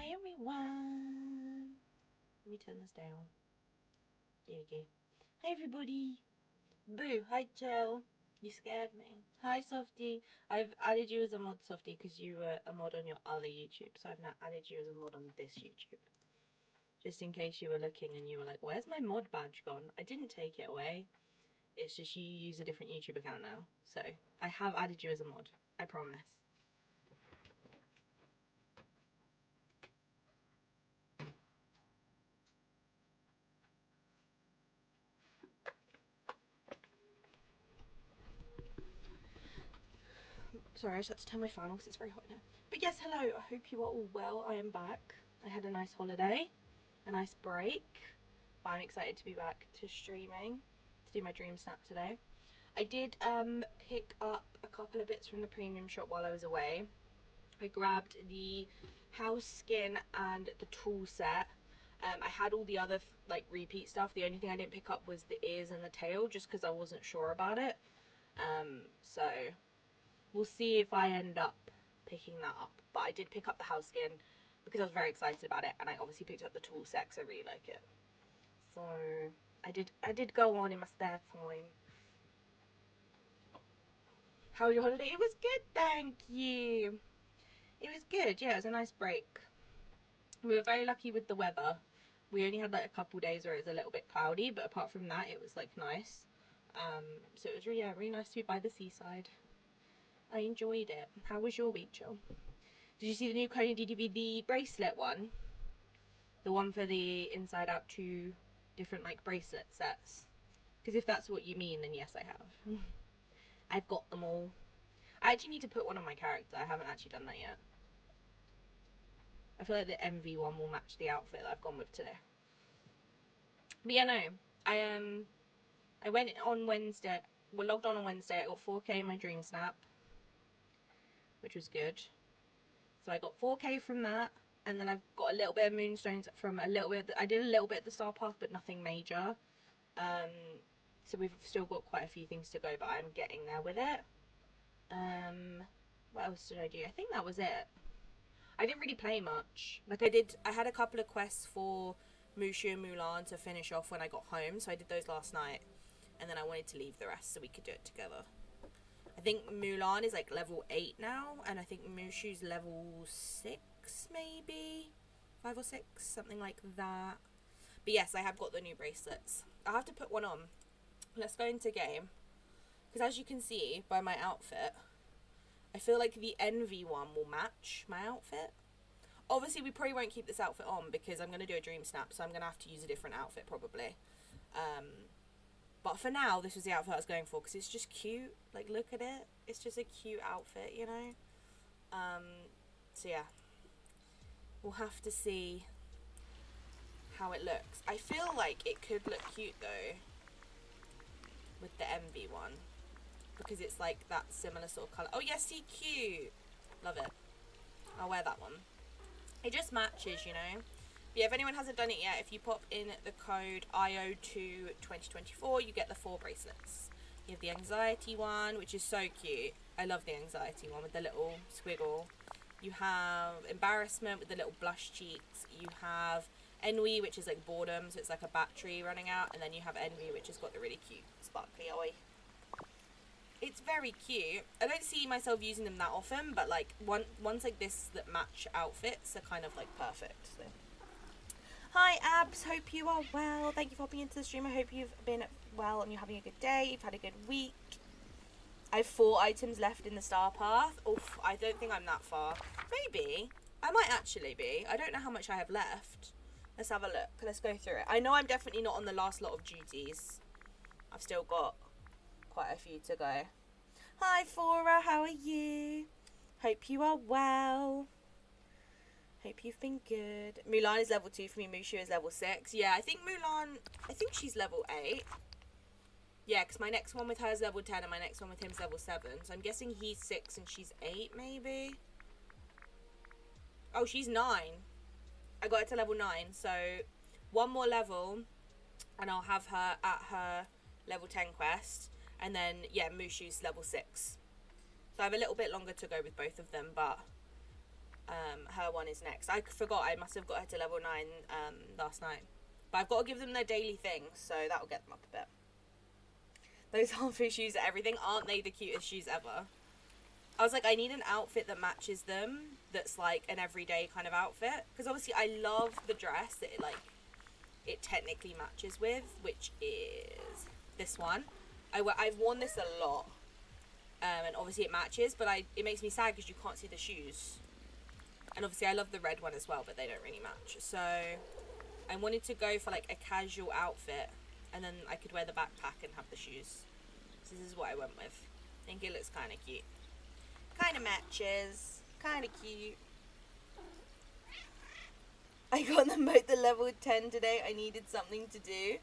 Hi everyone. Let me turn this down. There we go. Hi everybody. Boo. Hi Joe. You scared me. Hi Softy. I've added you as a mod, Softy, because you were a mod on your other YouTube. So I've now added you as a mod on this YouTube. Just in case you were looking and you were like, where's my mod badge gone? I didn't take it away. It's just you use a different YouTube account now. So I have added you as a mod. I promise. Sorry, I just had to turn my fan off because it's very hot now. But yes, hello. I hope you are all well. I am back. I had a nice holiday, a nice break. But I'm excited to be back to streaming, to do my dream snap today. I did pick up a couple of bits from the premium shop while I was away. I grabbed the house skin and the tool set. I had all the other like repeat stuff. The only thing I didn't pick up was the ears and the tail, just because I wasn't sure about it. So we'll see if I end up picking that up. But I did pick up the house skin because I was very excited about it, and I obviously picked up the tool set because I really like it. So I did go on in my spare time. How was your holiday? It was good, thank you. It was good, yeah, it was a nice break. We were very lucky with the weather. We only had like a couple days where it was a little bit cloudy, but apart from that it was like nice. So it was really, yeah, really nice to be by the seaside. I enjoyed it. How was your week, Jill? Did you see the new Kona DDV, the bracelet one? The one for the inside out 2 different like bracelet sets? Because if that's what you mean, then yes, I have. I've got them all. I actually need to put one on my character. I haven't actually done that yet. I feel like the MV one will match the outfit that I've gone with today. But yeah, no. I went on Wednesday. Well, logged on Wednesday. I got 4K in my dream snap, which was good. So I got 4K from that, and then I've got a little bit of moonstones from a little bit. I did a little bit at the star path, but nothing major. So we've still got quite a few things to go, but I'm getting there with it. What else did I do? I think that was it. I didn't really play much. Like I had a couple of quests for Mushu and Mulan to finish off when I got home, so I did those last night, and then I wanted to leave the rest so we could do it together. I think Mulan is like level 8 now, and I think Mushu's level 6, maybe 5 or 6, something like that. But yes, I have got the new bracelets. I'll have to put one on. Let's go into game, because as you can see by my outfit, I feel like the Envy one will match my outfit. Obviously, we probably won't keep this outfit on because I'm going to do a dream snap, so I'm going to have to use a different outfit probably. But for now, this was the outfit I was going for because it's just cute. Like, look at it. It's just a cute outfit, you know? So yeah. We'll have to see how it looks. I feel like it could look cute though with the Envy one, because it's like that similar sort of colour. Oh yeah, see, cute. Love it. I'll wear that one. It just matches, you know. But yeah, if anyone hasn't done it yet, if you pop in the code IO22024, you get the 4 bracelets. You have the anxiety one, which is so cute. I love the anxiety one with the little squiggle. You have embarrassment with the little blush cheeks. You have ennui, which is like boredom, so it's like a battery running out. And then you have envy, which has got the really cute sparkly eye. It's very cute. I don't see myself using them that often, but like ones like this that match outfits are kind of like perfect. So. Hi Abs, hope you are well. Thank you for hopping into the stream. I hope you've been well and you're having a good day. You've had a good week. I have 4 items left in the star path. Oof, I don't think I'm that far. Maybe. I might actually be. I don't know how much I have left. Let's have a look. Let's go through it. I know I'm definitely not on the last lot of duties. I've still got quite a few to go. Hi Fora, how are you? Hope you are well. Hope you've been good. Mulan is level 2 for me. Mushu is level 6. Yeah, I think Mulan, I think she's level 8. Yeah, because my next one with her is level 10 and my next one with him is level 7. So I'm guessing he's 6 and she's 8 maybe. Oh, she's 9. I got it to level 9. So 1 more level and I'll have her at her level 10 quest. And then, yeah, Mushu's level 6. So I have a little bit longer to go with both of them, but her one is next. I forgot, I must have got her to level 9 last night. But I've got to give them their daily things, so that'll get them up a bit. Those halfway shoes are everything. Aren't they the cutest shoes ever? I was like, I need an outfit that matches them, that's like an everyday kind of outfit. Because obviously I love the dress that it technically matches with, which is this one. I've worn this a lot. And obviously it matches, but it makes me sad because you can't see the shoes. And obviously I love the red one as well, but they don't really match. So I wanted to go for like a casual outfit, and then I could wear the backpack and have the shoes. So this is what I went with. I think it looks kind of cute. Kind of matches. Kind of cute. I got them both the level 10 today. I needed something to do.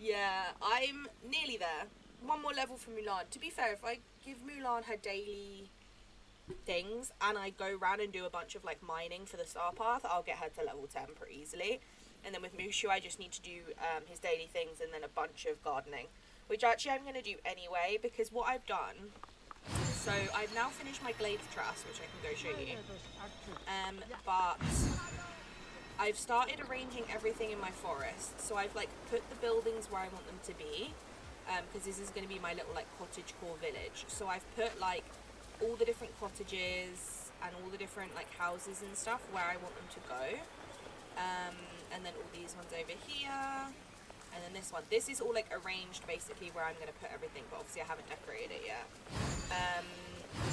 Yeah, I'm nearly there. One more level for Mulan. To be fair, if I give Mulan her daily things and I go around and do a bunch of like mining for the star path, I'll get her to level 10 pretty easily. And then with Mushu, I just need to do his daily things and then a bunch of gardening, which actually I'm going to do anyway, because what I've done, so I've now finished my glades truss, which I can go show you, but I've started arranging everything in my forest. So I've like put the buildings where I want them to be, because this is going to be my little like cottage core village. So I've put like all the different cottages and all the different like houses and stuff where I want them to go, and then all these ones over here, and then this one. This is all like arranged basically where I'm going to put everything, but obviously I haven't decorated it yet.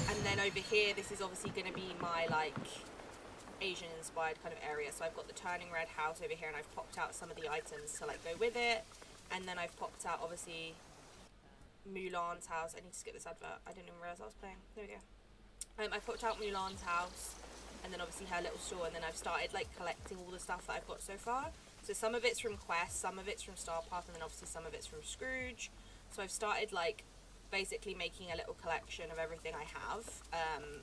And then over here, this is obviously going to be my like Asian inspired kind of area. So I've got the turning red house over here, and I've popped out some of the items to like go with it. And then I've popped out obviously Mulan's house. I need to skip this advert. I didn't even realise I was playing. There we go. I popped out Mulan's house, and then obviously her little store, and then I've started like collecting all the stuff that I've got so far. So some of it's from Quest, some of it's from Star Path, and then obviously some of it's from Scrooge. So I've started like basically making a little collection of everything I have,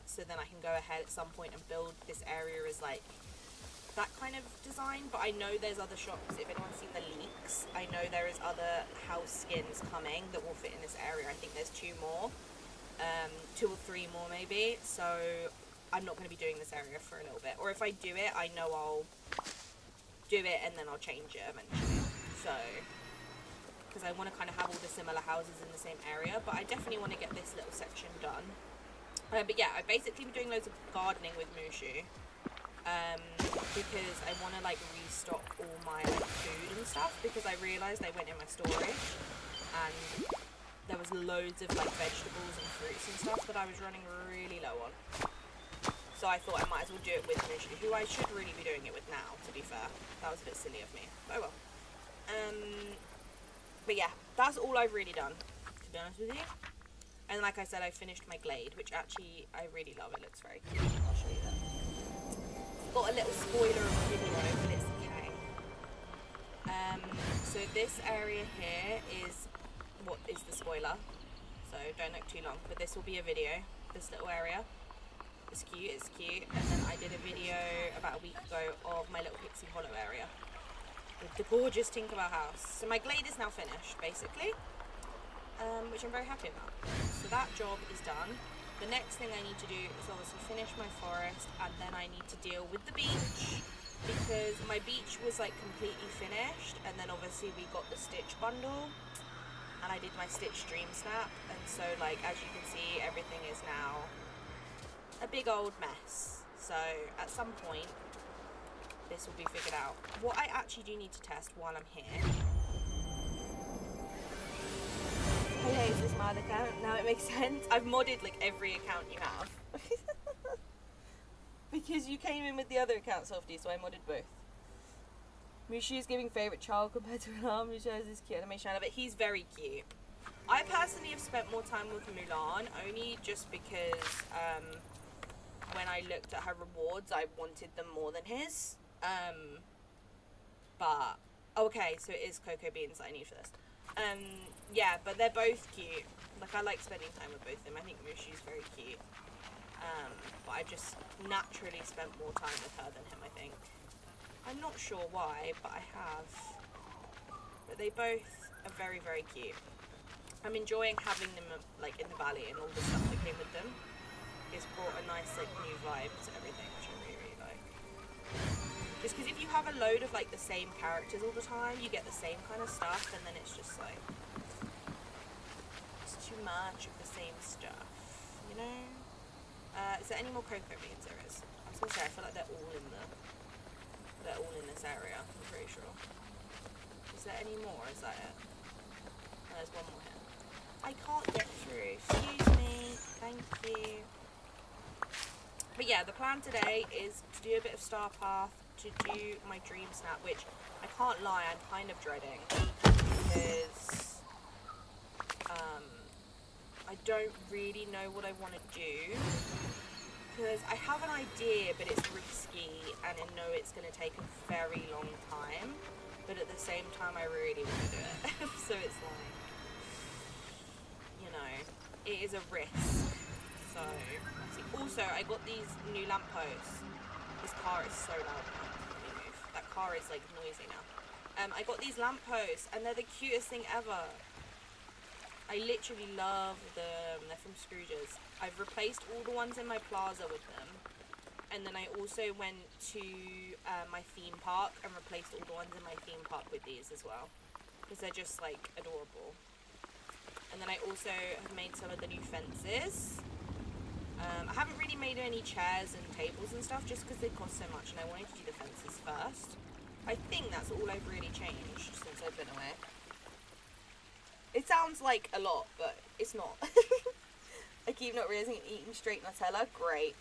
so then I can go ahead at some point and build this area as like that kind of design. But I know there's other shops, if anyone's seen the leaks, I know there is other house skins coming that will fit in this area. I think there's 2 more, 2 or 3 more maybe, so I'm not going to be doing this area for a little bit, or if I do it, I know I'll do it and then I'll change it eventually. So because I want to kind of have all the similar houses in the same area, but I definitely want to get this little section done. But yeah, I've basically been doing loads of gardening with Mushu, because I want to like restock all my like food and stuff, because I realised I went in my storage and there was loads of like vegetables and fruits and stuff that I was running really low on. So I thought I might as well do it with Mushu, who I should really be doing it with now, to be fair. That was a bit silly of me, but oh well. But yeah, that's all I've really done, to be honest with you. And like I said, I finished my glade, which actually I really love. It looks very cute. I'll show you that. Got a little spoiler of the video, but it's okay. So this area here is what is the spoiler. So don't look too long, but this will be a video. This little area. It's cute, it's cute. And then I did a video about a week ago of my little Pixie Hollow area, with the gorgeous Tinkerbell house. So my glade is now finished, basically, which I'm very happy about. So that job is done. The next thing I need to do is obviously finish my forest, and then I need to deal with the beach, because my beach was like completely finished, and then obviously we got the Stitch bundle, and I did my Stitch Dream Snap, and so like as you can see, everything is now a big old mess. So at some point this will be figured out. What I actually do need to test while I'm here. Okay, is this my other account? Now it makes sense. I've modded like every account you have. Because you came in with the other account, Softy, so I modded both. Mushu is giving favourite child compared to Mulan. Mushu has this cute animation out of it. He's very cute. I personally have spent more time with Mulan, only just because when I looked at her rewards, I wanted them more than his. But okay, so it is cocoa beans that I need for this. Yeah, but they're both cute. Like, I like spending time with both of them. I think Mushu's very cute. But I just naturally spent more time with her than him, I think. I'm not sure why, but I have. But they both are very, very cute. I'm enjoying having them like in the valley and all the stuff that came with them. it's brought a nice like new vibe to everything, which I really, really like. Just because if you have a load of like the same characters all the time, you get the same kind of stuff, and then it's just like it's too much of the same stuff, you know? Is there any more cocoa beans? There is. I was gonna say I feel like they're all in this area. I'm pretty sure. Is there any more? Is that it? No, there's one more here. I can't get through. Excuse me. Thank you. But yeah, the plan today is to do a bit of Star Path, to do my dream snap, which I can't lie, I'm kind of dreading because I don't really know what I want to do. Because I have an idea, but it's risky, and I know it's going to take a very long time. But at the same time, I really want to do it. So it's like, you know, it is a risk. So, also, I got these new lampposts. This car is so loud now. Let me move. That car is, like, noisy now. I got these lampposts, and they're the cutest thing ever. I literally love them. They're from Scrooge's. I've replaced all the ones in my plaza with them. And then I also went to my theme park and replaced all the ones in my theme park with these as well. Because they're just, like, adorable. And then I also have made some of the new fences. I haven't really made any chairs and tables and stuff just because they cost so much, and I wanted to do the fences first. I think that's all I've really changed since I've been away. It sounds like a lot, but it's not. I keep not realizing and eating straight Nutella. Great.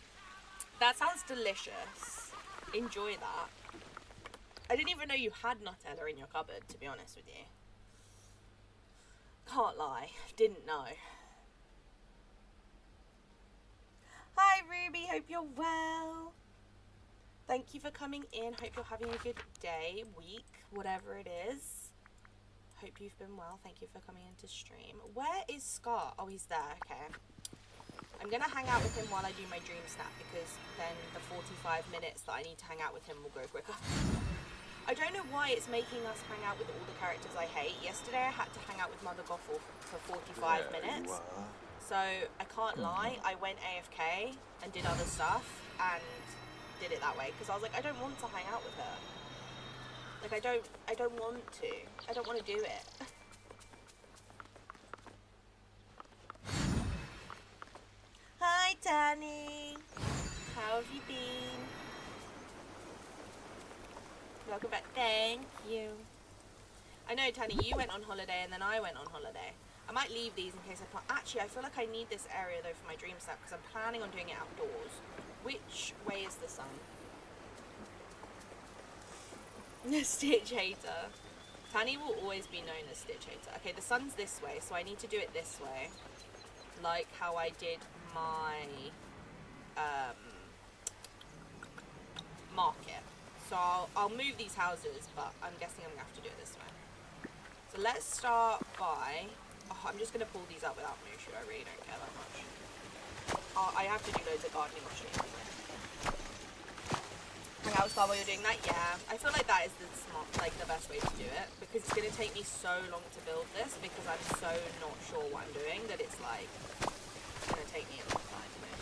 That sounds delicious. Enjoy that. I didn't even know you had Nutella in your cupboard, to be honest with you. Can't lie. Didn't know. Hi, Ruby. Hope you're well. Thank you for coming in. Hope you're having a good day, week, whatever it is. Hope you've been well. Thank you for coming into stream. Where is Scott? Oh, he's there. Okay. I'm going to hang out with him while I do my dream snap, because then the 45 minutes that I need to hang out with him will go quicker. I don't know why it's making us hang out with all the characters I hate. Yesterday I had to hang out with Mother Gothel for 45 minutes. So I can't lie, I went AFK and did other stuff and did it that way, because I was like, I don't want to hang out with her. Like, I don't want to. I don't want to do it. Hi, Danny. How have you been? Welcome back. Thank you. I know, Tani, you went on holiday and then I went on holiday. I might leave these in case I can't. Actually, I feel like I need this area, though, for my dream snap, because I'm planning on doing it outdoors. Which way is the sun? Stitch hater. Tani will always be known as Stitch hater. Okay, the sun's this way, so I need to do it this way. Like how I did my market. So I'll move these houses, but I'm guessing I'm going to have to do it this way. So let's start by... Oh, I'm just going to pull these up without Mushu. I really don't care that much. I have to do loads of gardening actually. Hang out with Star while you're doing that? Yeah. I feel like that is the best way to do it, because it's going to take me so long to build this, because I'm so not sure what I'm doing, that it's like going to take me a long time to move.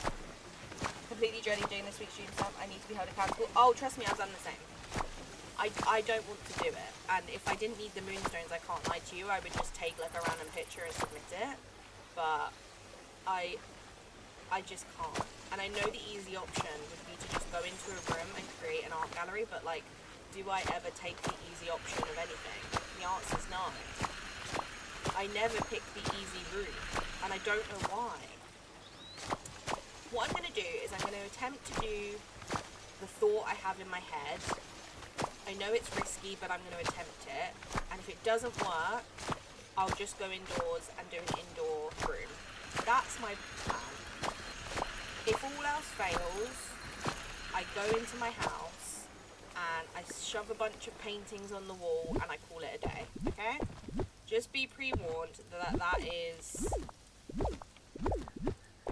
Completely dreading doing this week's stream stuff. I need to be held accountable. Oh, trust me, I've done the same. I don't want to do it, and if I didn't need the moonstones, I can't lie to you, I would just take like a random picture and submit it, but I just can't. And I know the easy option would be to just go into a room and create an art gallery, but like, do I ever take the easy option of anything? The answer is no. I never pick the easy route, and I don't know why. What I'm going to do is I'm going to attempt to do the thought I have in my head. I know it's risky, but I'm going to attempt it. And if it doesn't work, I'll just go indoors and do an indoor room. That's my plan. If all else fails, I go into my house and I shove a bunch of paintings on the wall and I call it a day, okay? Just be pre-warned that that is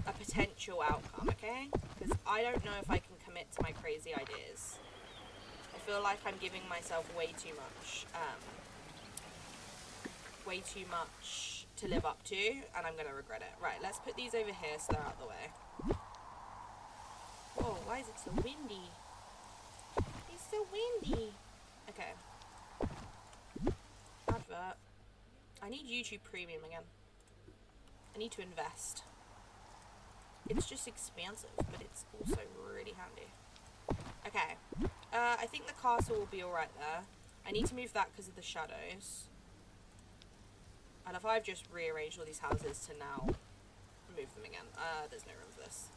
a potential outcome, okay? Because I don't know if I can commit to my crazy ideas. I feel like I'm giving myself way too much to live up to, and I'm going to regret it. Right, let's put these over here so they're out of the way. Oh, why is it so windy? It's so windy. Okay. Advert. I need YouTube Premium again. I need to invest. It's just expensive, but it's also really handy. Okay. I think the castle will be alright there. I need to move that because of the shadows. And if I've just rearranged all these houses to now move them again. There's no room for this.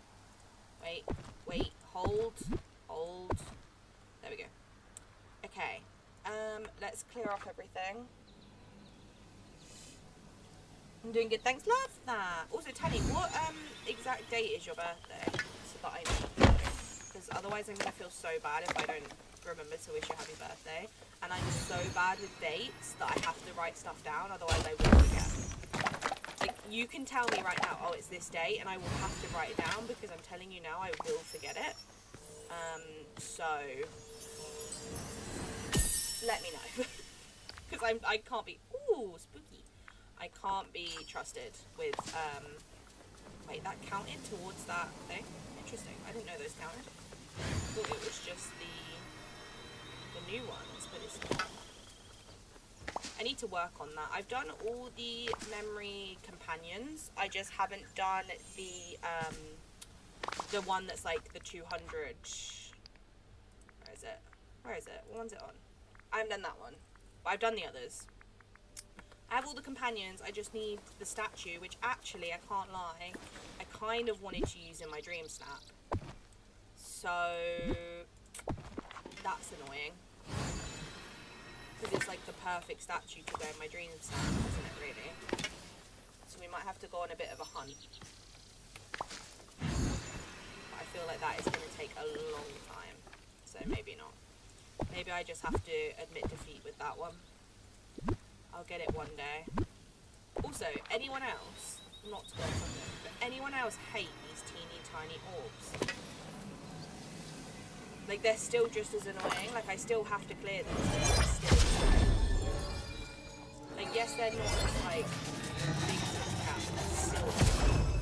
Wait, hold. There we go. Okay. Let's clear off everything. I'm doing good, thanks, love that. Also, Tanny, what exact date is your birthday? So that I know. Because otherwise I'm going to feel so bad if I don't remember to wish you happy birthday. And I'm so bad with dates that I have to write stuff down, otherwise I will forget. Like, you can tell me right now, oh, it's this date, and I will have to write it down, because I'm telling you now, I will forget it. So, let me know. Because I can't be, ooh, spooky. I can't be trusted with, wait, that counted towards that thing? Interesting, I didn't know those counted. I thought it was just the new ones, but it's not. I need to work on that. I've done all the memory companions. I just haven't done the one that's like the 200. Where is it? What one's it on? I haven't done that one. But I've done the others. I have all the companions. I just need the statue, which actually, I can't lie, I kind of wanted to use in my dream snap. So that's annoying. Because it's like the perfect statue to go in my dream snap, isn't it, really? So we might have to go on a bit of a hunt. But I feel like that is going to take a long time. So maybe not. Maybe I just have to admit defeat with that one. I'll get it one day. Also, anyone else, not to go on something, but anyone else hate these teeny tiny orbs? Like, they're still just as annoying. Like, I still have to clear them. Like, yes, they're not as, like, big as a cat, but they're still annoying.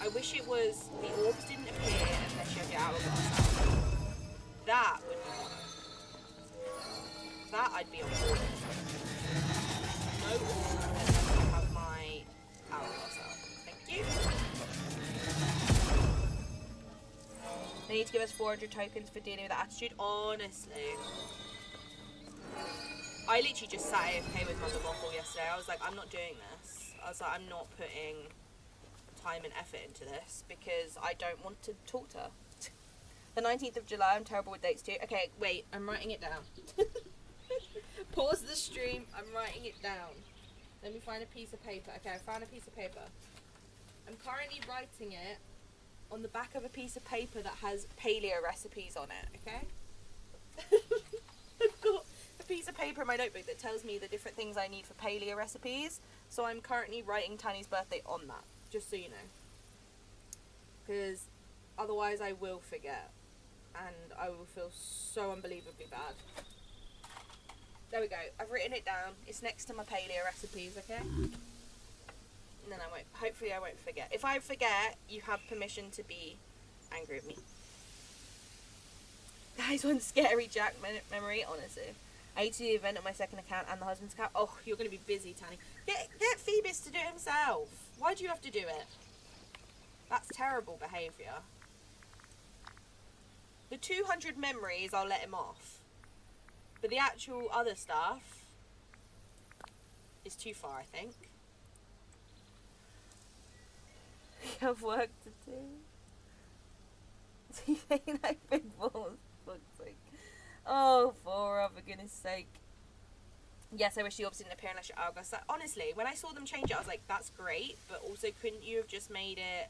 I wish it was the orbs didn't appear unless you have your hourglass out. That would be one. That I'd be on board with. No orb unless I have my hourglass out. Thank you. They need to give us 400 tokens for dealing with that attitude. Honestly. I literally just sat AFK with Mother Waffle yesterday. I was like, I'm not doing this. I was like, I'm not putting time and effort into this because I don't want to talk to her. The 19th of July, I'm terrible with dates too. Okay, wait, I'm writing it down. Pause the stream, I'm writing it down. Let me find a piece of paper. Okay, I found a piece of paper. I'm currently writing it on the back of a piece of paper that has paleo recipes on it, okay? I've got a piece of paper in my notebook that tells me the different things I need for paleo recipes. So I'm currently writing Tanny's birthday on that, just so you know. Because otherwise I will forget. And I will feel so unbelievably bad. There we go. I've written it down. It's next to my paleo recipes, okay? And then I won't, hopefully I won't forget. If I forget, you have permission to be angry with me. That is one scary Jack memory, honestly. I need to do the event on my second account and the husband's account. Oh, you're going to be busy, Tanny. Get Phoebus to do it himself. Why do you have to do it? That's terrible behaviour. The 200 memories, I'll let him off. But the actual other stuff is too far, I think. You have work to do. T-Pain like big balls. Fuck's sake. Oh, Fora, for goodness sake. Yes, I wish the orbs didn't appear unless your hourglass. Like, honestly, when I saw them change it, I was like, that's great. But also, couldn't you have just made it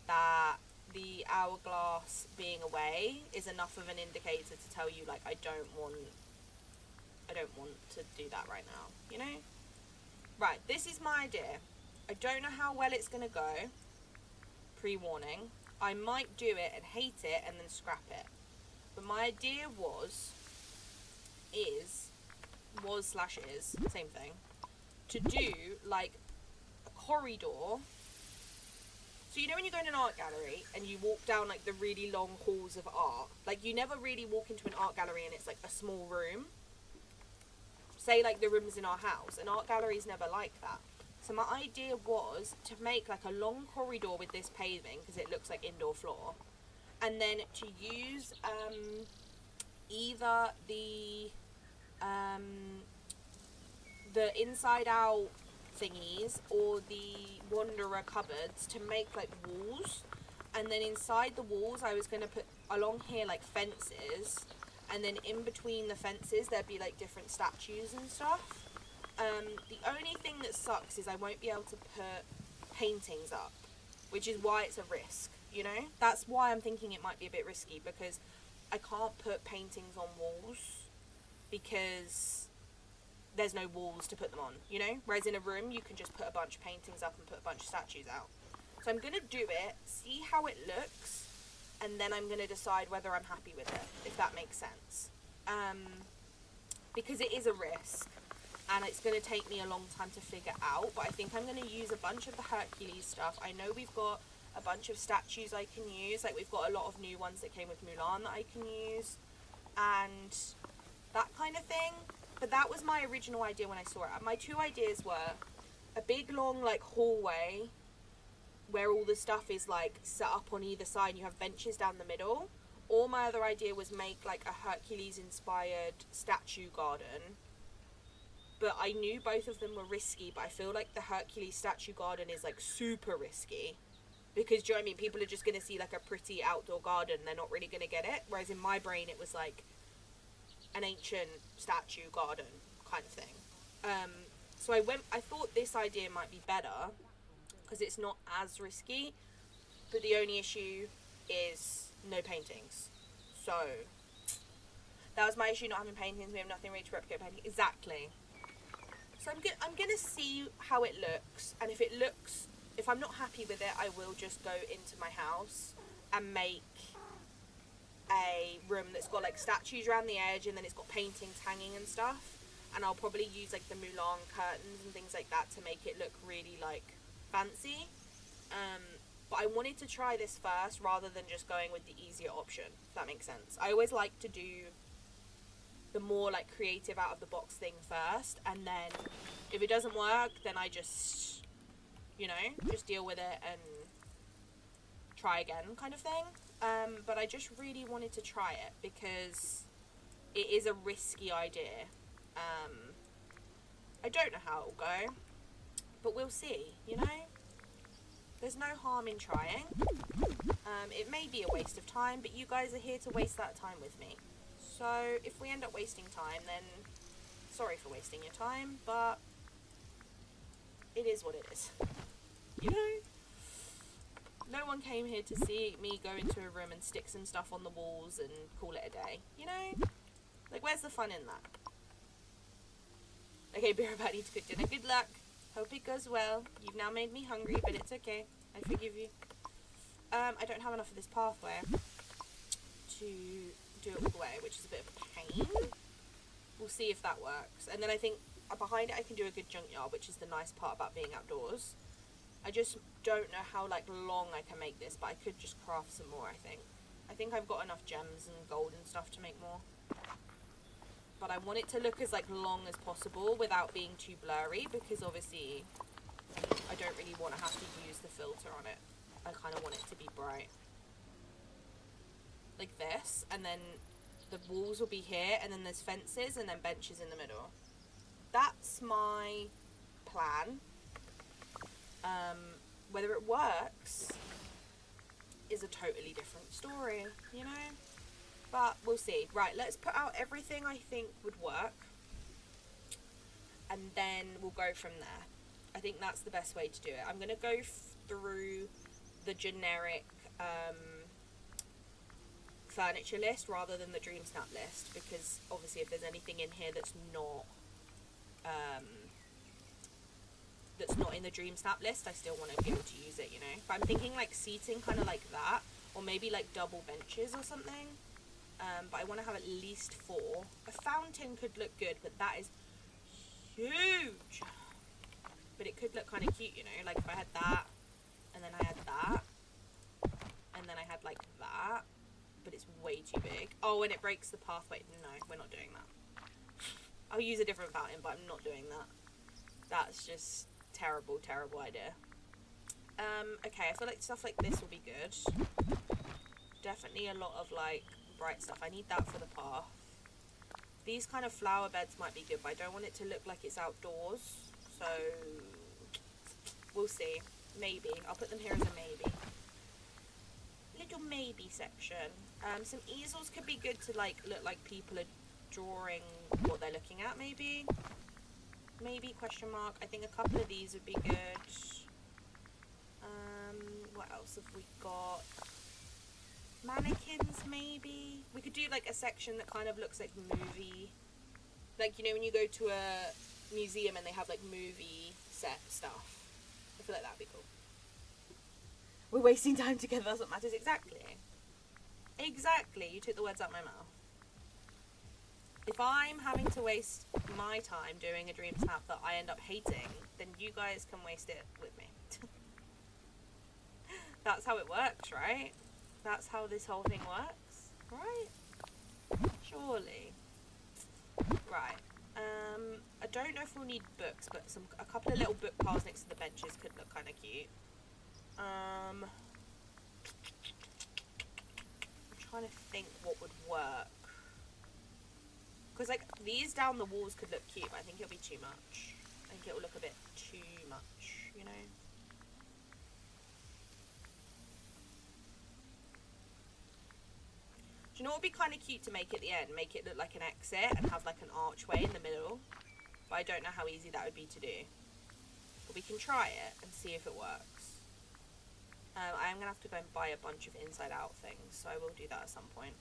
that the hourglass being away is enough of an indicator to tell you, like, I don't want to do that right now, you know? Right, this is my idea. I don't know how well it's going to go. Pre-warning. I might do it and hate it and then scrap it. But my idea is, same thing, to do, like, a corridor So you know when you go in an art gallery and you walk down like the really long halls of art, like you never really walk into an art gallery and it's like a small room. Say like the rooms in our house, an art gallery is never like that. So my idea was to make like a long corridor with this paving because it looks like indoor floor, and then to use either the inside out thingies or the wanderer cupboards to make like walls, and then inside the walls I was going to put along here like fences, and then in between the fences there'd be like different statues and stuff. The only thing that sucks is I won't be able to put paintings up, which is why it's a risk, you know? That's why I'm thinking it might be a bit risky, because I can't put paintings on walls because there's no walls to put them on, you know? Whereas in a room, you can just put a bunch of paintings up and put a bunch of statues out. So I'm going to do it, see how it looks, and then I'm going to decide whether I'm happy with it, if that makes sense. Because it is a risk, and it's going to take me a long time to figure out, but I think I'm going to use a bunch of the Hercules stuff. I know we've got a bunch of statues I can use, like we've got a lot of new ones that came with Mulan that I can use, and that kind of thing. But that was my original idea when I saw it. My two ideas were a big long like hallway where all the stuff is like set up on either side and you have benches down the middle, or my other idea was make like a Hercules inspired statue garden. But I knew both of them were risky, but I feel like the Hercules statue garden is like super risky, because do you know what I mean, people are just going to see like a pretty outdoor garden, they're not really going to get it, whereas in my brain it was like an ancient statue garden kind of thing. So I thought this idea might be better because it's not as risky, but the only issue is no paintings. So that was my issue, not having paintings. We have nothing really to replicate painting. Exactly. So I'm gonna see how it looks, and if I'm not happy with it, I will just go into my house and make a room that's got like statues around the edge, and then it's got paintings hanging and stuff, and I'll probably use like the Mulan curtains and things like that to make it look really like fancy. But I wanted to try this first rather than just going with the easier option, if that makes sense. I always like to do the more like creative out of the box thing first, and then if it doesn't work, then I just, you know, just deal with it and try again kind of thing. But I just really wanted to try it because it is a risky idea. I don't know how it'll go, but we'll see, you know? There's no harm in trying. It may be a waste of time, but you guys are here to waste that time with me. So if we end up wasting time, then sorry for wasting your time, but it is what it is. You know? No one came here to see me go into a room and stick some stuff on the walls and call it a day. You know? Like, where's the fun in that? Okay, be about need to cook dinner. Good luck. Hope it goes well. You've now made me hungry, but it's okay. I forgive you. I don't have enough of this pathway to do it all the way, which is a bit of a pain. We'll see if that works. And then I think behind it I can do a good junkyard, which is the nice part about being outdoors. I just don't know how like long I can make this, but I could just craft some more, I think. I think I've got enough gems and gold and stuff to make more. But I want it to look as like long as possible without being too blurry, because obviously I don't really want to have to use the filter on it. I kind of want it to be bright. Like this, and then the walls will be here, and then there's fences and then benches in the middle. That's my plan. Whether it works is a totally different story, you know? But we'll see. Right, let's put out everything I think would work, and then we'll go from there. I think that's the best way to do it. I'm going to go through the generic furniture list rather than the Dream Snap list, because obviously if there's anything in here that's not in the Dream Snap list, I still want to be able to use it, you know? But I'm thinking like seating kind of like that, or maybe like double benches or something. But I want to have at least 4. A fountain could look good, but that is huge. But it could look kind of cute, you know? Like if I had that, and then I had that. it's way too big. Oh, and it breaks the pathway. No, we're not doing that. I'll use a different fountain, but I'm not doing that. That's just terrible, terrible idea. Okay, I feel like stuff like this will be good. Definitely a lot of, like, bright stuff. I need that for the path. These kind of flower beds might be good, but I don't want it to look like it's outdoors. So, we'll see. Maybe. I'll put them here as a maybe. Little maybe section. Some easels could be good to, like, look like people are drawing what they're looking at, maybe. Maybe, question mark. I think a couple of these would be good. What else have we got? Mannequins, maybe. We could do, like, a section that kind of looks like movie. Like, you know, when you go to a museum and they have, like, movie set stuff. I feel like that'd be cool. We're wasting time together, that's what matters. Exactly. Exactly. You took the words out of my mouth. If I'm having to waste my time doing a dream snap that I end up hating, then you guys can waste it with me. That's how it works, right? That's how this whole thing works, right? Surely. Right. I don't know if we'll need books, but a couple of little book piles next to the benches could look kind of cute. I'm trying to think what would work. Because, like, these down the walls could look cute, but I think it'll be too much. I think it'll look a bit too much, you know? Do you know what would be kind of cute to make at the end? Make it look like an exit and have, like, an archway in the middle. But I don't know how easy that would be to do. But we can try it and see if it works. I am going to have to go and buy a bunch of inside-out things, so I will do that at some point.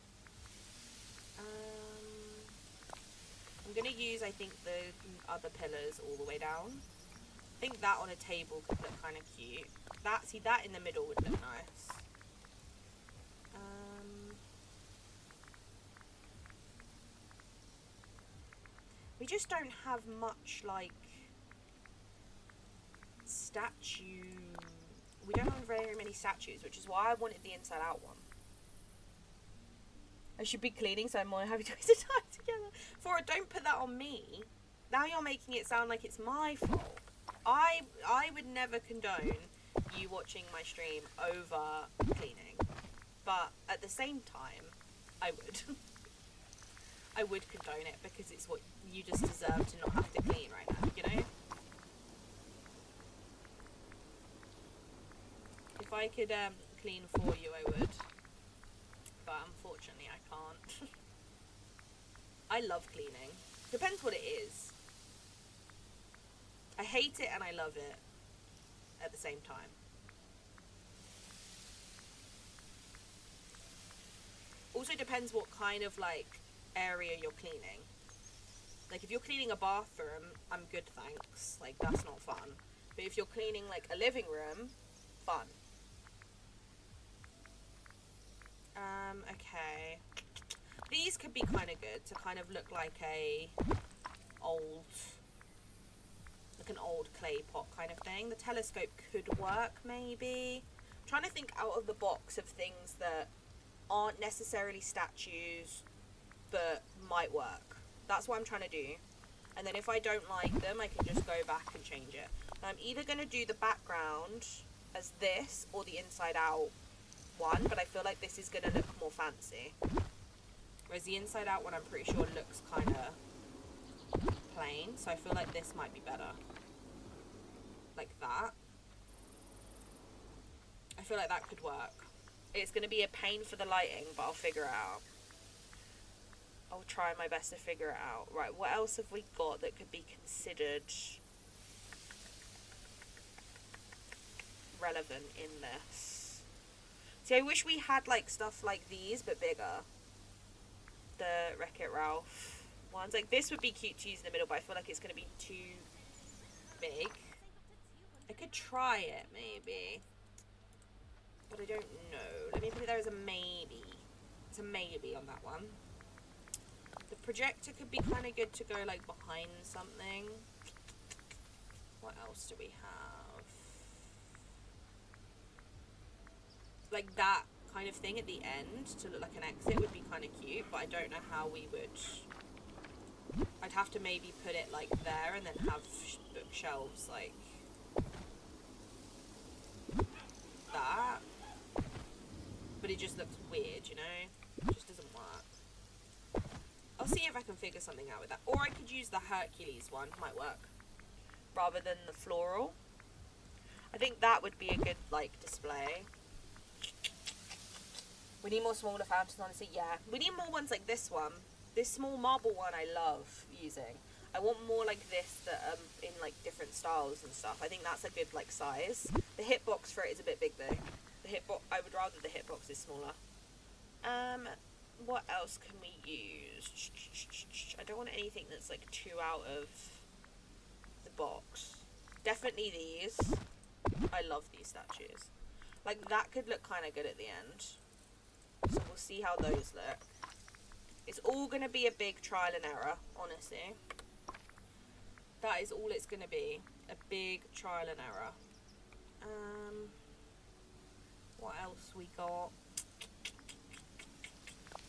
I'm going to use, I think, the other pillars all the way down. I think that on a table could look kind of cute. See, that in the middle would look nice. We just don't have much, like, statue. We don't have very many statues, which is why I wanted the inside out one. I should be cleaning, so I'm more happy to waste the time together. Fora, don't put that on me. Now you're making it sound like it's my fault. I would never condone you watching my stream over cleaning. But at the same time, I would. I would condone it because it's what you just deserve to not have to clean right now, you know? If I could clean for you, I would. But unfortunately, I can't. I love cleaning. Depends what it is. I hate it and I love it at the same time. Also depends what kind of, like, area you're cleaning. Like, if you're cleaning a bathroom, I'm good, thanks. Like, that's not fun. But if you're cleaning, like, a living room, fun. Okay. These could be kind of good to kind of look like an old clay pot kind of thing. The telescope could work, maybe. I'm trying to think out of the box of things that aren't necessarily statues, but might work. That's what I'm trying to do. And then if I don't like them, I can just go back and change it. I'm either going to do the background as this or the inside out one, but I feel like this is going to look more fancy. Whereas the inside out one, I'm pretty sure looks kind of plain, so I feel like this might be better. Like that. I feel like that could work. It's going to be a pain for the lighting, but I'll figure it out. I'll try my best to figure it out. Right, what else have we got that could be considered relevant in this? See, I wish we had, like, stuff like these, but bigger. The Wreck-It Ralph ones. Like, this would be cute to use in the middle, but I feel like it's going to be too big. I could try it, maybe. But I don't know. Let me put it there as a maybe. It's a maybe on that one. The projector could be kind of good to go, like, behind something. What else do we have? Like, that kind of thing at the end to look like an exit would be kind of cute, but I don't know how we would. I'd have to maybe put it like there and then have bookshelves like that, but it just looks weird, you know? It just doesn't work. I'll see if I can figure something out with that, or I could use the Hercules one, might work, rather than the floral. I think that would be a good like display. We need more smaller fountains, honestly. Yeah, we need more ones like this one. This small marble one I love using. I want more like this that in like different styles and stuff. I think that's a good like size. The hitbox for it is a bit big though. The hitbox, I would rather the hitbox is smaller. What else can we use? I don't want anything that's like too out of the box. Definitely these. I love these statues. Like that could look kind of good at the end. So we'll see how those look. It's all going to be a big trial and error, honestly. That is all it's going to be. A big trial and error. What else we got?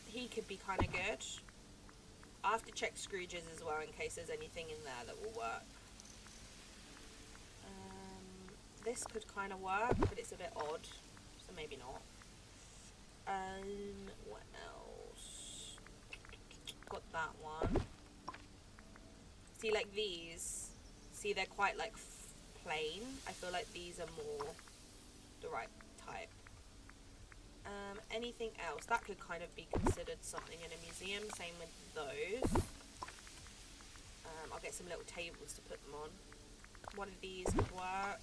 He could be kind of good. I have to check Scrooge's as well in case there's anything in there that will work. This could kind of work, but it's a bit odd, so maybe not. What else? Got that one. See, like these. See, they're quite like plain. I feel like these are more the right type. Anything else? That could kind of be considered something in a museum. Same with those. I'll get some little tables to put them on. One of these could work.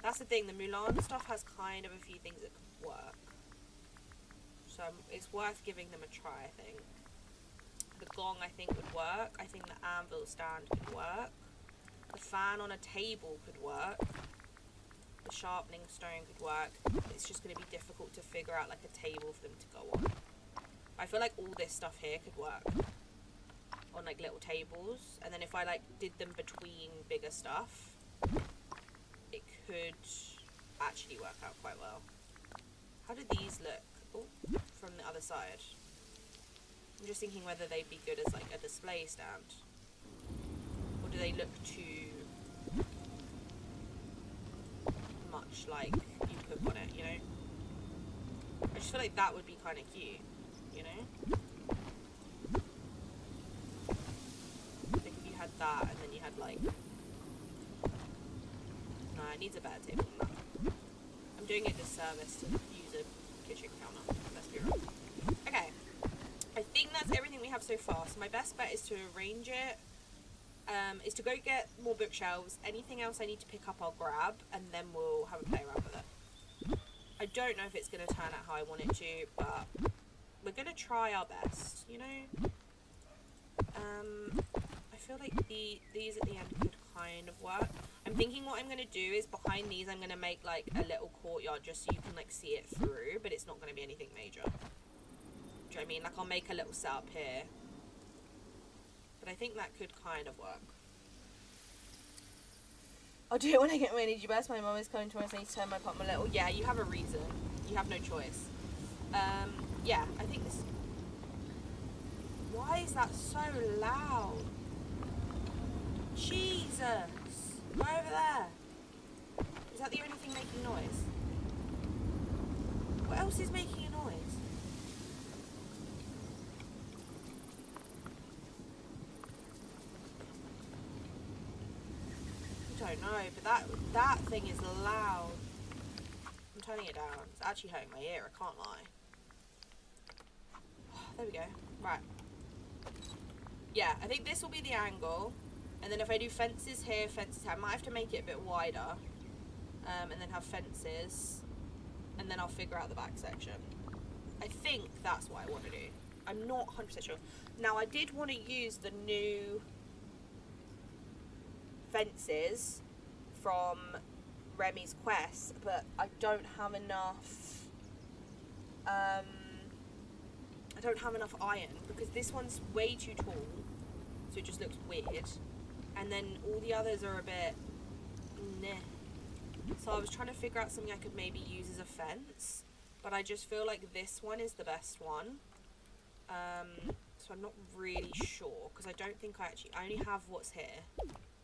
That's the thing, the Mulan stuff has kind of a few things that could work. So it's worth giving them a try, I think. The gong, I think, would work. I think the anvil stand could work. The fan on a table could work. The sharpening stone could work. It's just going to be difficult to figure out like a table for them to go on. I feel like all this stuff here could work on like little tables. And then if I like did them between bigger stuff, it could actually work out quite well. How do these look from the other side? I'm just thinking whether they'd be good as like a display stand, or do they look too much like you cook on it, you know? I just feel like that would be kind of cute, you know? Like if you had that and then you had like... No, it needs a better table than that. I'm doing a disservice to use a kitchen counter, let's be real. Okay, I think that's everything we have so far. So my best bet is to arrange it, is to go get more bookshelves. Anything else I need to pick up, I'll grab, and then we'll have a play around with it. I don't know if it's going to turn out how I want it to, but we're going to try our best, you know? I feel like these at the end could kind of work. I'm thinking what I'm going to do is behind these I'm going to make like a little courtyard just so you can like see it through, but it's not going to be anything major. Do you know what I mean? Like I'll make a little setup here. But I think that could kind of work. I'll do it when I get my energy burst. My mum is coming to us. I need to turn my pump a little. Yeah, you have a reason. You have no choice. Yeah, I think this... Why is that so loud? Jesus! Go over there. Is that the only thing making noise? What else is making a noise? I don't know, but that thing is loud. I'm turning it down. It's actually hurting my ear, I can't lie. There we go. Right. Yeah, I think this will be the angle. And then if I do fences here, fences here, I might have to make it a bit wider. And then have fences. And then I'll figure out the back section. I think that's what I want to do. I'm not 100% sure. Now, I did want to use the new fences from Remy's Quest, but I don't have enough I don't have enough iron because this one's way too tall, so it just looks weird, and then all the others are a bit meh. So I was trying to figure out something I could maybe use as a fence. but I just feel like this one is the best one. So I'm not really sure, because I don't think I only have what's here,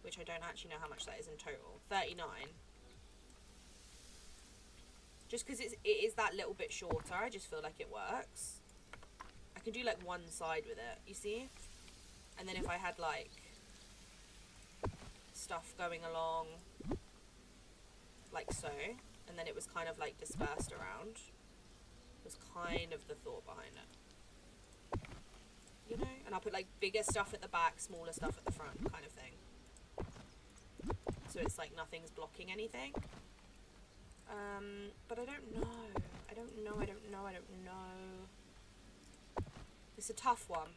which I don't actually know how much that is in total. 39. Just because it is that little bit shorter, I just feel like it works. I can do like one side with it, you see? And then if I had like stuff going along like so, and then it was kind of like dispersed around, was kind of the thought behind it. You know? And I'll put like bigger stuff at the back, smaller stuff at the front, kind of thing. So it's like nothing's blocking anything. But I don't know. I don't know. It's a tough one.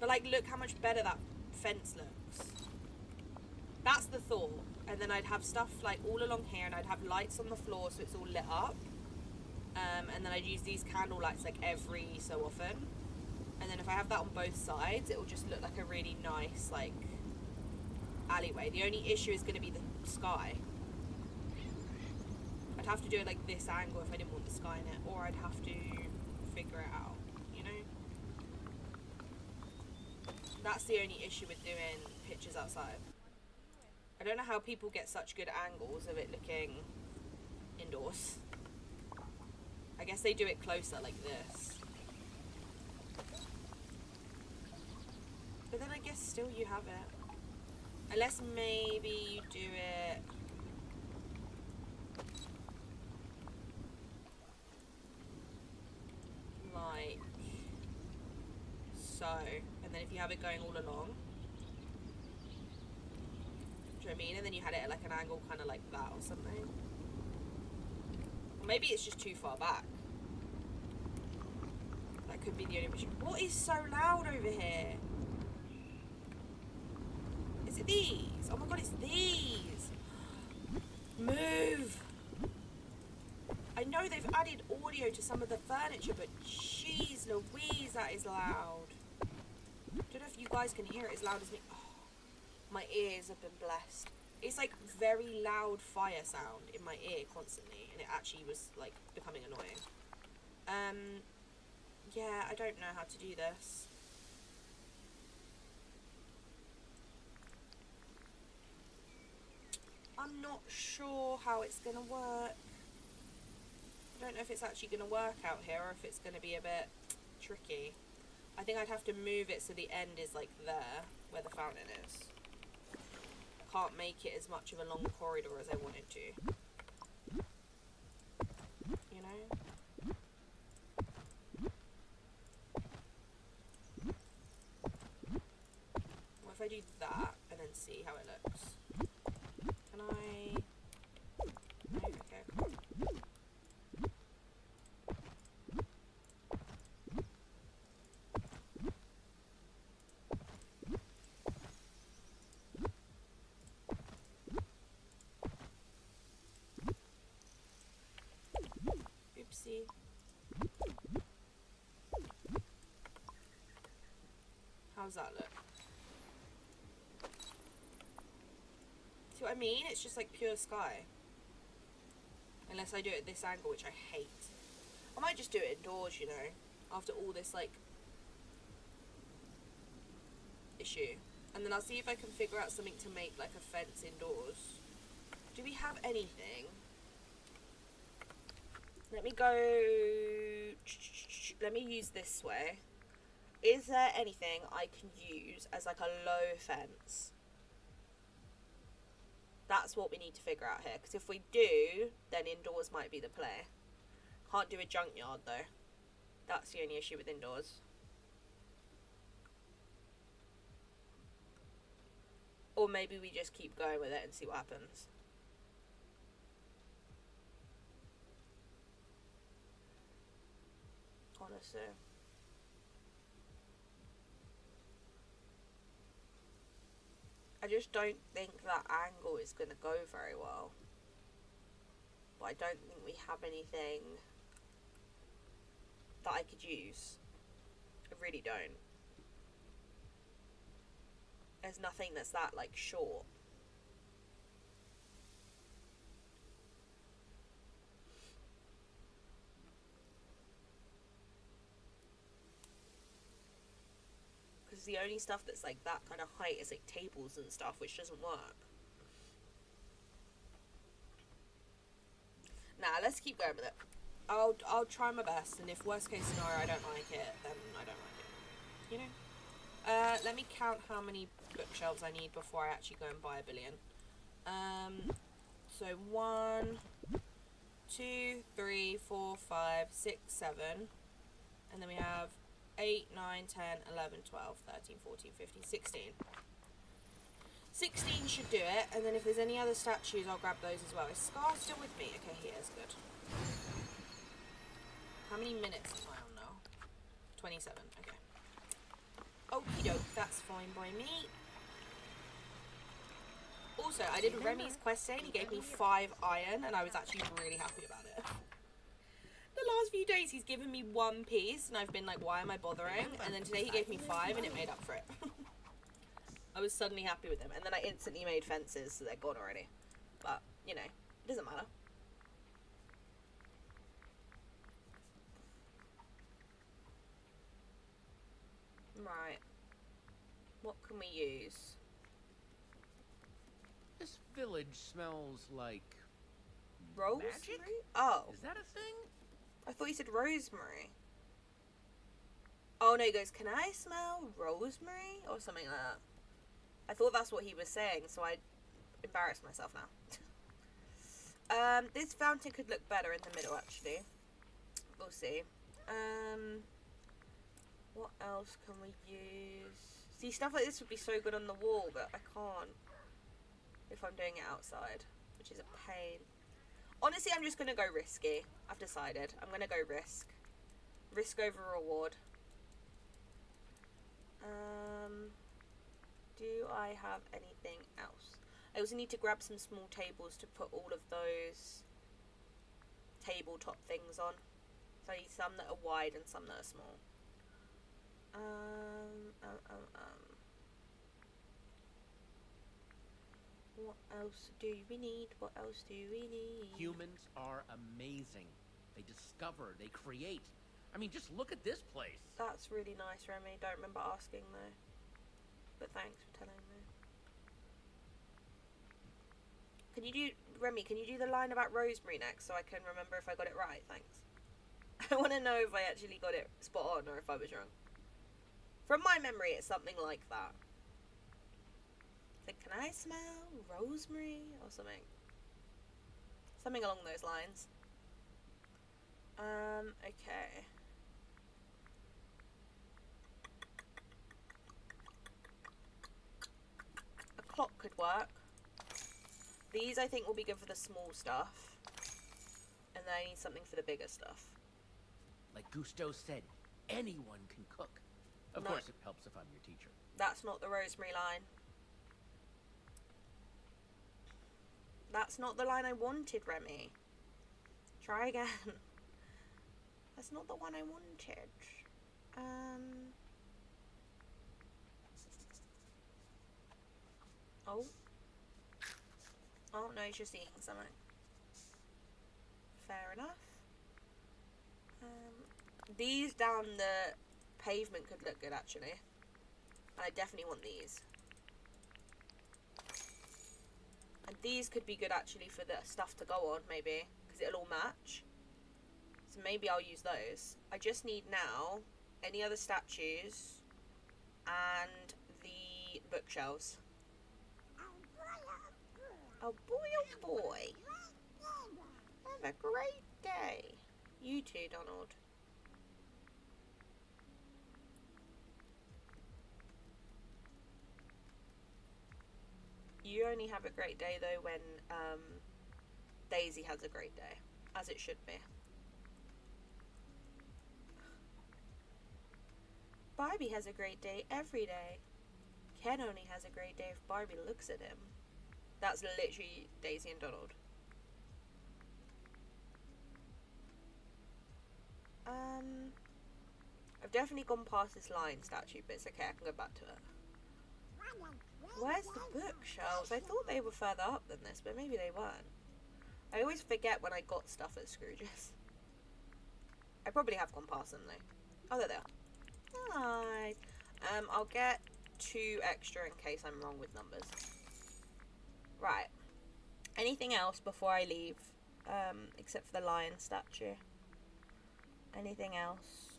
But like, look how much better that fence looks. That's the thought. And then I'd have stuff like all along here, and I'd have lights on the floor so it's all lit up. And then I'd use these candle lights like every so often. And then if I have that on both sides, it will just look like a really nice like alleyway. The only issue is going to be the sky. I'd have to do it like this angle if I didn't want the sky in it, or I'd have to figure it out, you know? That's the only issue with doing pictures outside. I don't know how people get such good angles of it looking indoors. I guess they do it closer like this. But then I guess still you have it. Unless maybe you do it like so. And then if you have it going all along. Do you know what I mean? And then you had it at like an angle kind of like that or something. Or maybe it's just too far back. That could be the only issue. What is so loud over here? Is it these? Oh my god, it's these! Move! I know they've added audio to some of the furniture, but jeez Louise, that is loud. I don't know if you guys can hear it as loud as me. Oh, my ears have been blessed. It's like very loud fire sound in my ear constantly, and it actually was like becoming annoying. Yeah, I don't know how to do this. I'm not sure how it's gonna work. I don't know if it's actually gonna work out here, or if it's gonna be a bit tricky. I think I'd have to move it so the end is like there, where the fountain is. I can't make it as much of a long corridor as I wanted to. You know? What if I do that, and then see how it looks? Can I... No, okay, cool. Oopsie. How's that look? See what I mean? It's just like pure sky. Unless I do it at this angle, which I hate. I might just do it indoors, you know, after all this like issue. And then I'll see if I can figure out something to make like a fence indoors. Do we have anything? Let me go... Let me use this way. Is there anything I can use as like a low fence? That's what we need to figure out here. Because if we do, then indoors might be the play. Can't do a junkyard though. That's the only issue with indoors. Or maybe we just keep going with it and see what happens. Honestly. I just don't think that angle is going to go very well. But I don't think we have anything that I could use. I really don't. There's nothing that's that like short. because the only stuff that's like that kind of height is like tables and stuff, which doesn't work. Nah, let's keep going with it. I'll try my best, and if worst case scenario I don't like it, then I don't like it. You know? Let me count how many bookshelves I need before I actually go and buy a billion. So 1, 2, 3, 4, 5, 6, 7, and then we have 8, 9, 10, 11, 12, 13, 14, 15, 16. 16 should do it, and then if there's any other statues, I'll grab those as well. Is Scar still with me? Okay, he is, good. How many minutes am I on now? 27, okay. Okie doke, that's fine by me. Also, I did Remy's quest today, and he gave me 5 iron, and I was actually really happy about it. The last few days, he's given me 1 piece, and I've been like, why am I bothering? And then today he gave me 5, and it made up for it. I was suddenly happy with him, and then I instantly made fences, so they're gone already. But, you know, it doesn't matter. Right. What can we use? This village smells like... Rosemary? Magic? Oh. Is that a thing? I thought you said rosemary. Oh no, he goes, can I smell rosemary? Or something like that. I thought that's what he was saying, so I embarrassed myself now. This fountain could look better in the middle, actually. We'll see. What else can we use? See, stuff like this would be so good on the wall, but I can't if I'm doing it outside, which is a pain. Honestly, I'm just going to go risky. I've decided. I'm going to go risk. Risk over reward. Do I have anything else? I also need to grab some small tables to put all of those tabletop things on. So I need some that are wide and some that are small. What else do we need? What else do we need? Humans are amazing. They discover, they create. I mean, just look at this place. That's really nice, Remy. Don't remember asking though. But thanks for telling me. Can you do, Remy, can you do the line about rosemary next so I can remember if I got it right? Thanks. I want to know if I actually got it spot on or if I was wrong. From my memory, it's something like that. Like, can I smell rosemary or something? Something along those lines. Okay. A clock could work. These I think will be good for the small stuff. And then I need something for the bigger stuff. Like Gusto said, anyone can cook. Of course, it helps if I'm your teacher. That's not the rosemary line. That's not the line I wanted, Remy. Try again. That's not the one I wanted. Oh. Oh, no, he's just eating something. Fair enough. These down the pavement could look good, actually. I definitely want these. And these could be good, actually, for the stuff to go on, maybe. Because it'll all match. So maybe I'll use those. I just need now any other statues and the bookshelves. Oh boy, oh boy. Have a great day. You too, Donald. You only have a great day, though, when Daisy has a great day. As it should be. Barbie has a great day every day. Ken only has a great day if Barbie looks at him. That's literally Daisy and Donald. I've definitely gone past this lion statue, but it's okay, I can go back to it. Where's the bookshelves? I thought they were further up than this, but maybe they weren't. I always forget when I got stuff at Scrooge's. I probably have gone past them though. Oh, there they are. Nice. I'll get 2 extra in case I'm wrong with numbers. Right. Anything else before I leave? Except for the lion statue. Anything else?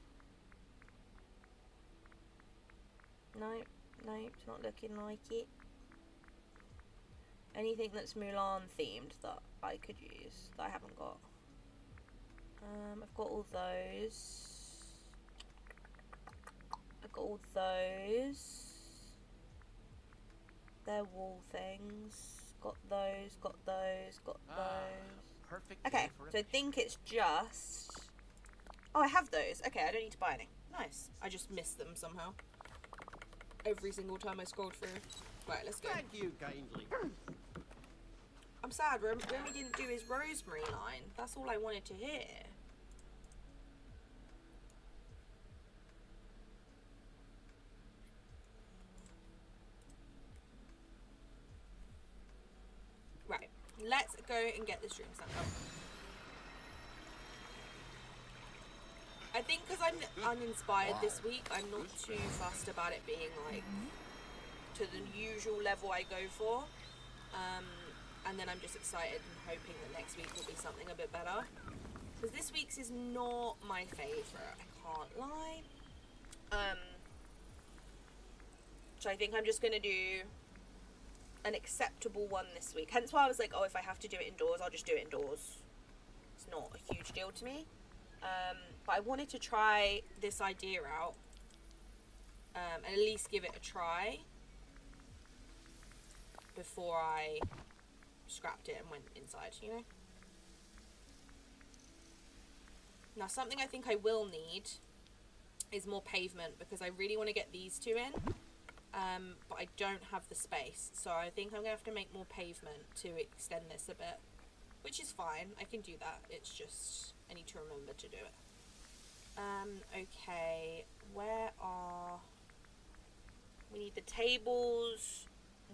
Nope. Nope. It's not looking like it. Anything that's Mulan themed that I could use that I haven't got? I've got all those. I've got all those. They're wall things. Got those, got those, got those. Perfect. Okay, so I think it's just... Oh, I have those. Okay, I don't need to buy any. Nice. I just missed them somehow. Every single time I scrolled through. Right, let's go. Thank you kindly. I'm sad, Remy didn't do his rosemary line. That's all I wanted to hear. Right, let's go and get this room set up. I think because I'm uninspired this week, I'm not too fussed about it being like to the usual level I go for. And then I'm just excited and hoping that next week will be something a bit better. Because this week's is not my favourite, I can't lie. So I think I'm just going to do an acceptable one this week. Hence why I was like, oh, if I have to do it indoors, I'll just do it indoors. It's not a huge deal to me. But I wanted to try this idea out. And at least give it a try. Before I scrapped it and went inside, you know? Now, something I think I will need is more pavement because I really want to get these 2 in. But I don't have the space. So I think I'm going to have to make more pavement to extend this a bit. Which is fine. I can do that. It's just, I need to remember to do it. Okay. Where are... We need the tables.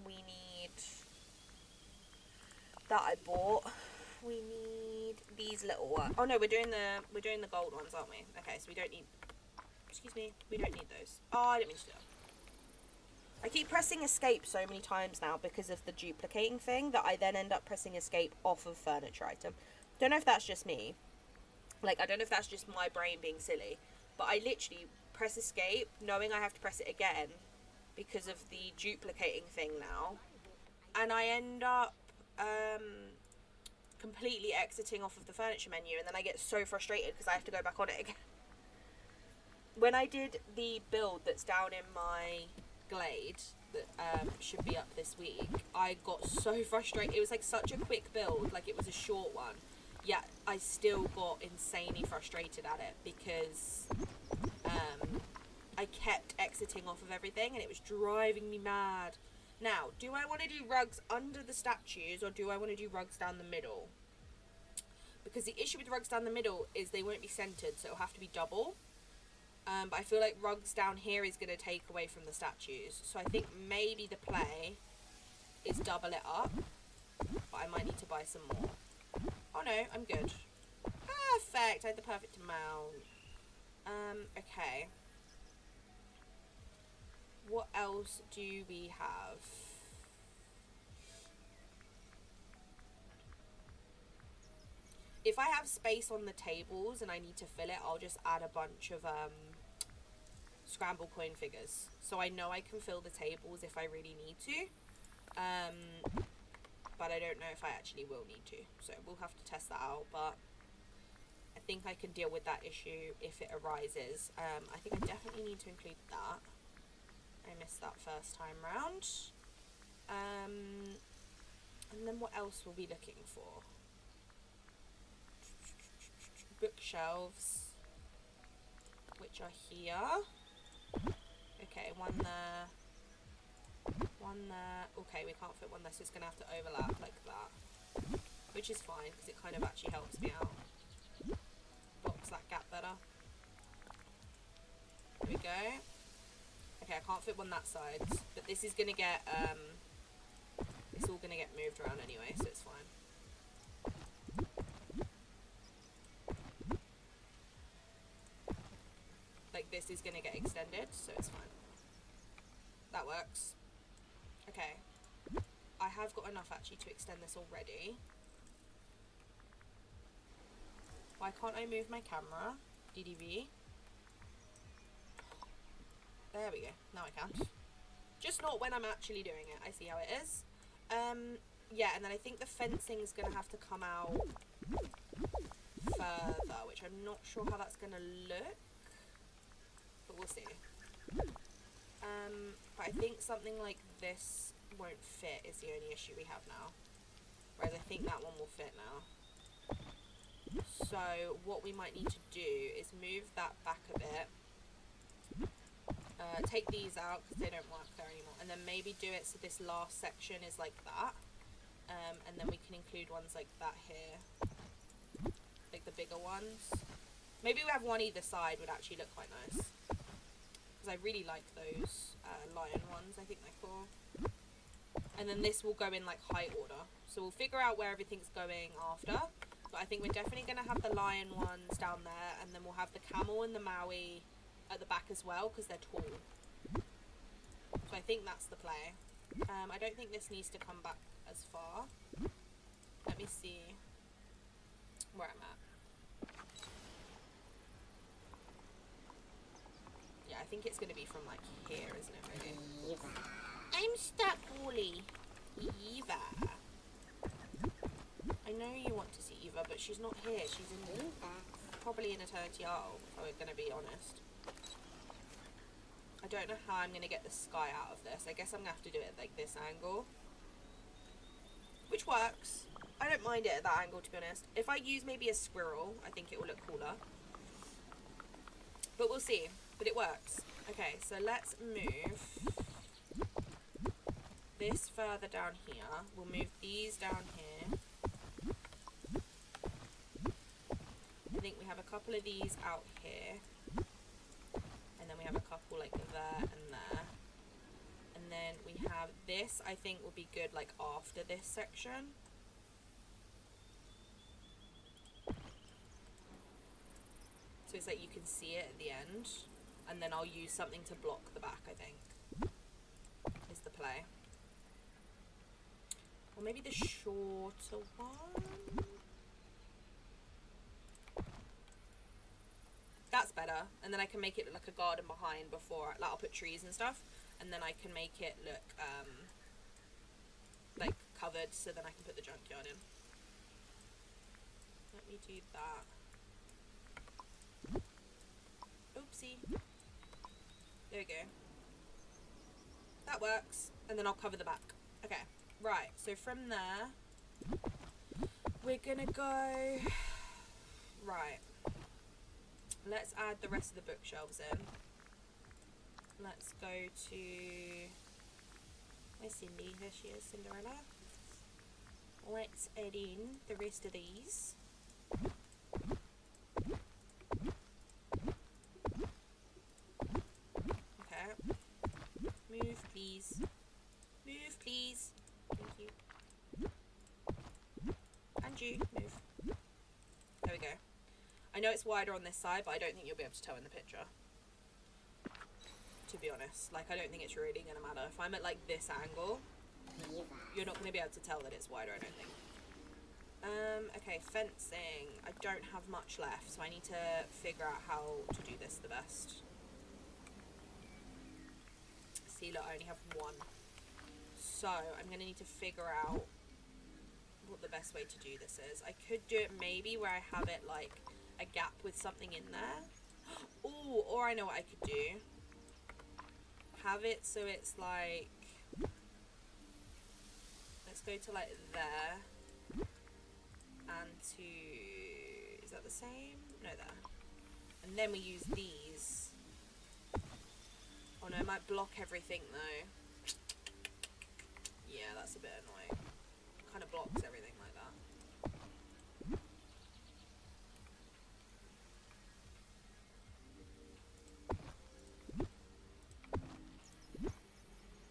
We need... That I bought. We need these little ones. Oh no, we're doing the gold ones, aren't we? Okay, so we don't need... Excuse me. We don't need those. Oh, I didn't mean to do that. I keep pressing escape so many times now because of the duplicating thing that I then end up pressing escape off of furniture item. Don't know if that's just me. Like, I don't know if that's just my brain being silly. But I literally press escape knowing I have to press it again because of the duplicating thing now. And I end up completely exiting off of the furniture menu, and then I get so frustrated because I have to go back on it again. When I did the build that's down in my glade that should be up this week, I got so frustrated. It was like such a quick build, like it was a short one, yet I still got insanely frustrated at it because I kept exiting off of everything and it was driving me mad. Now, do I want to do rugs under the statues or do I want to do rugs down the middle? Because the issue with rugs down the middle is they won't be centered, so it'll have to be double. But I feel like rugs down here is going to take away from the statues. So I think maybe the play is double it up. But I might need to buy some more. Oh no, I'm good. Perfect, I had the perfect amount. Okay. What else do we have? If I have space on the tables and I need to fill it, I'll just add a bunch of scramble coin figures. So I know I can fill the tables if I really need to. But I don't know if I actually will need to. So we'll have to test that out. But I think I can deal with that issue if it arises. I think I definitely need to include that. I missed that first time round. And then what else were we looking for? Bookshelves, which are here. Okay, one there. One there. Okay, we can't fit one there, so it's going to have to overlap like that. Which is fine, because it kind of actually helps me out. Box that gap better. There we go. Okay, I can't fit one that side, but this is going to get, it's all going to get moved around anyway, so it's fine. Like, this is going to get extended, so it's fine. That works. Okay. I have got enough actually to extend this already. Why can't I move my camera? DDV. There we go. Now I can. Just not when I'm actually doing it. I see how it is. Yeah, and then I think the fencing is going to have to come out further, which I'm not sure how that's going to look. But we'll see. But I think something like this won't fit is the only issue we have now. Whereas I think that one will fit now. So what we might need to do is move that back a bit. Take these out because they don't work there anymore. And then maybe do it so this last section is like that. And then we can include ones like that here. Like the bigger ones. Maybe we have one either side would actually look quite nice. Because I really like those lion ones, I think they're cool. And then this will go in like height order. So we'll figure out where everything's going after. But I think we're definitely going to have the lion ones down there. And then we'll have the camel and the Maui at the back as well because they're tall. So I think that's the play. I don't think this needs to come back as far. Let me see where I'm at. Yeah, I think it's going to be from like here, isn't it, really? Eva. I'm stuck, Wally. Eva. I know you want to see Eva, but she's not here. She's in probably in Eternity Isle, if we're going to be honest. I don't know how I'm going to get the sky out of this. I guess I'm going to have to do it like this angle. Which works. I don't mind it at that angle, to be honest. If I use maybe a squirrel, I think it will look cooler. But we'll see. But it works. Okay, so let's move this further down here. We'll move these down here. I think we have a couple of these out here. And then we have a couple like there and there. And then we have this, I think will be good like after this section. So it's like you can see it at the end. And then I'll use something to block the back, I think. Is the play. Or maybe the shorter one. That's better. And then I can make it look like a garden behind before. Like I'll put trees and stuff. And then I can make it look like covered so then I can put the junkyard in. Let me do that. Oopsie. There we go. That works. And then I'll cover the back. Okay. Right. So from there, we're gonna go... Right. Let's add the rest of the bookshelves in. Let's go to... Where's Cindy? There she is, Cinderella. Let's add in the rest of these. Okay. Move, please. Move, please. Thank you. And you, move. There we go. I know it's wider on this side, but I don't think you'll be able to tell in the picture. To be honest. Like, I don't think it's really going to matter. If I'm at, like, this angle, you're not going to be able to tell that it's wider, I don't think. Okay, fencing. I don't have much left, so I need to figure out how to do this the best. See, look, I only have one. So, I'm going to need to figure out what the best way to do this is. I could do it maybe where I have it, like, a gap with something in there. Ooh, or I know what I could do. Have it so it's like... Let's go to, like, there. And to... Is that the same? No, there. And then we use these. Oh no, it might block everything though. Yeah, that's a bit annoying. Kind of blocks everything like that.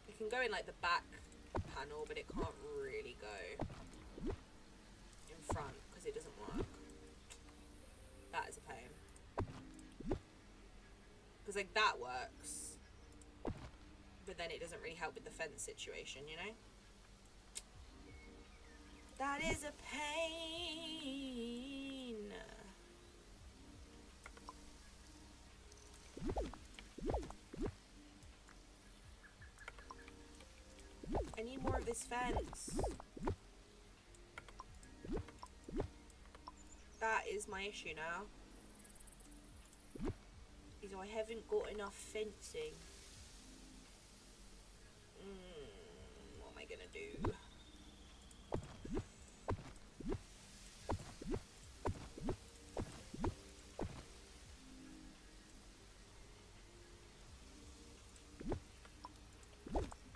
It can go in like the back panel, but it can't really go in front because it doesn't work. That is a pain. Because like that works, but but then it doesn't really help with the fence situation, you know? That is a pain. I need more of this fence. That is my issue now. Is I haven't got enough fencing. What am I gonna do?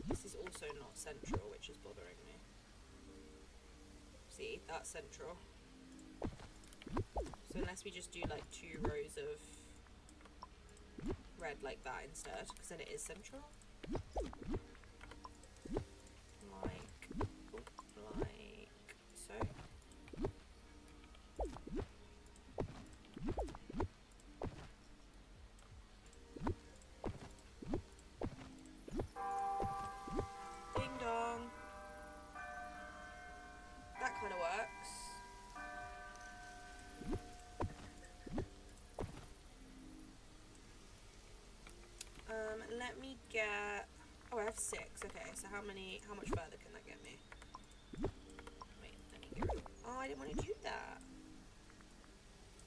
This is also not central, which is bothering me. See, that's central. So unless we just do like 2 rows of red like that instead, because then it is central. Like so. Ding dong. That kind of works. Let me get... Oh, I have 6. Okay, so how much further can that get me? Wait, let me get rid of... Oh, I didn't want to do that.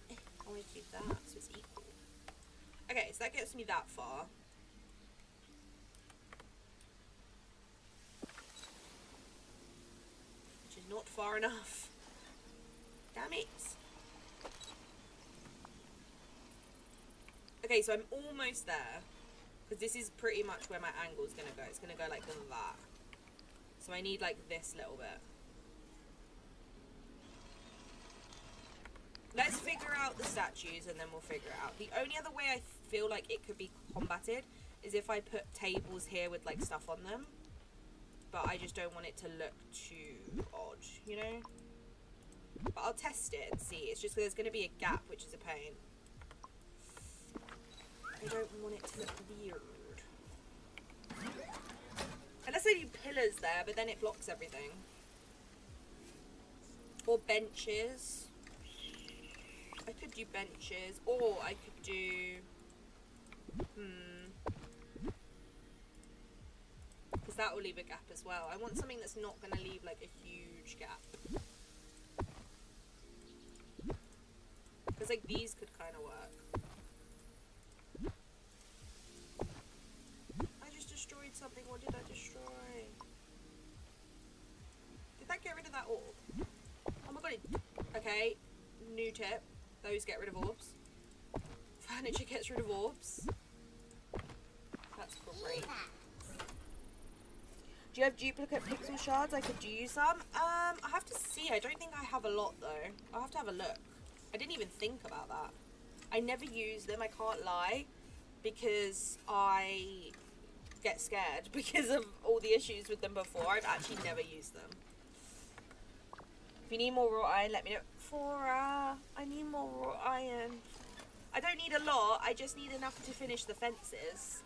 I want to do that, so it's equal. Okay, so that gets me that far. Which is not far enough. Damn it. Okay, so I'm almost there. Because this is pretty much where my angle is going to go. It's going to go like that. So I need like this little bit. Let's figure out the statues and then we'll figure it out. The only other way I feel like it could be combated is if I put tables here with like stuff on them. But I just don't want it to look too odd, you know? But I'll test it and see. It's just there's going to be a gap, which is a pain. I don't want it to look weird. Unless I do pillars there, but then it blocks everything. Or benches. I could do benches, or I could do... Because that will leave a gap as well. I want something that's not going to leave like a huge gap. Because like these could kind of work. Destroyed something. What did I destroy? Did that get rid of that orb? Oh my god. Okay, new tip. Those get rid of orbs. Furniture gets rid of orbs. That's great. Do you have duplicate pixel shards? I could use some. I have to see. I don't think I have a lot though. I'll have to have a look. I didn't even think about that. I never use them, I can't lie. Because I get scared because of all the issues with them before. I've actually never used them. If you need more raw iron, let me know. I need more raw iron. I don't need a lot, I just need enough to finish the fences.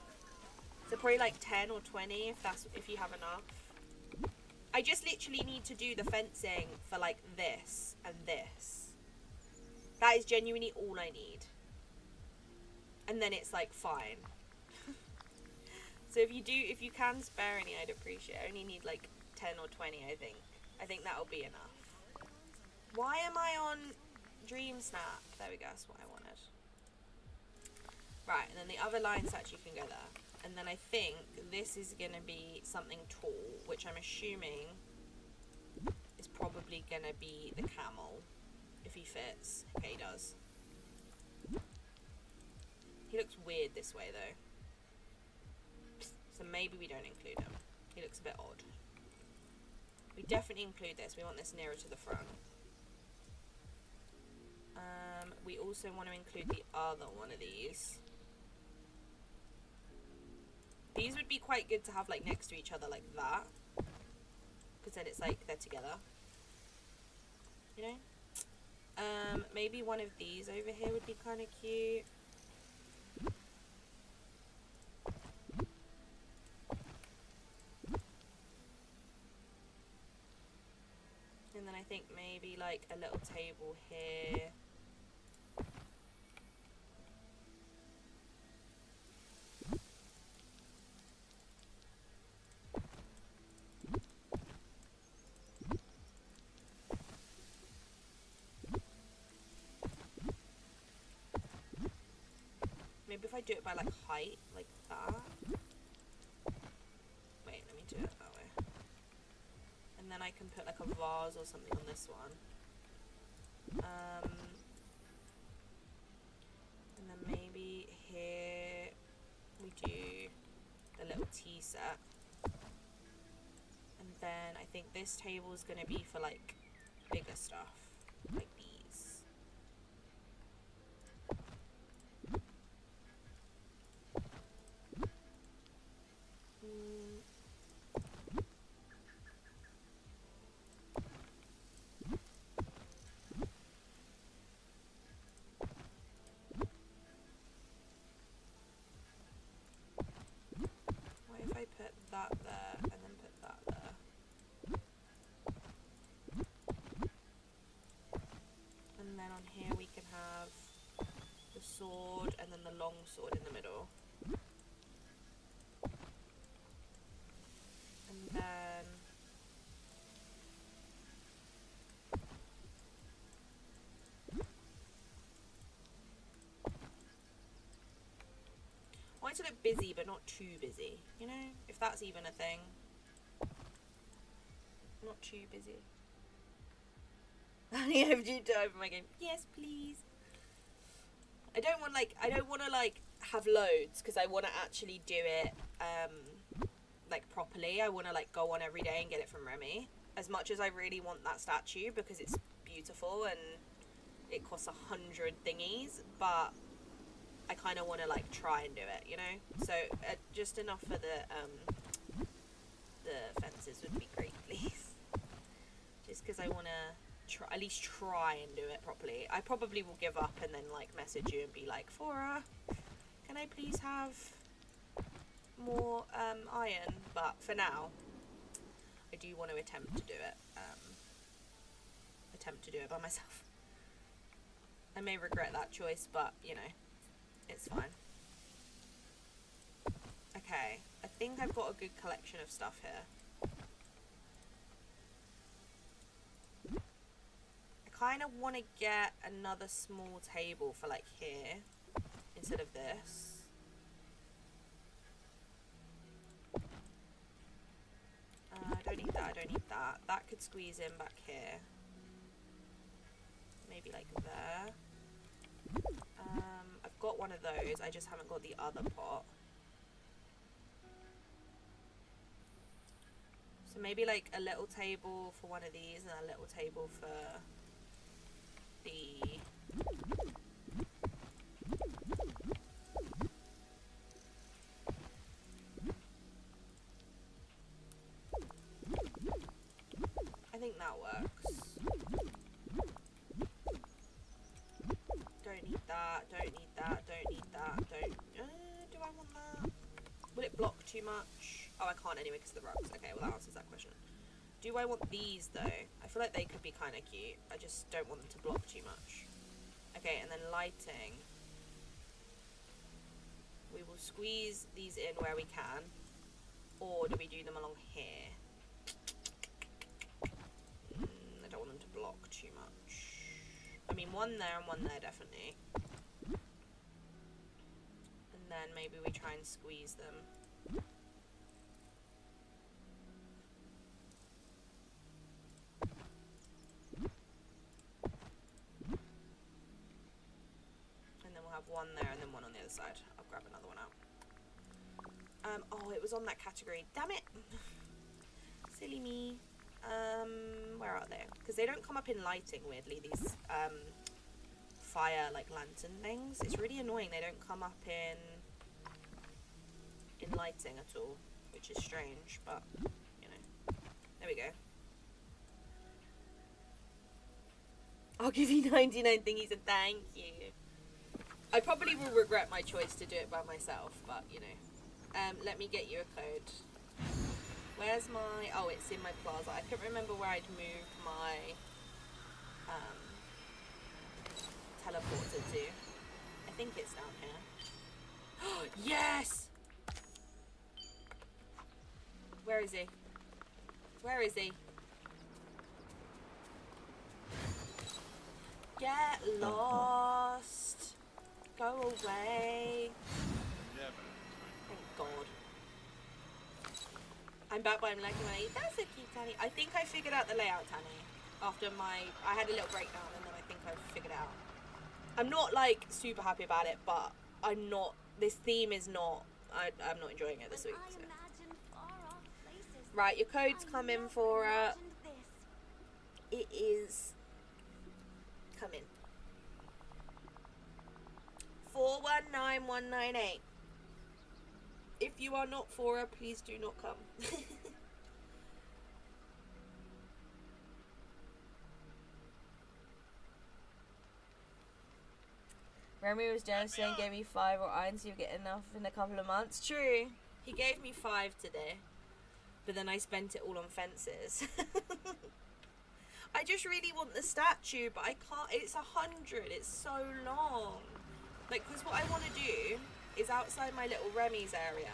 So probably like 10 or 20 if you have enough. I just literally need to do the fencing for like this and this. That is genuinely all I need. And then it's like fine. So if you can spare any, I'd appreciate it. I only need like 10 or 20, I think. I think that'll be enough. Why am I on Dream Snap? There we go, that's what I wanted. Right, and then the other line statue can go there. And then I think this is going to be something tall, which I'm assuming is probably going to be the camel, if he fits. Okay, he does. He looks weird this way, though. So maybe we don't include him. He looks a bit odd. We definitely include this. We want this nearer to the front. We also want to include the other one of these. These would be quite good to have like next to each other like that. Because then it's like they're together. You know? Maybe one of these over here would be kind of cute. think maybe like a little table here. Maybe if I do it by like height, like that. Wait, let me do it that way. And then I can put like a vase or something on this one. And then maybe here we do the little tea set. And then I think this table is going to be for like bigger stuff, like these. What if I put that there and then put that there? And then on here we can have the sword and then the long sword in the middle. And then I want it to look busy but not too busy, you know, if that's even a thing. Not too busy. I have to open my game. Yes, please. I don't want to like have loads because I want to actually do it like properly. I want to like go on every day and get it from Remy. As much as I really want that statue because it's beautiful and it costs 100 thingies, but I kind of want to like try and do it, you know. So just enough for the fences would be great, please. Just because I want to at least try and do it properly. I probably will give up and then like message you and be like, Fora, can I please have more iron? But for now, I do want to attempt to do it. By myself. I may regret that choice, but you know, it's fine. Okay, I think I've got a good collection of stuff here. I kind of want to get another small table for like here instead of this. I don't need that, I don't need that. That could squeeze in back here. Maybe like there. I've got one of those, I just haven't got the other pot. So maybe like a little table for one of these and a little table for the... I think that works. Don't need that, don't need that, don't need that, don't... do I want that? Will it block too much? Oh, I can't anyway because of the rugs. Okay, well that answers that question. Do I want these though? I feel like they could be kind of cute. I just don't want them to block too much. Okay, and then lighting. We will squeeze these in where we can. Or do we do them along here? I don't want them to block too much. I mean, one there and one there definitely. And then maybe we try and squeeze them. And then we'll have one there and then one on the other side. I'll grab another one out. Oh, it was on that category. Damn it! Silly me. Where are they? Because they don't come up in lighting, weirdly, these fire like lantern things. It's really annoying they don't come up in lighting at all, which is strange, but you know. There we go. I'll give you 99 thingies and thank you. I probably will regret my choice to do it by myself, but you know. Let me get you a code. Where's my... Oh, it's in my plaza. I couldn't remember where I'd moved my teleported to. I think it's down here. Yes! Where is he? Where is he? Get lost. Go away. Thank God. I'm back, but I'm liking my... That's a cute Tanny. I think I figured out the layout, Tanny. After I had a little breakdown, and then I think I figured it out. I'm not, like, super happy about it, but I'm not... This theme is not... I'm not enjoying it this week, so. Right, your code's coming for... It is... Coming. 419198. If you are not Fora, please do not come. Remy was generous and gave me 5 or iron, so you get enough in a couple of months. True. He gave me 5 today, but then I spent it all on fences. I just really want the statue, but I can't. It's 100. It's so long. Like, because what I want to do is outside my little Remy's area.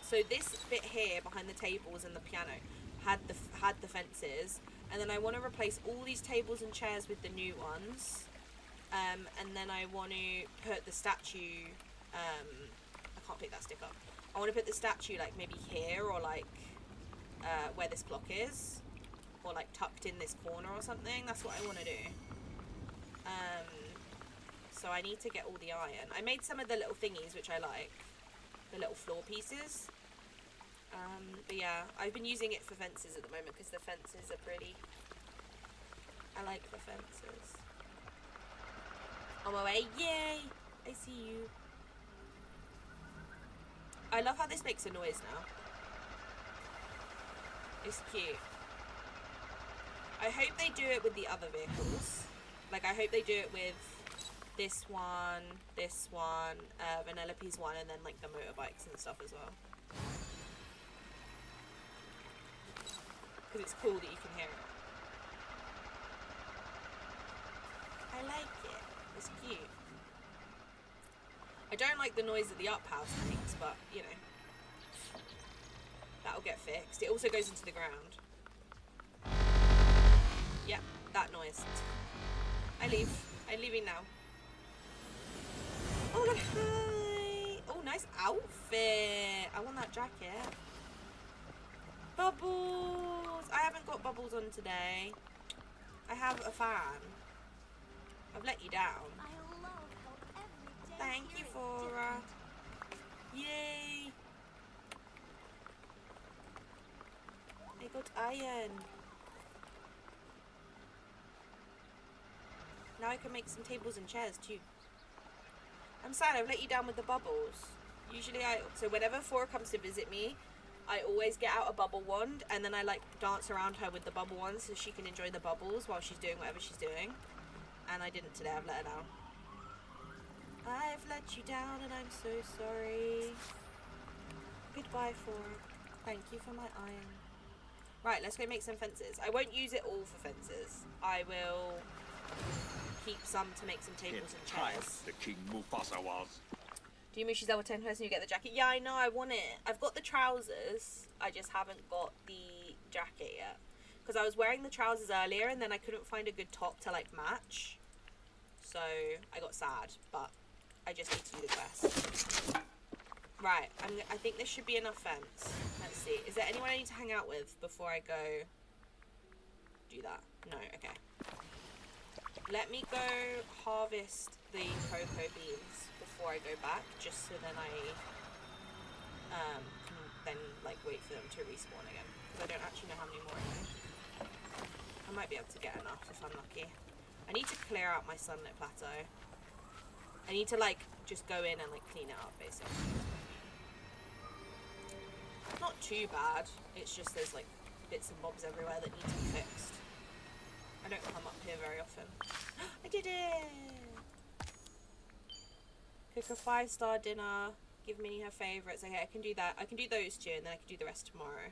So this bit here behind the tables and the piano had the fences, and then I want to replace all these tables and chairs with the new ones. And then I want to put the statue. I can't pick that stick up. I want to put the statue like maybe here, or like where this clock is, or like tucked in this corner or something. That's what I want to do. So I need to get all the iron. I made some of the little thingies, which I like. The little floor pieces. But yeah, I've been using it for fences at the moment because the fences are pretty. I like the fences. On my way. Yay! I see you. I love how this makes a noise now. It's cute. I hope they do it with the other vehicles. Like, I hope they do it with this one, Vanellope's one, and then like the motorbikes and stuff as well. Because it's cool that you can hear it. I like it. It's cute. I don't like the noise that the up house makes, but you know, that'll get fixed. It also goes into the ground. Yep, that noise. I leave. I'm leaving now. Oh my god, hi! Oh, nice outfit! I want that jacket. Bubbles! I haven't got bubbles on today. I have a fan. I've let you down. Thank you, Fora. Yay! I got iron. Now I can make some tables and chairs too. I'm sad I've let you down with the bubbles. Usually so whenever Fora comes to visit me, I always get out a bubble wand and then I like dance around her with the bubble wand so she can enjoy the bubbles while she's doing whatever she's doing. And I didn't today, I've let her down. I've let you down and I'm so sorry. Goodbye, Fora. Thank you for my iron. Right, let's go make some fences. I won't use it all for fences. I will keep some to make some tables and chairs. The King Mufasa was. Do you mean she's level 10 person you get the jacket? Yeah, I know, I want it. I've got the trousers. I just haven't got the jacket yet. Because I was wearing the trousers earlier and then I couldn't find a good top to like match. So I got sad, but I just need to do the quest. Right, I think this should be enough fence. Let's see. Is there anyone I need to hang out with before I go do that? No, okay. Let me go harvest the cocoa beans before I go back, just so then I can then like wait for them to respawn again. Because I don't actually know how many more I need. I might be able to get enough if I'm lucky. I need to clear out my sunlit plateau. I need to like just go in and like clean it up basically. Not too bad. It's just there's like bits and bobs everywhere that need to be fixed. I don't come up here very often. I did it! Cook a 5-star dinner. Give Minnie her favourites. Okay, I can do that. I can do those two and then I can do the rest tomorrow.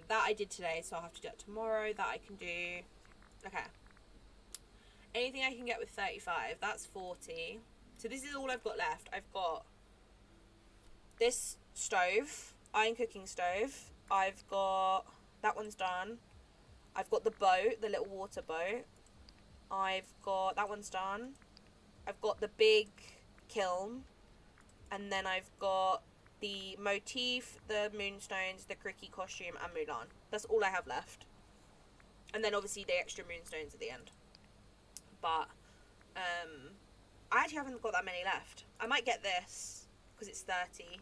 That I did today, so I'll have to do that tomorrow. That I can do. Okay. Anything I can get with 35. That's 40. So this is all I've got left. I've got this stove, iron cooking stove. I've got... That one's done. I've got the boat, the little water boat. I've got... That one's done. I've got the big kiln. And then I've got the motif, the moonstones, the cricky costume, and Mulan. That's all I have left. And then obviously the extra moonstones at the end. But I actually haven't got that many left. I might get this because it's 30.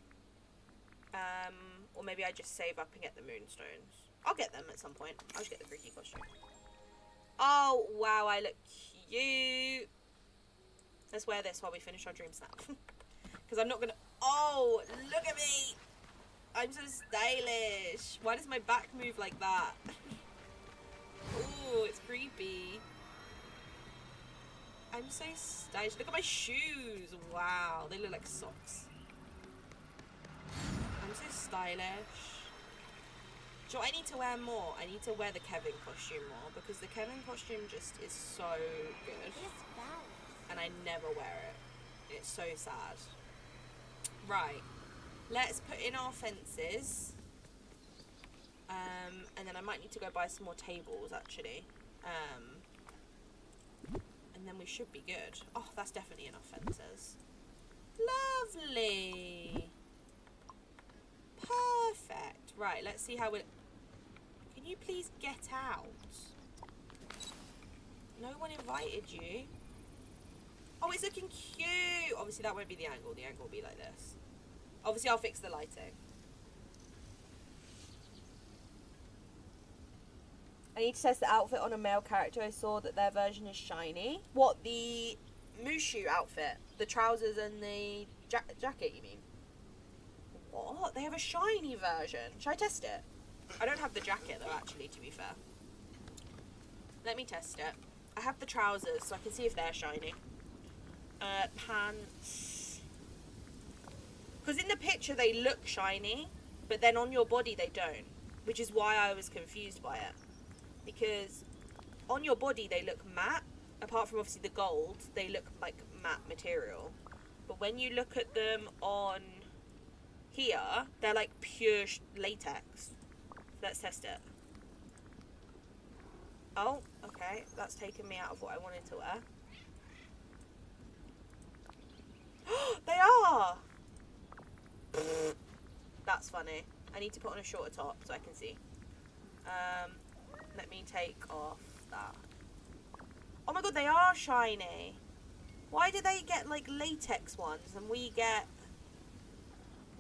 Or maybe I just save up and get the moonstones. I'll get them at some point. I'll just get the cricky costume. Oh, wow, I look cute. Let's wear this while we finish our dream snap. Because I'm not going to... Oh, look at me. I'm so stylish. Why does my back move like that? Ooh, it's creepy. I'm so stylish. Look at my shoes. Wow, they look like socks. I'm so stylish. Do you know what I need to wear more? I need to wear the Kevin costume more because the Kevin costume just is so good. And I never wear it. It's so sad. Right. Let's put in our fences. And then I might need to go buy some more tables actually. And then we should be good. Oh, that's definitely enough fences. Lovely. Perfect. Right, let's see how it... Can you please get out? No one invited you. Oh, it's looking cute. Obviously, that won't be the angle. The angle will be like this. Obviously, I'll fix the lighting. I need to test the outfit on a male character. I saw that their version is shiny. What, the Mushu outfit? The trousers and the jacket, you mean? What? They have a shiny version. Should I test it? I don't have the jacket, though, actually, to be fair. Let me test it. I have the trousers, so I can see if they're shiny. Pants. Because in the picture, they look shiny, but then on your body, they don't. Which is why I was confused by it. Because on your body, they look matte. Apart from, obviously, the gold, they look like matte material. But when you look at them on here, they're like pure latex. Let's test it. Oh, okay. That's taken me out of what I wanted to wear. They are! That's funny. I need to put on a shorter top so I can see. Let me take off that. Oh my god, they are shiny. Why do they get like latex ones and we get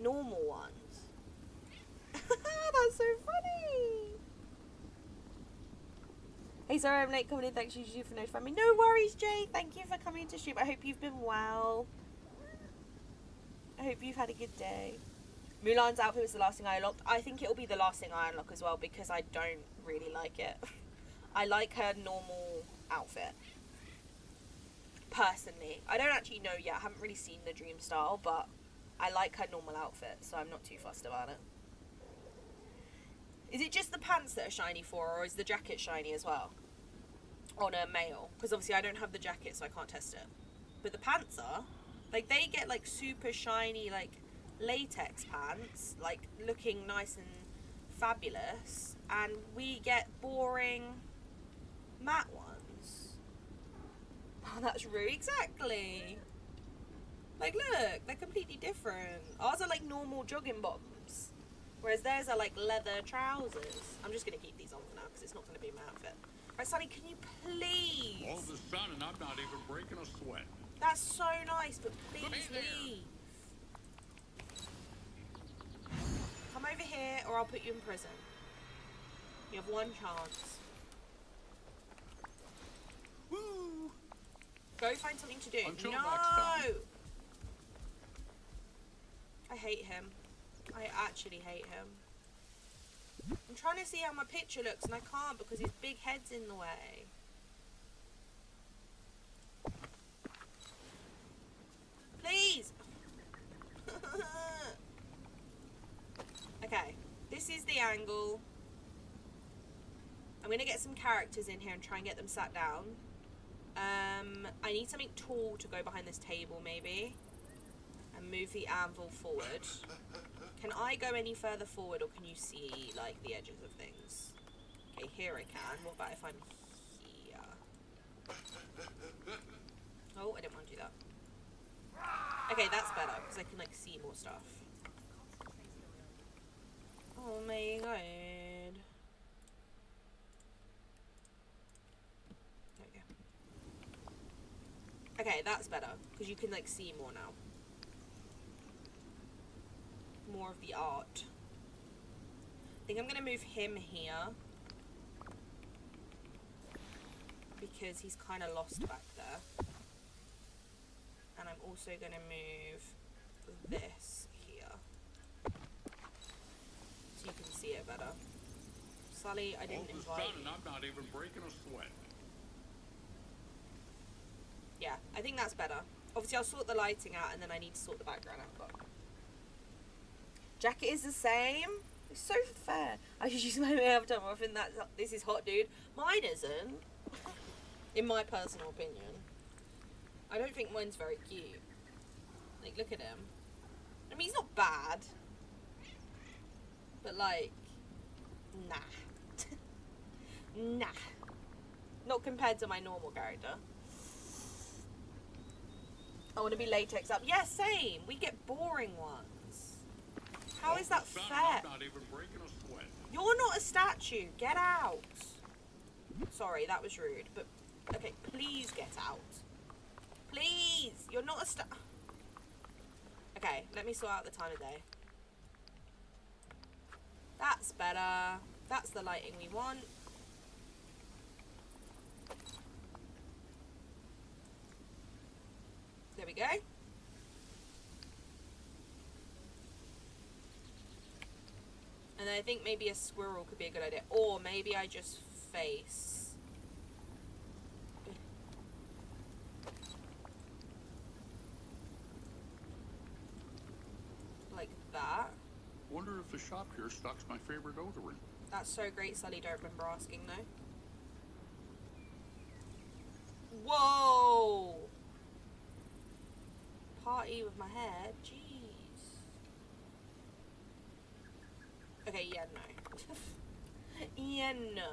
normal ones? That's so funny. Hey, sorry I'm late coming in. Thanks you for notifying me. No worries, Jay. Thank you for coming to stream. I hope you've been well. I hope you've had a good day. Mulan's outfit was the last thing I unlocked. I think it'll be the last thing I unlock as well because I don't really like it. I like her normal outfit. Personally. I don't actually know yet. I haven't really seen the dream style, but I like her normal outfit, so I'm not too fussed about it. Is it just the pants that are shiny for her, or is the jacket shiny as well? On a male. Because obviously I don't have the jacket, so I can't test it. But the pants are. Like, they get, like, super shiny, like, latex pants, like, looking nice and fabulous. And we get boring matte ones. Oh, that's rude. Exactly. Like, look. They're completely different. Ours are, like, normal jogging bottoms. Whereas theirs are, like, leather trousers. I'm just going to keep these on for now, because it's not going to be my outfit. Right, Sunny, can you please... All the sun and I'm not even breaking a sweat. That's so nice, but please leave. Come over here or I'll put you in prison. You have one chance. Woo! Go find something to do. Until no! next time. I hate him. I actually hate him. I'm trying to see how my picture looks and I can't because his big head's in the way. Please! Okay, this is the angle. going to get some characters in here and try and get them sat down. I need something tall to go behind this table, maybe. And move the anvil forward. Can I go any further forward, or can you see, like, the edges of things? Okay, here I can. What about if I'm here? Oh, I didn't want to do that. Okay, that's better, because I can, like, see more stuff. Oh my god. There we go. Okay, that's better, because you can, like, see more now. More of the art. I think I'm going to move him here. Because he's kind of lost back there. And I'm also going to move this here. So you can see it better. Sully, I didn't invite you. And I'm not even breaking a sweat. Yeah, I think that's better. Obviously, I'll sort the lighting out, and then I need to sort the background out. But jacket is the same. It's so fair. I should use my makeup done. I think that this is hot, dude. Mine isn't. In my personal opinion. I don't think mine's very cute. Like, look at him. I mean, he's not bad. But, like, nah. Nah. Not compared to my normal character. I want to be latex up. Yeah, same. We get boring ones. How is that fair? I'm not even breaking a sweat. You're not a statue. Get out. Sorry, that was rude. But, okay, please get out. Please. You're not a Okay, let me sort out the time of day. That's better. That's the lighting we want. There we go. And then I think maybe a squirrel could be a good idea. Or maybe I just face. Like that. Wonder if the shop here stocks my favorite odorant. That's so great, Sully. Don't remember asking, though. Whoa! Party with my hair? Jeez. Okay, yeah, no. Yeah, no.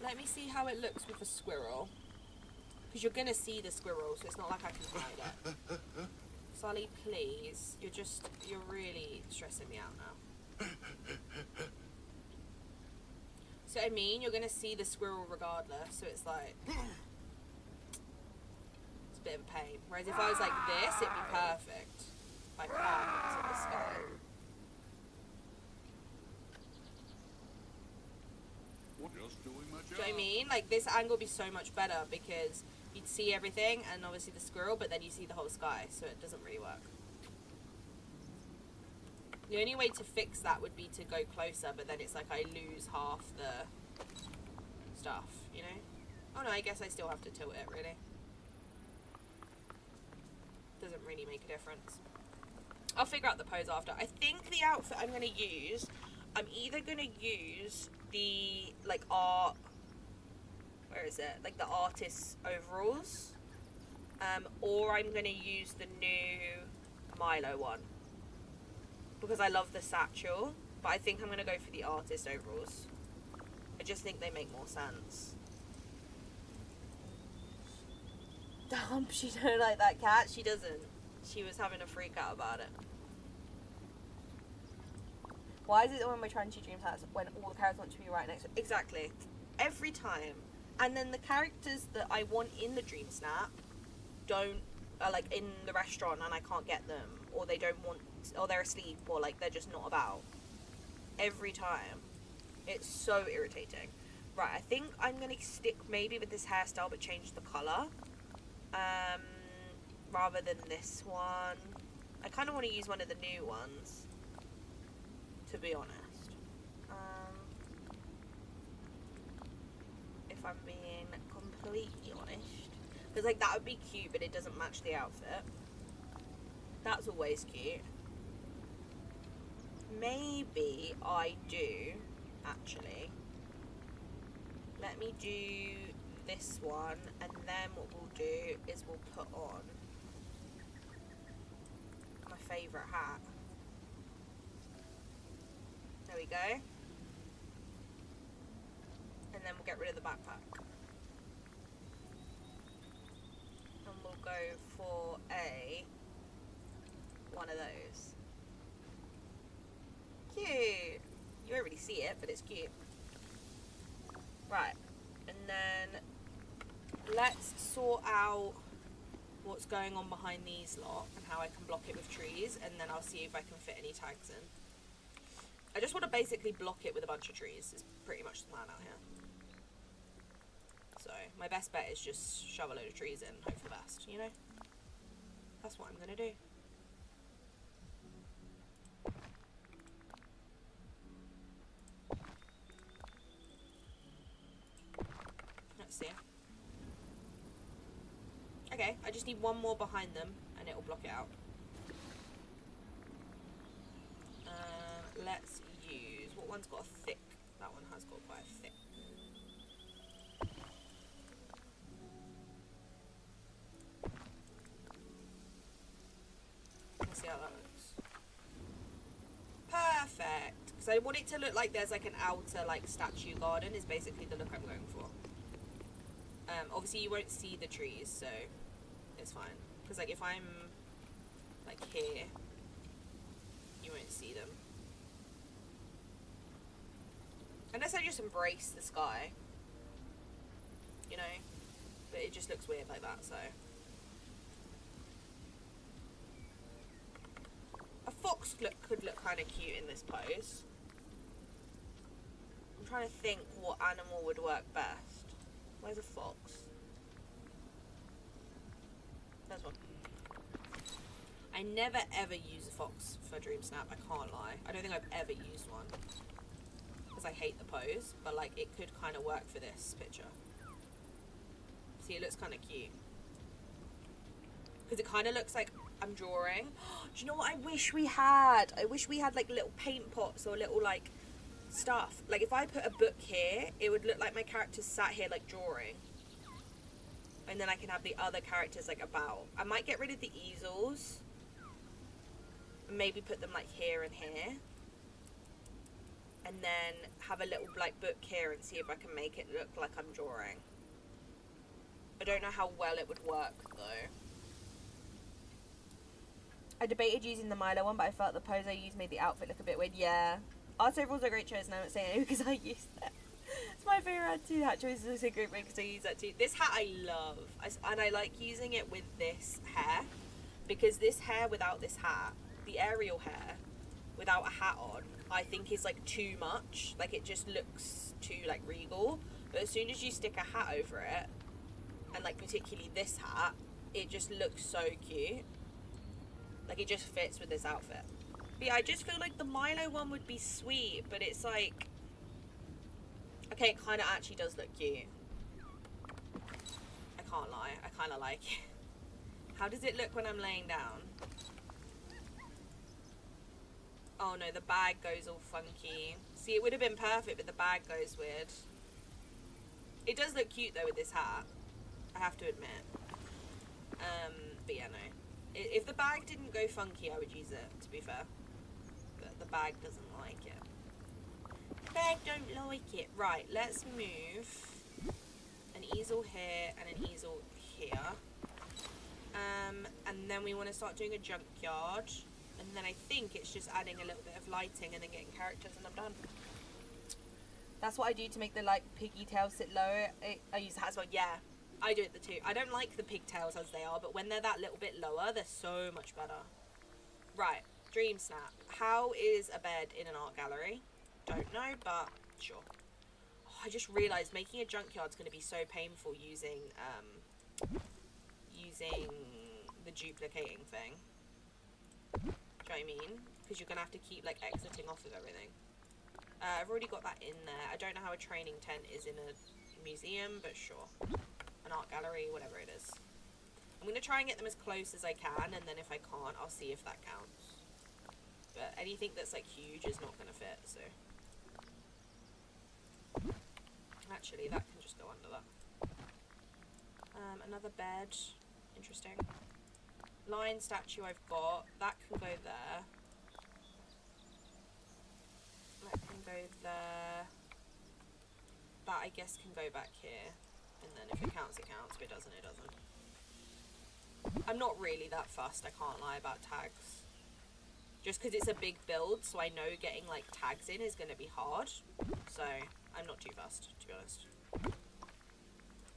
Let me see how it looks with the squirrel. Because you're gonna see the squirrel, so it's not like I can hide it. Sully, please. You're really stressing me out now. So I mean, you're gonna see the squirrel regardless, so it's like, it's a bit of a pain. Whereas if I was like this, it'd be perfect. I can't because of the skull. Just doing my job. Do you know what I mean? Like, this angle would be so much better because you'd see everything and obviously the squirrel, but then you see the whole sky, so it doesn't really work. The only way to fix that would be to go closer, but then it's like I lose half the stuff, you know? Oh no, I guess I still have to tilt it, really. Doesn't really make a difference. I'll figure out the pose after. I think the outfit I'm going to use, I'm either going to use the, like, art, where is it? Like, the artist's overalls. Or I'm going to use the new Milo one. Because I love the satchel. But I think I'm going to go for the artist overalls. I just think they make more sense. Dump, she don't like that cat. She doesn't. She was having a freak out about it. Why is it that when we're trying to dream hats, when all the characters want to be right next to it? Exactly. Every time. And then the characters that I want in the dream snap are like in the restaurant and I can't get them. Or they don't want, or they're asleep, or like they're just not about. Every time. It's so irritating. Right, I think I'm going to stick maybe with this hairstyle but change the colour. Rather than this one. I kind of want to use one of the new ones. To be honest. If I'm being completely honest. Because like that would be cute but it doesn't match the outfit. That's always cute. Maybe I do actually. Let me do this one, and then what we'll do is we'll put on my favourite hat. There we go. And then we'll get rid of the backpack. And we'll go for one of those. Cute. You won't really see it, but it's cute. Right. And then let's sort out what's going on behind these lot and how I can block it with trees, and then I'll see if I can fit any tags in. I just want to basically block it with a bunch of trees. It's pretty much the plan out here. So my best bet is just shove a load of trees in, hope for the best, you know? That's what I'm gonna do. Let's see. Okay, I just need one more behind them and it'll block it out. Let's use, what one's got a thick? That one has got quite a thick. Let's see how that looks. Perfect! Because I want it to look like there's like an outer like statue garden is basically the look I'm going for. Obviously you won't see the trees, so it's fine. Because like if I'm like here, you won't see them. Unless I just embrace the sky, you know, but it just looks weird like that, so. A fox could look kind of cute in this pose. I'm trying to think what animal would work best. Where's a fox? There's one. I never ever use a fox for Dream Snap, I can't lie. I don't think I've ever used one. Because I hate the pose, but like it could kind of work for this picture. See, it looks kind of cute. Because it kind of looks like I'm drawing. Do you know what I wish we had? I wish we had like little paint pots or little like stuff. Like if I put a book here, it would look like my characters sat here like drawing. And then I can have the other characters like about. I might get rid of the easels. And maybe put them like here and here. And then have a little like book here and see if I can make it look like I'm drawing. I don't know how well it would work though. I debated using the Milo one, but I felt the pose I used made the outfit look a bit weird. Yeah. Art overall's a great choice, and I'm not saying it because I used that. It's my favourite hat too. That choice is also great because I use that too. This hat I love. And I like using it with this hair. Because this hair without this hat, the aerial hair, without a hat on, I think is like too much. Like it just looks too like regal. But as soon as you stick a hat over it, and like particularly this hat, it just looks so cute. Like it just fits with this outfit. But yeah, I just feel like the Milo one would be sweet, but it's like, okay, it kind of actually does look cute. I can't lie, I kind of like it. How does it look when I'm laying down? Oh no, the bag goes all funky. See, it would have been perfect, but the bag goes weird. It does look cute though with this hat, I have to admit. But yeah, no. If the bag didn't go funky, I would use it, to be fair. But the bag doesn't like it. The bag don't like it. Right, let's move an easel here and an easel here. And then we want to start doing a junkyard. And then I think it's just adding a little bit of lighting and then getting characters and I'm done. That's what I do to make the like pigtails sit lower. I use that as well, yeah. I do it too. I don't like the pigtails as they are, but when they're that little bit lower, they're so much better. Right, Dream Snap. How is a bed in an art gallery? Don't know, but sure. Oh, I just realised making a junkyard is going to be so painful using the duplicating thing. Do you know what I mean? Because you're going to have to keep like exiting off of everything. I've already got that in there. I don't know how a training tent is in a museum, but sure. An art gallery, whatever it is. I'm going to try and get them as close as I can, and then if I can't, I'll see if that counts. But anything that's like huge is not going to fit, so. Actually, that can just go under that. Another bed. Interesting. Lion statue I've got. That can go there. That can go there. That, I guess, can go back here. And then if it counts, it counts. If it doesn't, it doesn't. I'm not really that fussed, I can't lie, about tags. Just because it's a big build, so I know getting, like, tags in is going to be hard. So, I'm not too fussed, to be honest.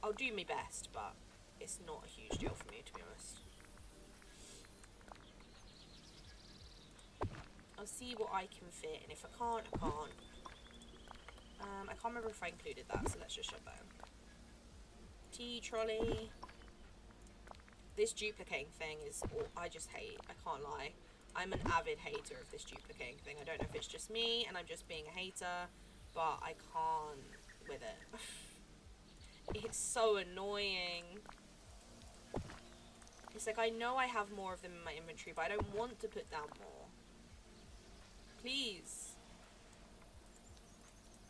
I'll do my best, but it's not a huge deal for me, to be honest. I'll see what I can fit, and if I can't, I can't. I can't remember if I included that, so let's just shove that in. Tea trolley. This duplicating thing is, I just hate, I can't lie. I'm an avid hater of this duplicating thing. I don't know if it's just me and I'm just being a hater, but I can't with it. It's so annoying. It's like, I know I have more of them in my inventory, but I don't want to put down more. Please.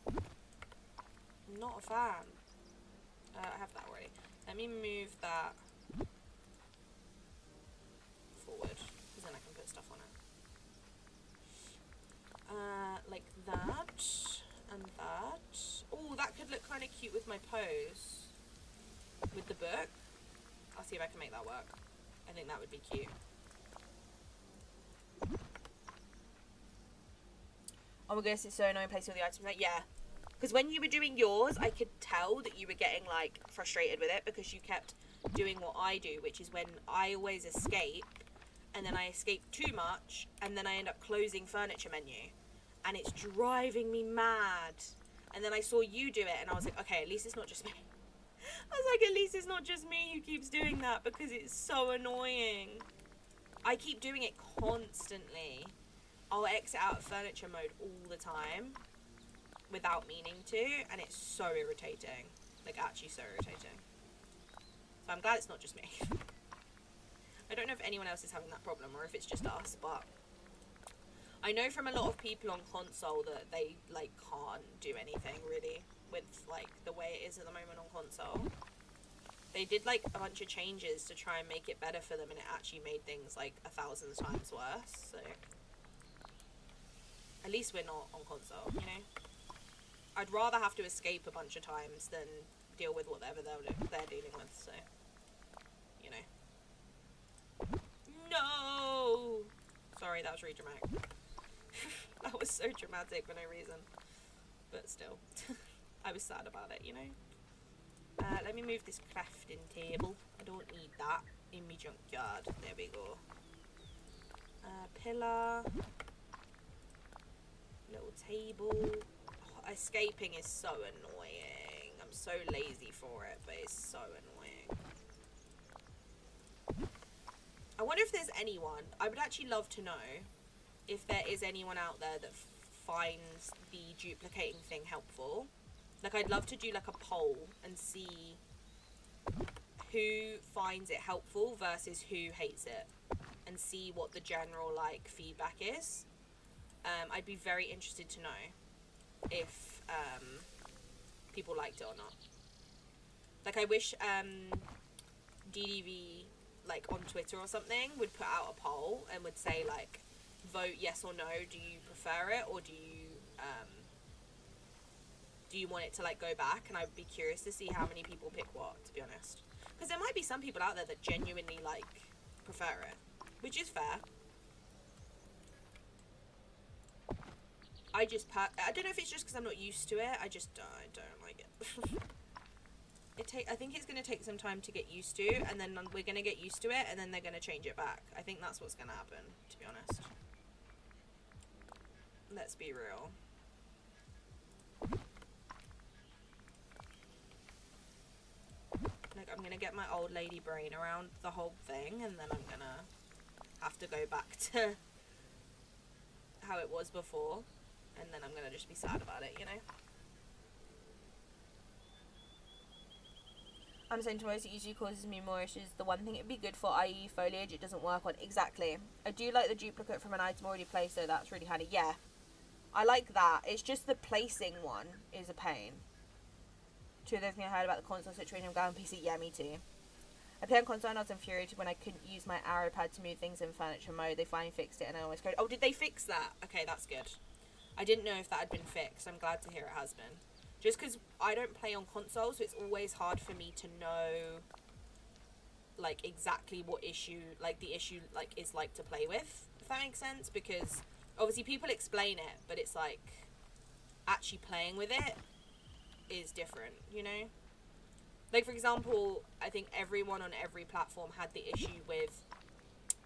I'm not a fan. I have that already. Let me move that forward, because then I can put stuff on it. Like that, and that. Oh, that could look kind of cute with my pose. With the book. I'll see if I can make that work. I think that would be cute. Oh my goodness, it's so annoying placing all the items like, yeah. Because when you were doing yours, I could tell that you were getting, like, frustrated with it because you kept doing what I do, which is when I always escape, and then I escape too much, and then I end up closing furniture menu. And it's driving me mad. And then I saw you do it, and I was like, okay, at least it's not just me. I was like, at least it's not just me who keeps doing that, because it's so annoying. I keep doing it constantly. I'll exit out of furniture mode all the time without meaning to, and it's so irritating. Like, actually so irritating. So I'm glad it's not just me. I don't know if anyone else is having that problem or if it's just us, but I know from a lot of people on console that they, like, can't do anything really with, like, the way it is at the moment on console. They did, like, a bunch of changes to try and make it better for them, and it actually made things, like, 1,000 times worse, so at least we're not on console, you know? I'd rather have to escape a bunch of times than deal with whatever they're dealing with, so, you know. No! Sorry, that was really dramatic. That was so dramatic for no reason. But still, I was sad about it, you know. Let me move this crafting table. I don't need that in my junkyard. There we go. Pillar. Little table. Oh, escaping is so annoying. I'm so lazy for it, but it's so annoying. I wonder if there's anyone. I would actually love to know if there is anyone out there that finds the duplicating thing helpful. Like, I'd love to do, like, a poll and see who finds it helpful versus who hates it, and see what the general, like, feedback is. I'd be very interested to know if people liked it or not. Like, I wish DDV, like, on Twitter or something would put out a poll and would say, like, vote yes or no, do you prefer it, or do you want it to, like, go back? And I'd be curious to see how many people pick what, to be honest. Because there might be some people out there that genuinely, like, prefer it, which is fair. I don't know if it's just because I'm not used to it. I don't like it. I think it's going to take some time to get used to, and then we're going to get used to it, and then they're going to change it back. I think that's what's going to happen, to be honest. Let's be real. Like, I'm going to get my old lady brain around the whole thing, and then I'm going to have to go back to how it was before. And then I'm going to just be sad about it, you know? I'm saying tomorrow it usually causes me more issues. The one thing it'd be good for, i.e. foliage, it doesn't work on. Exactly. I do like the duplicate from an item already placed, so that's really handy. Yeah. I like that. It's just the placing one is a pain. Two other things I heard about the console situation, I'm going on PC. Yeah, me too. I play on console and I was infuriated when I couldn't use my arrow pad to move things in furniture mode. They finally fixed it and I always go, oh, did they fix that? Okay, that's good. I didn't know if that had been fixed. I'm glad to hear it has been. Just because I don't play on console, so it's always hard for me to know, like, exactly what issue, like, the issue, like, is like to play with, if that makes sense. Because, obviously, people explain it, but it's, like, actually playing with it is different, you know? Like, for example, I think everyone on every platform had the issue with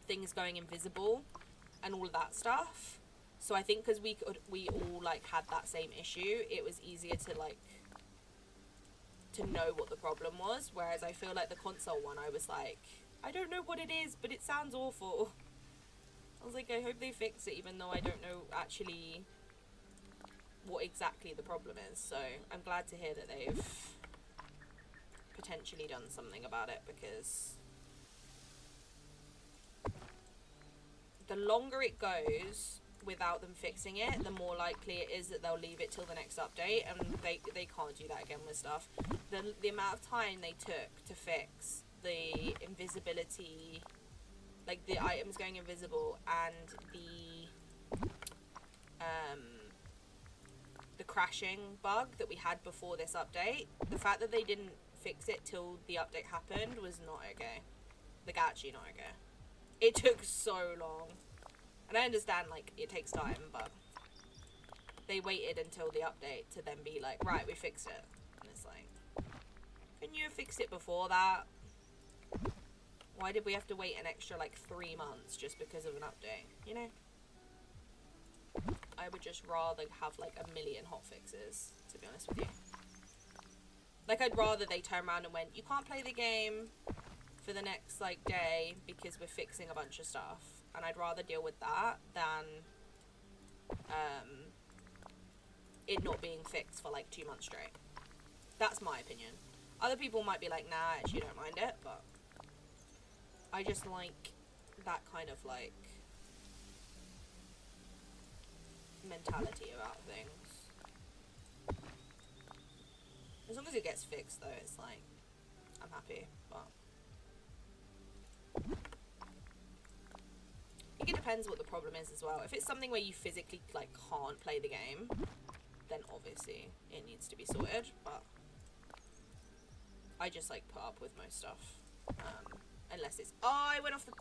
things going invisible and all of that stuff. So I think because we all, like, had that same issue, it was easier to, like, to know what the problem was. Whereas I feel like the console one, I was like, I don't know what it is, but it sounds awful. I was like, I hope they fix it, even though I don't know actually what exactly the problem is. So I'm glad to hear that they've potentially done something about it, because the longer it goes without them fixing it, the more likely it is that they'll leave it till the next update, and they can't do that again with stuff. The amount of time they took to fix the invisibility, like the items going invisible, and the crashing bug that we had before this update, the fact that they didn't fix it till the update happened was not okay. Like, actually not okay. It took so long. And I understand, like, it takes time, but they waited until the update to then be like, right, we fixed it. And it's like, couldn't you have fixed it before that? Why did we have to wait an extra, like, 3 months just because of an update, you know? I would just rather have, like, a million hotfixes, to be honest with you. Like, I'd rather they turn around and went, you can't play the game for the next, like, day because we're fixing a bunch of stuff. And I'd rather deal with that than it not being fixed for, like, 2 months straight. That's my opinion. Other people might be like, nah, I actually don't mind it, but I just like that kind of, like, mentality about things. As long as it gets fixed, though, it's like, I'm happy, but I think it depends what the problem is as well. If it's something where you physically, like, can't play the game, then obviously it needs to be sorted, but I just, like, put up with most stuff. Unless it's... Oh, I went off the...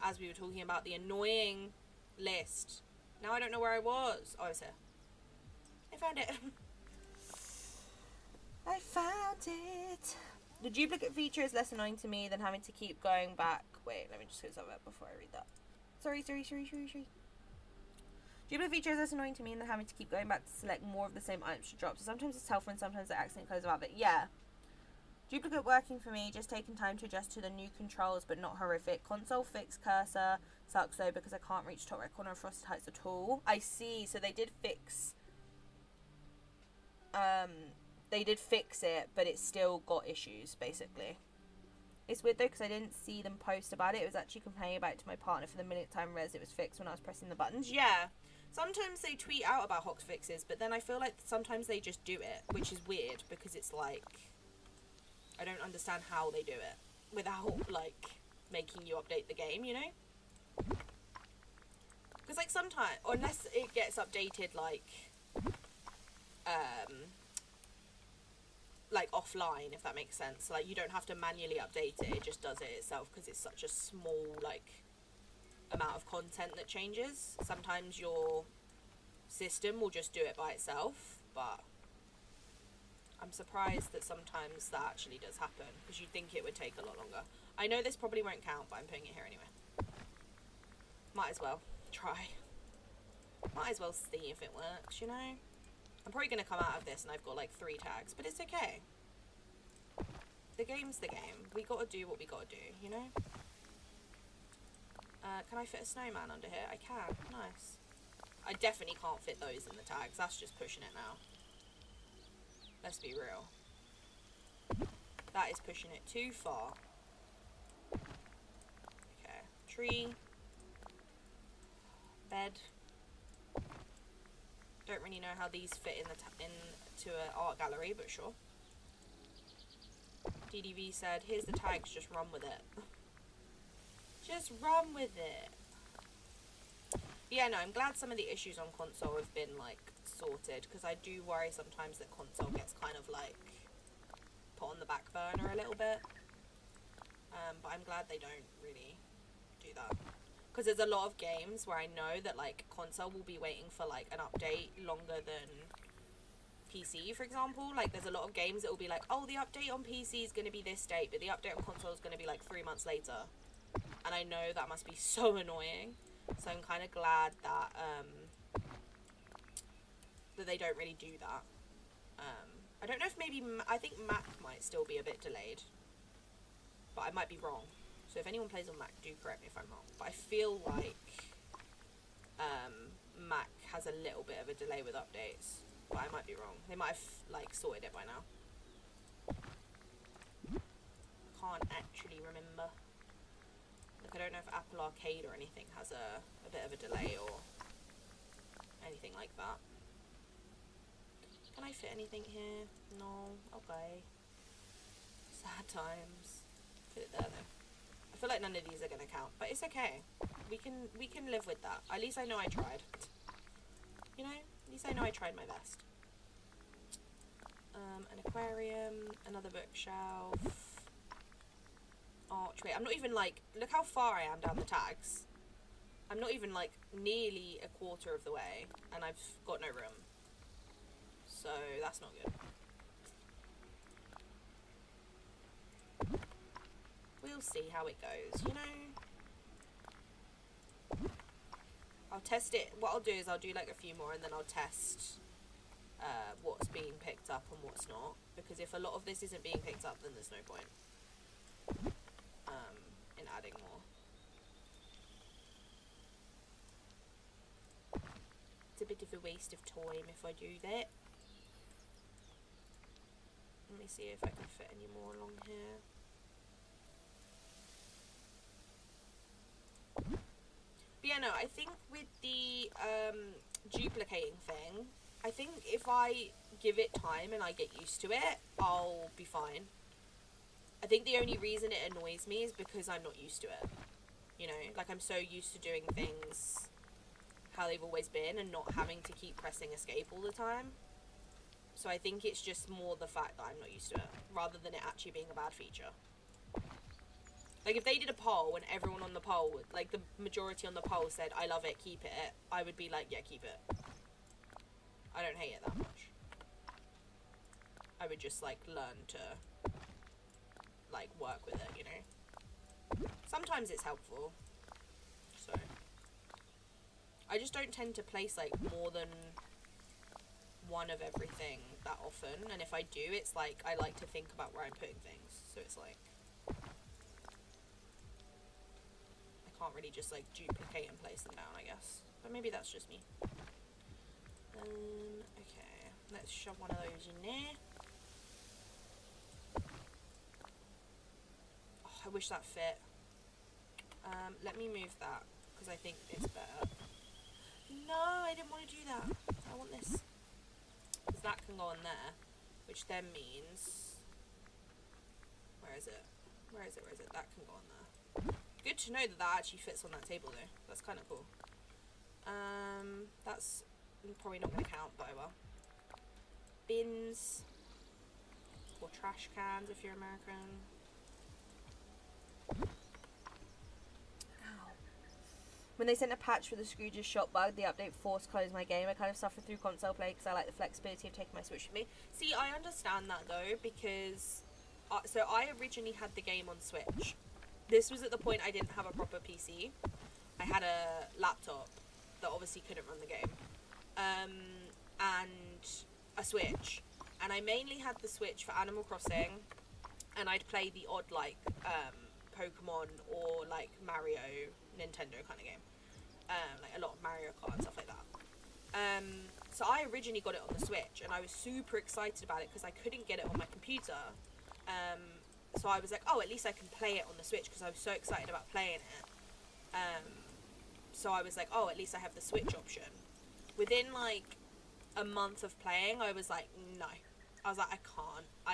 As we were talking about the annoying list. Now I don't know where I was. Oh, I was here. I found it. I found it. The duplicate feature is less annoying to me than having to keep going back. Wait, let me just go somewhere before I read that. Sorry. Duplicate feature is less annoying to me than having to keep going back to select more of the same items to drop. So sometimes it's helpful and sometimes I accidentally close them out. But yeah. Duplicate working for me, just taking time to adjust to the new controls, but not horrific. Console fix cursor sucks though because I can't reach top right corner of Frosted Heights at all. I see, so they did fix it, but it still got issues, basically. It's weird though because I didn't see them post about it. It was actually complaining about it to my partner for the millionth time, it was fixed when I was pressing the buttons. Yeah, sometimes they tweet out about hot fixes, but then I feel like sometimes they just do it, which is weird because it's like, I don't understand how they do it without, like, making you update the game, you know? Because, like, sometimes, or unless it gets updated, like offline, if that makes sense. Like, you don't have to manually update it, it just does it itself because it's such a small, like, amount of content that changes. Sometimes your system will just do it by itself, but I'm surprised that sometimes that actually does happen, because you'd think it would take a lot longer. I know this probably won't count, but I'm putting it here anyway. Might as well try. Might as well see if it works, you know? I'm probably going to come out of this and I've got like 3 tags, but it's okay. The game's the game. We got to do what we got to do, you know? Can I fit a snowman under here? I can. Nice. I definitely can't fit those in the tags. That's just pushing it now. Let's be real. That is pushing it too far. Okay. Tree. Bed. Don't really know how these fit in into an art gallery, but sure. DDV said, here's the tags, just run with it. Just run with it. Yeah, no, I'm glad some of the issues on console have been, like, sorted, because I do worry sometimes that console gets kind of, like, put on the back burner a little bit. But I'm glad they don't really do that. Because there's a lot of games where I know that, like, console will be waiting for, like, an update longer than PC, for example. Like, there's a lot of games that will be like, oh, the update on PC is going to be this date, but the update on console is going to be, like, 3 months later. And I know that must be so annoying. So I'm kind of glad that, that they don't really do that. I don't know if maybe, I think Mac might still be a bit delayed. But I might be wrong. So if anyone plays on Mac, do correct me if I'm wrong. But I feel like Mac has a little bit of a delay with updates. But I might be wrong. They might have, like, sorted it by now. I can't actually remember. Like, I don't know if Apple Arcade or anything has a bit of a delay or anything like that. Can I fit anything here? No. Okay. Sad times. Put it there though. I feel like none of these are gonna count, but it's okay. We can live with that. At least I know I tried. You know? At least I know I tried my best. An aquarium, another bookshelf, archway. I'm not even like, look how far I am down the tags. I'm not even like nearly a quarter of the way, and I've got no room. So that's not good. We'll see how it goes, you know? I'll test it. What I'll do is I'll do like a few more and then I'll test what's being picked up and what's not. Because if a lot of this isn't being picked up, then there's no point in adding more. It's a bit of a waste of time if I do that. Let me see if I can fit any more along here. But yeah, no, I think with the duplicating thing, I think if I give it time and I get used to it, I'll be fine. I think the only reason it annoys me is because I'm not used to it. You know, like I'm so used to doing things how they've always been and not having to keep pressing escape all the time. So I think it's just more the fact that I'm not used to it, rather than it actually being a bad feature. Like, if they did a poll and everyone on the poll, like, the majority on the poll said, I love it, keep it, I would be like, yeah, keep it. I don't hate it that much. I would just, like, learn to, like, work with it, you know? Sometimes it's helpful. So. I just don't tend to place, like, more than one of everything that often. And if I do, it's like, I like to think about where I'm putting things. So it's like, can't really just like duplicate and place them down, I guess. But maybe that's just me. Okay, let's shove one of those in there. Oh, I wish that fit. Let me move that because I think it's better. No, I didn't want to do that. I want this. Because that can go on there, which then means, where is it? Where is it? Where is it? That can go on there. Good to know that that actually fits on that table though. That's kind of cool. That's probably not going to count, but I will. Bins. Or trash cans if you're American. Ow. When they sent a patch for the Scrooge's shop bug, the update forced close my game. I kind of suffered through console play because I like the flexibility of taking my Switch with me. See, I understand that though, because so I originally had the game on Switch. This was at the point I didn't have a proper PC. I had a laptop that obviously couldn't run the game. And a Switch. And I mainly had the Switch for Animal Crossing. And I'd play the odd, like, Pokemon or, like, Mario, Nintendo kind of game. Like, a lot of Mario Kart and stuff like that. So I originally got it on the Switch. And I was super excited about it because I couldn't get it on my computer. So I was like, oh, at least I can play it on the Switch because I was so excited about playing it. So I was like, oh, at least I have the Switch option. Within, like, a month of playing, I was like, no. I was like, I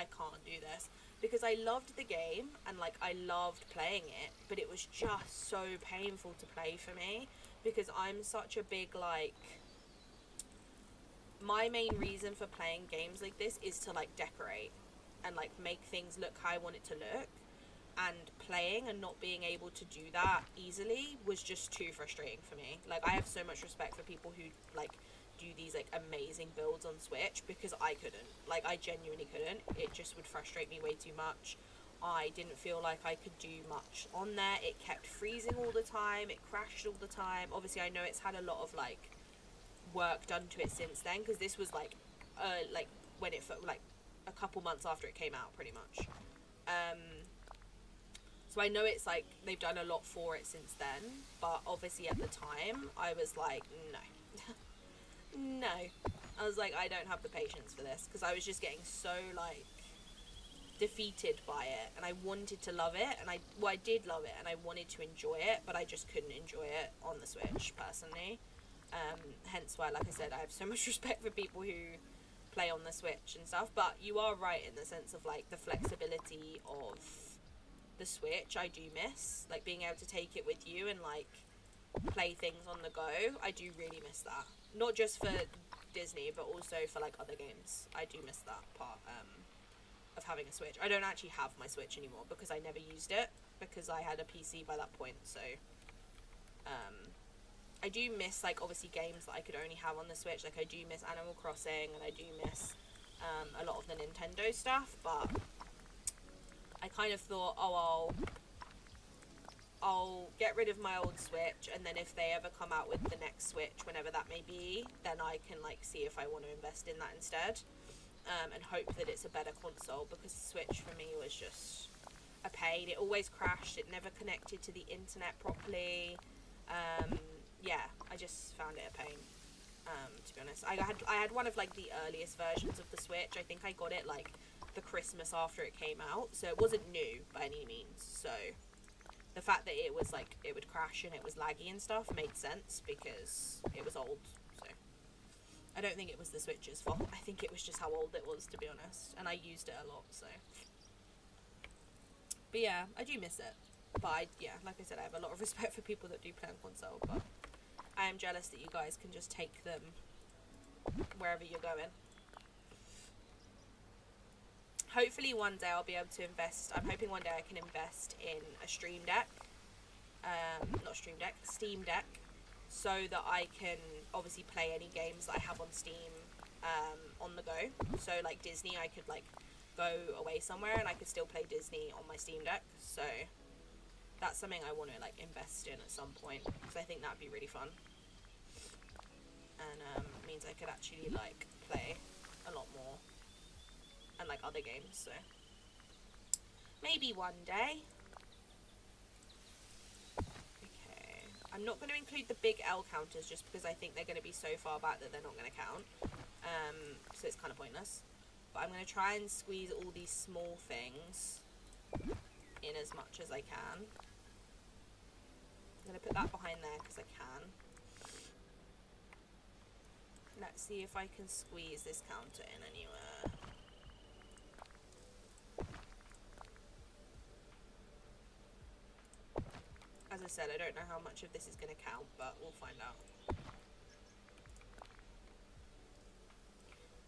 can't do this. Because I loved the game, and, like, I loved playing it, but it was just so painful to play for me, because I'm such a big, like, my main reason for playing games like this is to, like, decorate, and, like, make things look how I want it to look, and playing and not being able to do that easily was just too frustrating for me. Like, I have so much respect for people who, like, do these, like, amazing builds on Switch, because I couldn't. Like, I genuinely couldn't. It just would frustrate me way too much. I didn't feel like I could do much on there. It kept freezing all the time. It crashed all the time. Obviously, I know it's had a lot of, like, work done to it since then, because this was, like, when it, like, a couple months after it came out, pretty much. So I know it's, like, they've done a lot for it since then, but obviously at the time, I was like, no. No. I was like, I don't have the patience for this, because I was just getting so, like, defeated by it, and I wanted to love it, and I did love it, and I wanted to enjoy it, but I just couldn't enjoy it on the Switch, personally. Hence why, like I said, I have so much respect for people who play on the Switch and stuff, but you are right in the sense of, like, the flexibility of the Switch I do miss, like, being able to take it with you and, like, play things on the go. I do really miss that, not just for Disney, but also for, like, other games. I do miss that part of having a Switch. I don't actually have my Switch anymore, because I never used it, because I had a PC by that point. So I do miss, like, obviously games that I could only have on the Switch. Like, I do miss Animal Crossing, and I do miss a lot of the Nintendo stuff, but I kind of thought, oh, I'll get rid of my old Switch, and then if they ever come out with the next Switch, whenever that may be, then I can, like, see if I want to invest in that instead, and hope that it's a better console, because the Switch for me was just a pain. It always crashed. It never connected to the internet properly. Yeah, I just found it a pain, to be honest. I had one of, like, the earliest versions of the Switch. I think I got it, like, the Christmas after it came out, so it wasn't new by any means, so the fact that it was, like, it would crash and it was laggy and stuff made sense, because it was old. So I don't think it was the Switch's fault. I think it was just how old it was, to be honest, and I used it a lot, so. But yeah, I do miss it. But yeah, like I said, I have a lot of respect for people that do play on console, but I am jealous that you guys can just take them wherever you're going. Hopefully one day I'll be able to invest. I'm hoping one day I can invest in a Stream Deck. Not Stream Deck, Steam Deck. So that I can obviously play any games that I have on Steam on the go. So, like, Disney, I could, like, go away somewhere and I could still play Disney on my Steam Deck. So that's something I want to, like, invest in at some point, because I think that'd be really fun. And means I could actually, like, play a lot more. And, like, other games, so maybe one day. Okay, I'm not going to include the big L counters just because I think they're going to be so far back that they're not going to count, so it's kind of pointless. But I'm going to try and squeeze all these small things in as much as I can. I'm going to put that behind there because I can. Let's see if I can squeeze this counter in anywhere. As I said, I don't know how much of this is going to count, but we'll find out.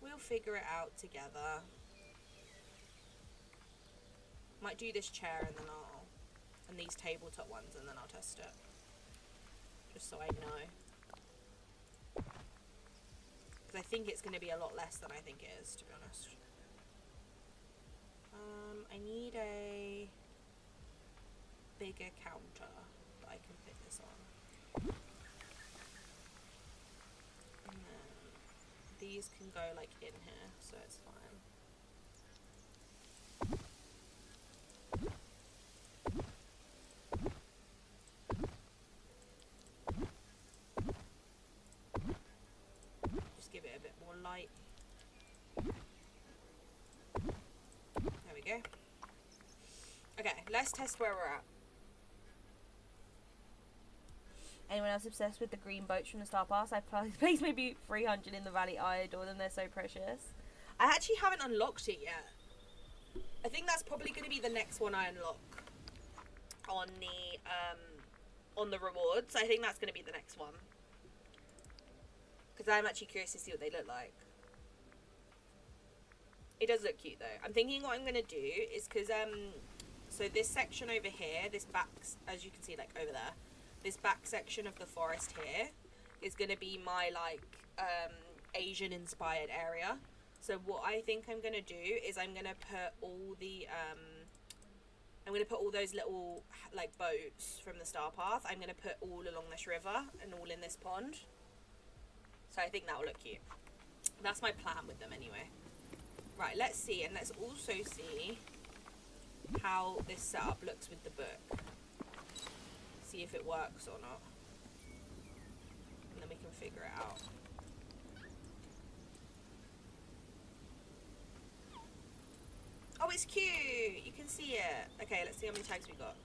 We'll figure it out together. Might do this chair and then and these tabletop ones, and then I'll test it. Just so I know. Because I think it's going to be a lot less than I think it is, to be honest. I need a bigger counter that I can fit this on. And then these can go, like, in here, so it's fine. Just give it a bit more light. There we go. Okay, let's test where we're at. Anyone else obsessed with the green boats from the Star Pass? I've placed maybe 300 in the Valley. I adore them. They're so precious. I actually haven't unlocked it yet. I think that's probably going to be the next one I unlock on the rewards. I think that's going to be the next one. Because I'm actually curious to see what they look like. It does look cute though. I'm thinking what I'm going to do is because, so this section over here, this back, as you can see like over there, this back section of the forest here is going to be my like Asian inspired area. So what I think I'm going to do is I'm going to put all the, I'm going to put all those little like boats from the Star Path, I'm going to put all along this river and all in this pond. So I think that will look cute. That's my plan with them anyway. Right, let's see, and let's also see how this setup looks with the book. See if it works or not. And then we can figure it out. Oh, it's cute! You can see it. Okay, let's see how many tags we got.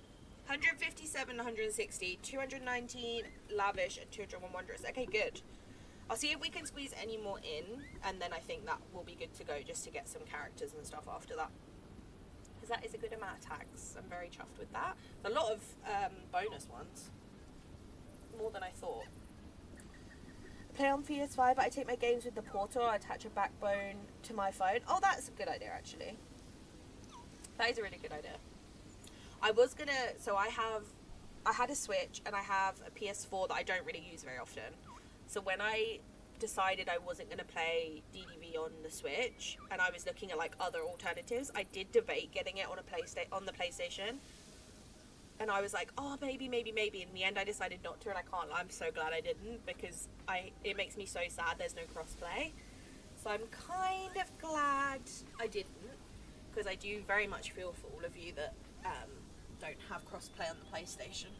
157, 160, 219 lavish, and 201 wondrous. Okay, good. I'll see if we can squeeze any more in, and then I think that will be good to go just to get some characters and stuff after that. Because that is a good amount of tags. I'm very chuffed with that. A lot of bonus ones. More than I thought. I play on PS5, but I take my games with the portal. I attach a backbone to my phone. Oh, that's a good idea, actually. That is a really good idea. I was gonna, so I had a Switch and I have a PS4 that I don't really use very often. So when I decided I wasn't going to play DDV on the Switch and I was looking at like other alternatives, I did debate getting it on on the PlayStation. And I was like, oh, maybe. In the end, I decided not to, and I can't. I'm so glad I didn't, because it makes me so sad there's no crossplay. So I'm kind of glad I didn't, because I do very much feel for all of you that don't have crossplay on the PlayStation.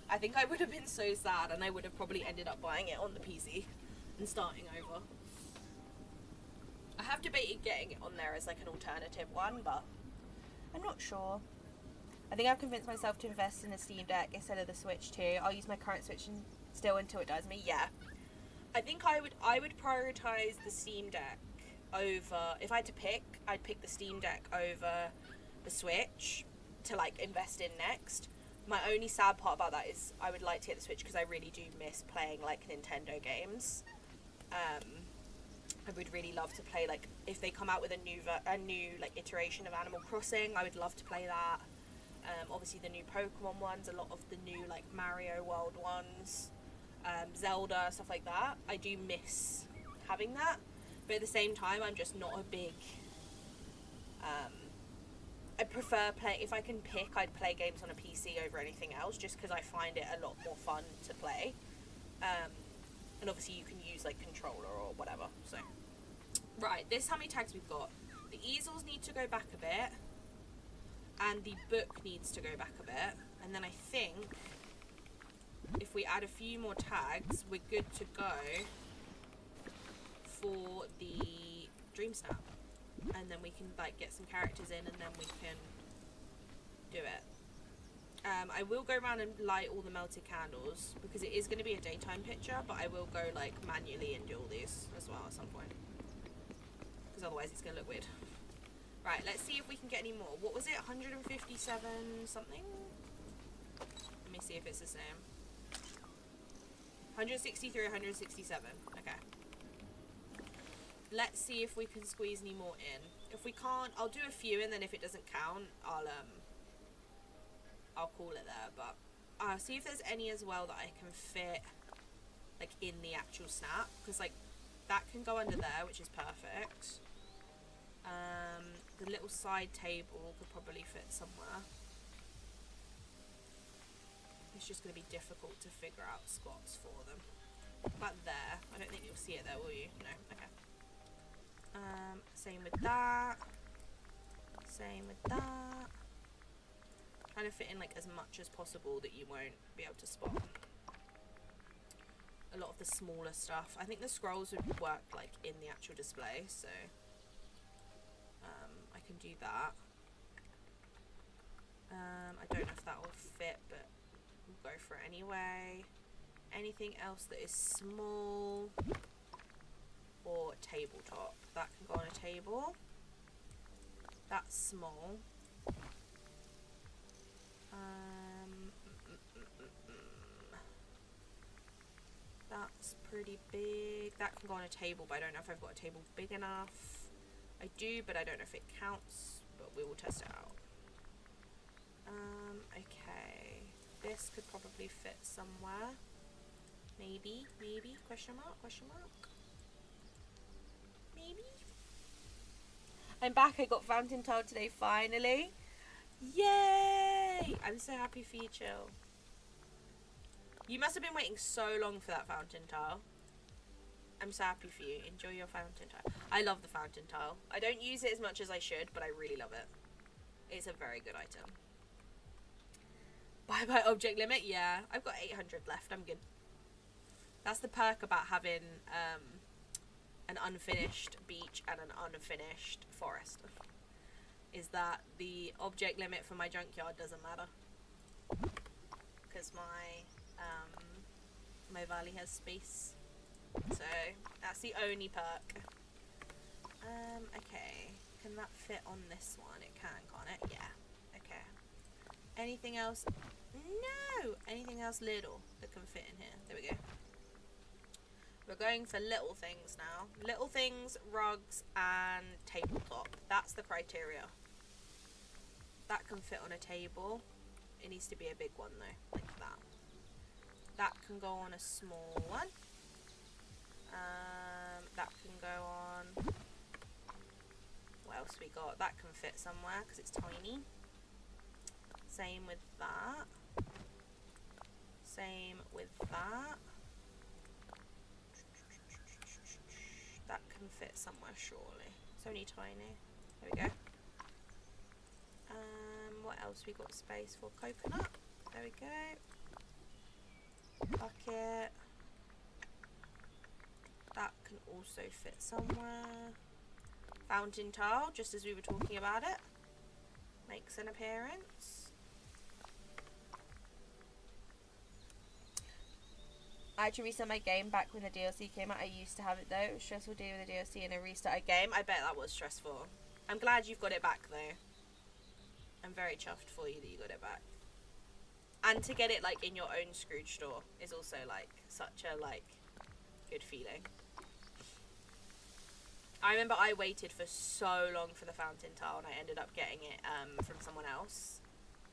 I think I would have been so sad, and I would have probably ended up buying it on the PC and starting over. I have debated getting it on there as like an alternative one, but I'm not sure. I think I've convinced myself to invest in a Steam Deck instead of the Switch too. I'll use my current Switch still until it does me. Yeah, I think I would prioritize the Steam Deck over, if I had to pick, I'd pick the Steam Deck over the Switch to like invest in next. My only sad part about that is I would like to get the Switch because I really do miss playing like Nintendo games. I would really love to play, like, if they come out with a new like iteration of Animal Crossing, I would love to play that. Obviously the new Pokemon ones, a lot of the new like Mario World ones, Zelda, stuff like that. I do miss having that, but at the same time I'm just not a big I prefer playing, if I can pick, I'd play games on a PC over anything else, just because I find it a lot more fun to play. And obviously you can use like controller or whatever. So right, this is how many tags we've got. The easels need to go back a bit, and the book needs to go back a bit, and then I think if we add a few more tags, we're good to go for the Dream Snap. And then we can like get some characters in, and then we can do it. I will go around and light all the melted candles because it is going to be a daytime picture, but I will go like manually and do all these as well at some point, because otherwise it's going to look weird. Right, let's see if we can get any more. What was it? 157 something? Let me see if it's the same. 163, 167. Okay. Let's see if we can squeeze any more in. If we can't, I'll do a few, and then if it doesn't count, I'll call it there. But I'll see if there's any as well that I can fit like in the actual snap, because like that can go under there, which is perfect. The little side table could probably fit somewhere. It's just going to be difficult to figure out spots for them. About there. I don't think you'll see it there, will you? No. Okay. Same with that. Same with that. Trying to fit in like as much as possible that you won't be able to spot. A lot of the smaller stuff. I think the scrolls would work like in the actual display, so I can do that. I don't know if that will fit, but we'll go for it anyway. anything else that is small or tabletop. That can go on a table. That's small. That's pretty big. That can go on a table, but I don't know if I've got a table big enough. I do, but I don't know if it counts, but we will test it out. Okay. This could probably fit somewhere. Maybe, question mark, maybe. I'm back, I got fountain tile today, finally. Yay! I'm so happy for you, Chill. You must have been waiting so long for that fountain tile. I'm so happy for you. Enjoy your fountain tile. I love the fountain tile. I don't use it as much as I should, but I really love it. It's a very good item. Bye-bye object limit. Yeah, I've got 800 left. I'm good. That's the perk about having an unfinished beach and an unfinished forest. Is that the object limit for my junkyard doesn't matter. Because my valley has space. So, that's the only perk. Okay. Can that fit on this one? It can, can't it? Yeah. Okay. Anything else? No! Anything else little that can fit in here? There we go. We're going for little things now. Little things, rugs, and tabletop. That's the criteria. That can fit on a table. It needs to be a big one though, like that. That can go on a small one. That can go on... What else we got? That can fit somewhere because it's tiny. Same with that. Same with that. That can fit somewhere surely. It's only tiny. There we go. What else we got space for? Coconut. There we go. Bucket. That can also fit somewhere. Fountain tile, just as we were talking about it, makes an appearance. I had to reset my game back when the DLC came out. I used to have it though. It was stressful dealing with the DLC and a restart a game. I bet that was stressful. I'm glad you've got it back though. I'm very chuffed for you that you got it back. And to get it like in your own Scrooge store is also like such a like good feeling. I remember I waited for so long for the fountain tile and I ended up getting it from someone else,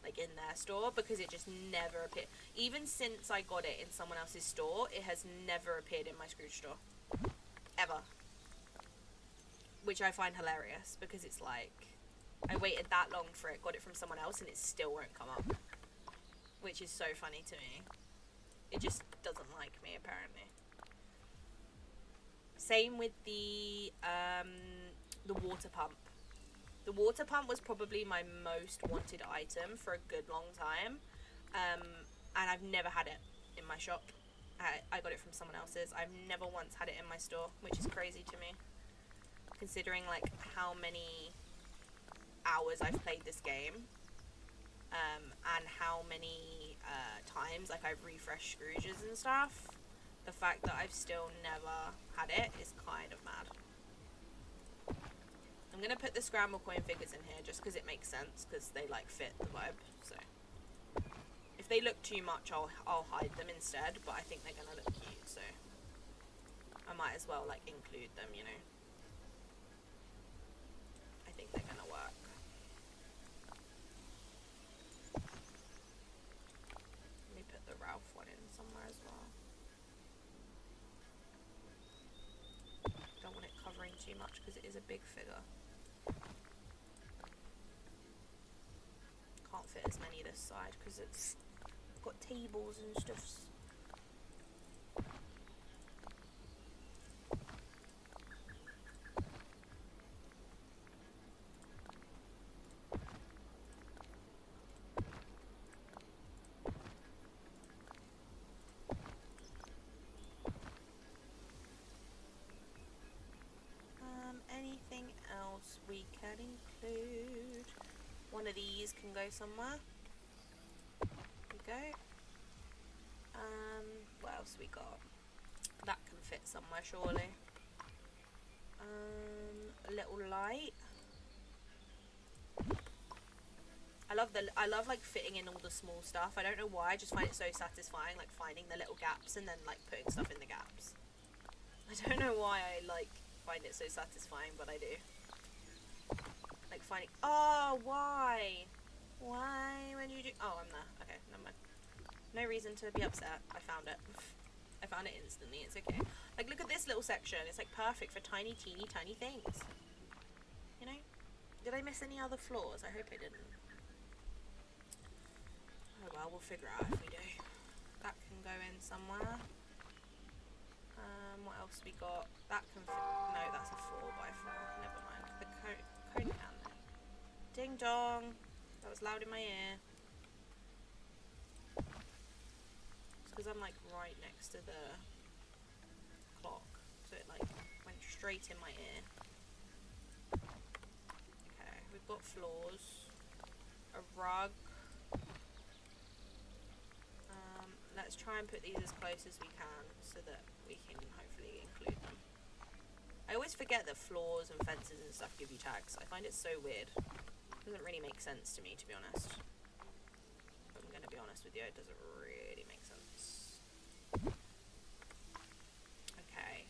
like in their store, because it just never appeared. Even since I got it in someone else's store, it has never appeared in my Scrooge store. Ever. Which I find hilarious because it's like, I waited that long for it, got it from someone else, and it still won't come up. Which is so funny to me. It just doesn't like me, apparently. Same with the water pump. The water pump was probably my most wanted item for a good long time. And I've never had it in my shop. I got it from someone else's. I've never once had it in my store, which is crazy to me. Considering like how many hours I've played this game. And how many times like I've refreshed Scrooges and stuff. The fact that I've still never had it is kind of mad. I'm gonna put the scramble coin figures in here just because it makes sense, because they like fit the vibe. So if they look too much, I'll hide them instead. But I think they're gonna look cute, so I might as well like include them. You know, I think they're gonna work. Let me put the Ralph one in somewhere as well. Don't want it covering too much because it is a big figure. Can't fit as many this side because it's got tables and stuff. Anything else we can include? One of these can go somewhere. There we go. What else we got? That can fit somewhere, surely. A little light. I love like fitting in all the small stuff. I don't know why, I just find it so satisfying, like finding the little gaps and then like putting stuff in the gaps. I don't know why I like find it so satisfying, but I do. Like finding, oh, why when you do, oh, I'm there, okay, never mind. No reason to be upset. I found it. I found it instantly, it's okay. Like, look at this little section, it's like perfect for tiny tiny things, you know. Did I miss any other flaws? I hope I didn't. Oh well, we'll figure out if we do. That can go in somewhere. What else we got? That can fit. No, that's a 4x4. Never mind. The cone can then. Ding dong. That was loud in my ear. It's because I'm like right next to the clock, so it like went straight in my ear. Okay, we've got floors. A rug. Let's try and put these as close as we can so that we can hopefully include them. I always forget that floors and fences and stuff give you tags. I find it so weird. It doesn't really make sense to me, to be honest. If I'm going to be honest with you, it doesn't really make sense. Okay,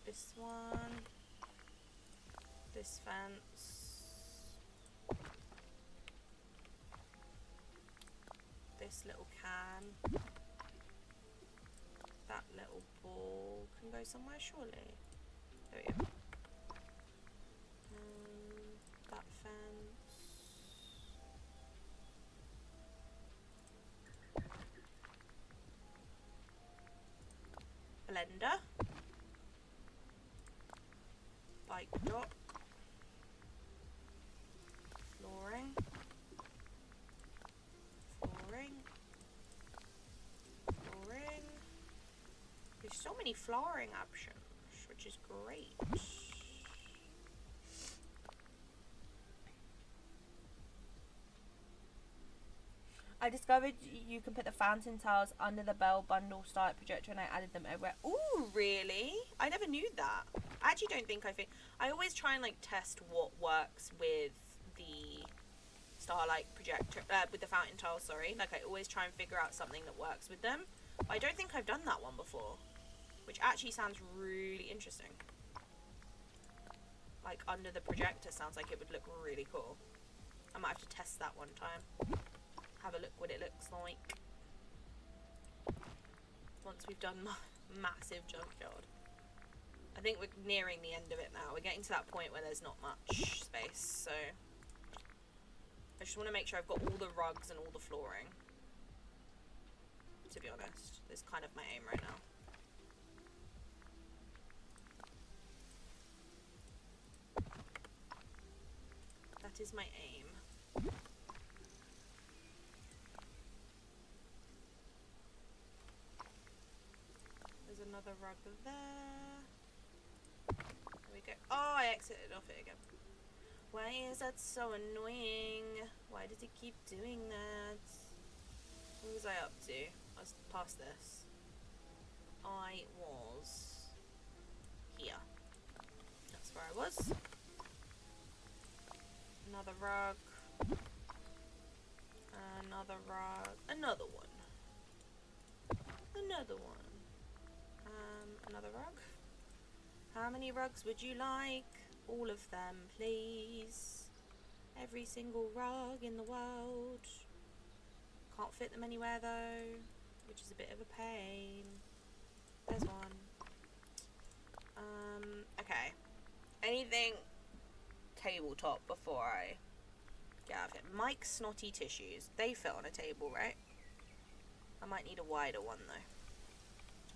this one, this fence, this little can, that little ball can go somewhere, surely. There we go. That fence. Blender. Bike dock. Flooring. Flooring. Flooring. There's so many flooring options, which is great. I discovered you can put the fountain tiles under the bell bundle start projector, and I added them everywhere. Ooh, really? I never knew that. I actually don't think I always try and like test what works with the starlight projector, with the fountain tiles, sorry. Like I always try and figure out something that works with them. But I don't think I've done that one before, which actually sounds really interesting. Like under the projector sounds like it would look really cool. I might have to test that one time. Have a look what it looks like once we've done massive junkyard. I think we're nearing the end of it now. We're getting to that point where there's not much space, so I just want to make sure I've got all the rugs and all the flooring, to be honest. That's kind of my aim right now. That is my aim. There's another rug there. There we go. Oh, I exited off it again. Why is that so annoying? Why does it keep doing that? What was I up to? I was past this. I was here. That's where I was. Another rug. Another rug. Another one. Another one. Another rug. How many rugs would you like? All of them, please. Every single rug in the world. Can't fit them anywhere though, which is a bit of a pain. There's one. Okay. Anything tabletop before I get out of here? Mike's snotty tissues. They fit on a table, right? I might need a wider one though,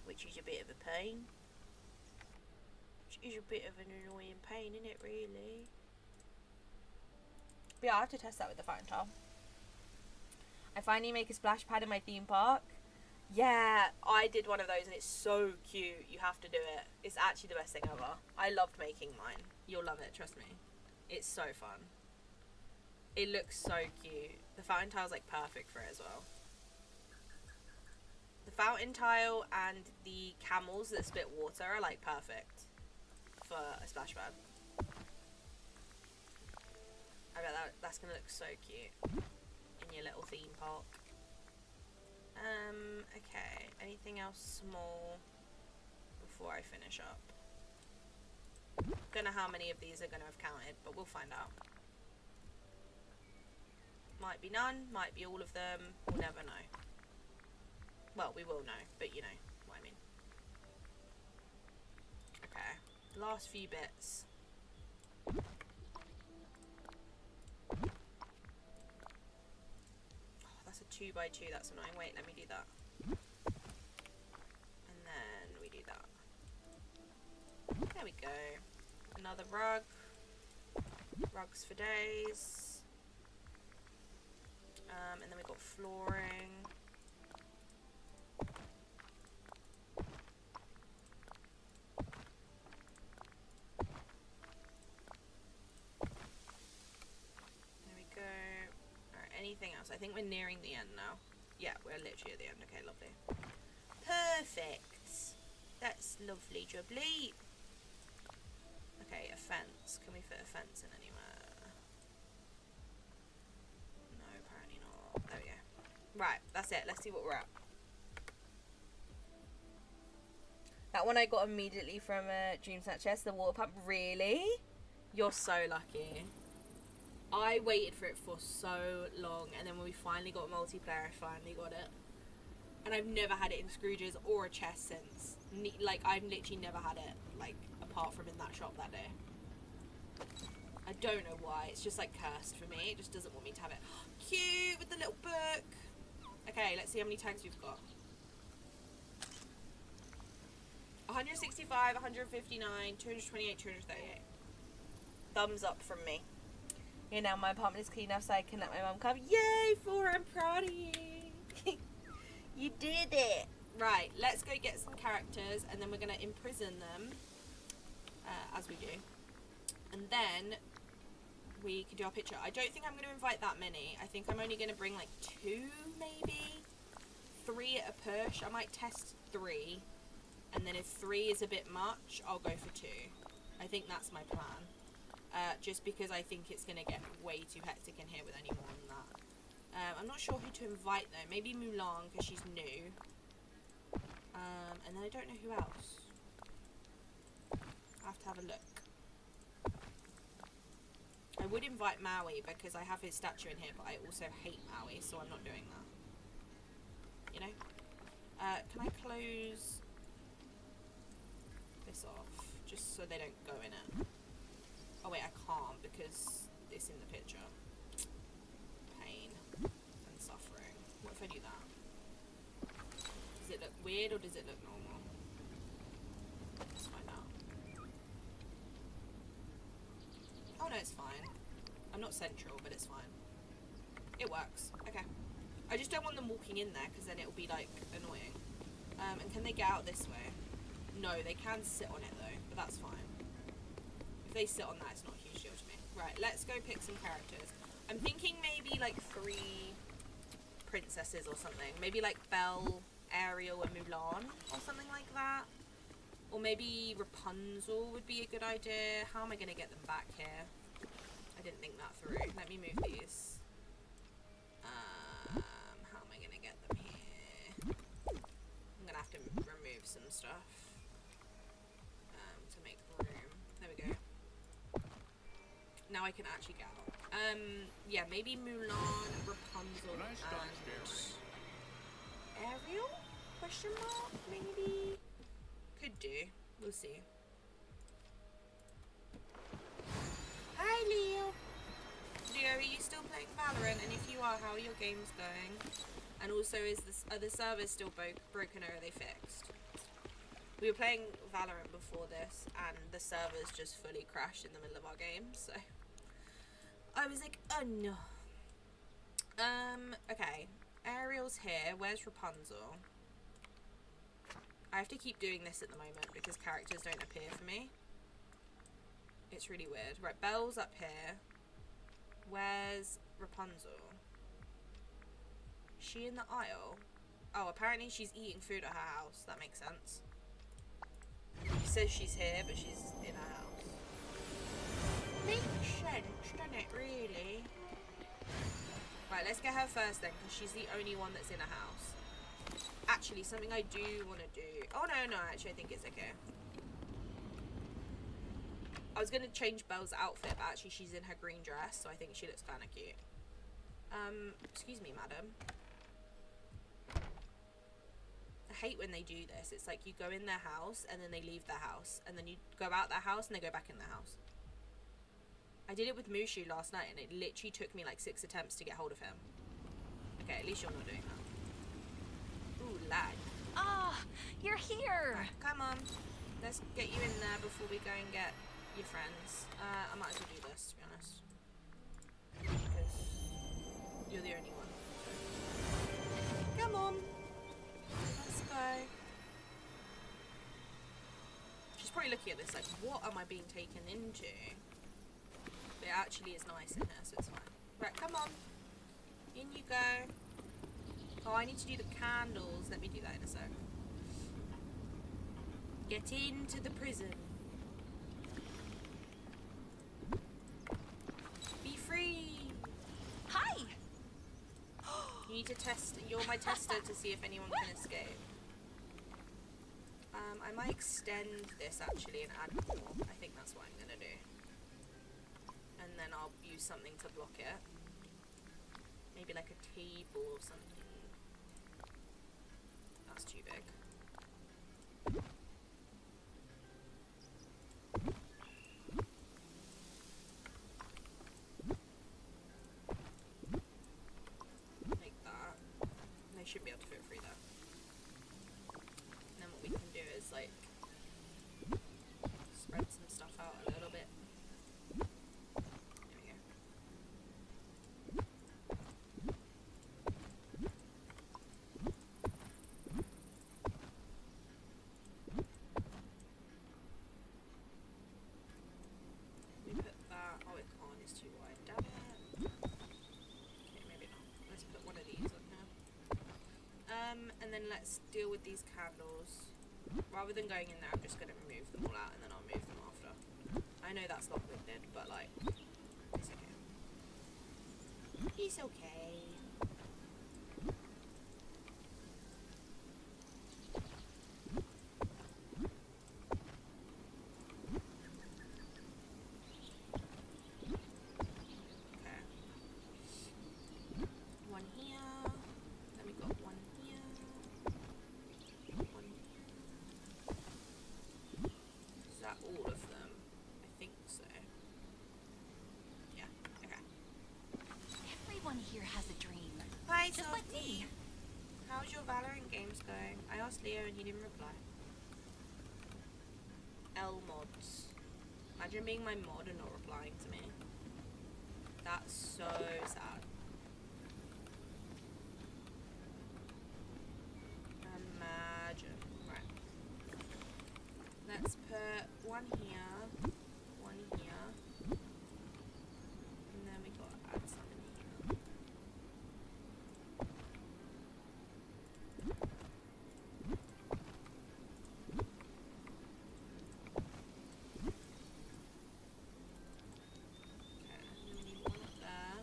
which is a bit of a pain. Which is a bit of an annoying pain, isn't it, really? But yeah, I have to test that with the fountain tile. I finally make a splash pad in my theme park. Yeah, I did one of those and it's so cute. You have to do it. It's actually the best thing ever. I loved making mine. You'll love it, trust me. It's so fun. It looks so cute. The fountain tile's like perfect for it as well. The fountain tile and the camels that spit water are like perfect for a splash pad. I bet that's gonna look so cute in your little theme park. Okay, anything else small before I finish up? Don't know how many of these are gonna have counted, but we'll find out. Might be none, might be all of them, we'll never know. Well, we will know, but you know what I mean. Okay, last few bits. Oh, that's a 2x2, that's annoying. Wait, let me do that. And then we do that. There we go. Another rug. Rugs for days. And then we've got flooring. Anything else? I think we're nearing the end now. Yeah, we're literally at the end. Okay, lovely. Perfect. That's lovely jubbly. Okay, a fence. Can we fit a fence in anywhere? No, apparently not. There we go. Right, that's it. Let's see what we're at. That one I got immediately from Dream Snatchers, the water pump. Really? You're so lucky. I waited for it for so long, and then when we finally got multiplayer, I finally got it. And I've never had it in Scrooge's or a chest since. Like, I've literally never had it, like, apart from in that shop that day. I don't know why. It's just, like, cursed for me. It just doesn't want me to have it. Cute, with the little book. Okay, let's see how many tags we've got. 165, 159, 228, 238. Thumbs up from me. You know, my apartment is clean enough so I can let my mum come. Yay, Flora, I'm proud of you. You did it. Right, let's go get some characters and then we're going to imprison them, as we do. And then we can do our picture. I don't think I'm going to invite that many. I think I'm only going to bring like 2, maybe 3 at a push. I might test 3. And then if 3 is a bit much, I'll go for 2. I think that's my plan. Just because I think it's going to get way too hectic in here with any more than that. I'm not sure who to invite though. Maybe Mulan because she's new. And then I don't know who else. I have to have a look. I would invite Maui because I have his statue in here, but I also hate Maui, so I'm not doing that. You know? Can I close this off just so they don't go in it? Oh wait, I can't because it's in the picture. Pain and suffering. What if I do that? Does it look weird or does it look normal? Let's find out. Oh no, it's fine. I'm not central, but it's fine. It works. Okay. I just don't want them walking in there because then it'll be like annoying. And can they get out this way? No, they can sit on it though, but that's fine. If they sit on that, it's not a huge deal to me. Right, let's go pick some characters. I'm thinking maybe like 3 princesses or something. Maybe like Belle, Ariel, and Mulan or something like that. Or maybe Rapunzel would be a good idea. How am I going to get them back here? I didn't think that through. Let me move these. How am I going to get them here? I'm going to have to remove some stuff to make room. There we go. Now I can actually get out. Yeah, maybe Mulan, Rapunzel, and Ariel? Question mark? Maybe? Could do. We'll see. Hi, Leo. Leo, are you still playing Valorant? And if you are, how are your games going? And also, are the servers still broken or are they fixed? We were playing Valorant before this, and the servers just fully crashed in the middle of our game, so I was like, oh no. Okay. Ariel's here. Where's Rapunzel? I have to keep doing this at the moment because characters don't appear for me. It's really weird. Right, Belle's up here. Where's Rapunzel? Is she in the aisle? Oh, apparently she's eating food at her house. That makes sense. It says she's here, but she's in her house. Makes sense, doesn't it, really? Right, let's get her first then, because she's the only one that's in a house. Actually, something I do want to do... Oh, no, actually, I think it's okay. I was going to change Belle's outfit, but actually she's in her green dress, so I think she looks kind of cute. Excuse me, madam. I hate when they do this. It's like you go in their house, and then they leave their house, and then you go out their house, and they go back in their house. I did it with Mushu last night, and it literally took me like 6 attempts to get hold of him. Okay, at least you're not doing that. Ooh, lad. Ah, you're here. Right, come on. Let's get you in there before we go and get your friends. I might as well do this, to be honest. Because you're the only one. Come on. Let's go. She's probably looking at this like, what am I being taken into? But it actually is nice in here, so it's fine. Right, come on. In you go. Oh, I need to do the candles. Let me do that in a sec. Get into the prison. Be free. Hi. You need to test. You're my tester to see if anyone can escape. I might extend this actually and add more. I think that's what I'm gonna do. And then I'll use something to block it. Maybe like a table or something. That's too big. Like that. They should be able to fit through that. And then what we can do is like spread some stuff out a little bit. There we go. We put that. Oh, it can't. It's too wide. Damn it. Okay, maybe not. Let's put one of these on here. And then let's deal with these candles. Rather than going in there, I'm just going to remove them all out and then I'll move them after. I know that's long-winded, but like, it's okay. It's okay. Okay. One here. Then we got one here. One here. Is that all of them? I think so. Yeah, okay. Everyone here has a dream. Hi, Just like me. How's your Valorant games going? I asked Leo and he didn't reply. L mods. Imagine being my mod and not replying to me. That's so sad. Imagine. Right. Let's put one here, one here, and then we gotta add some in here. Okay, and then we need one up there.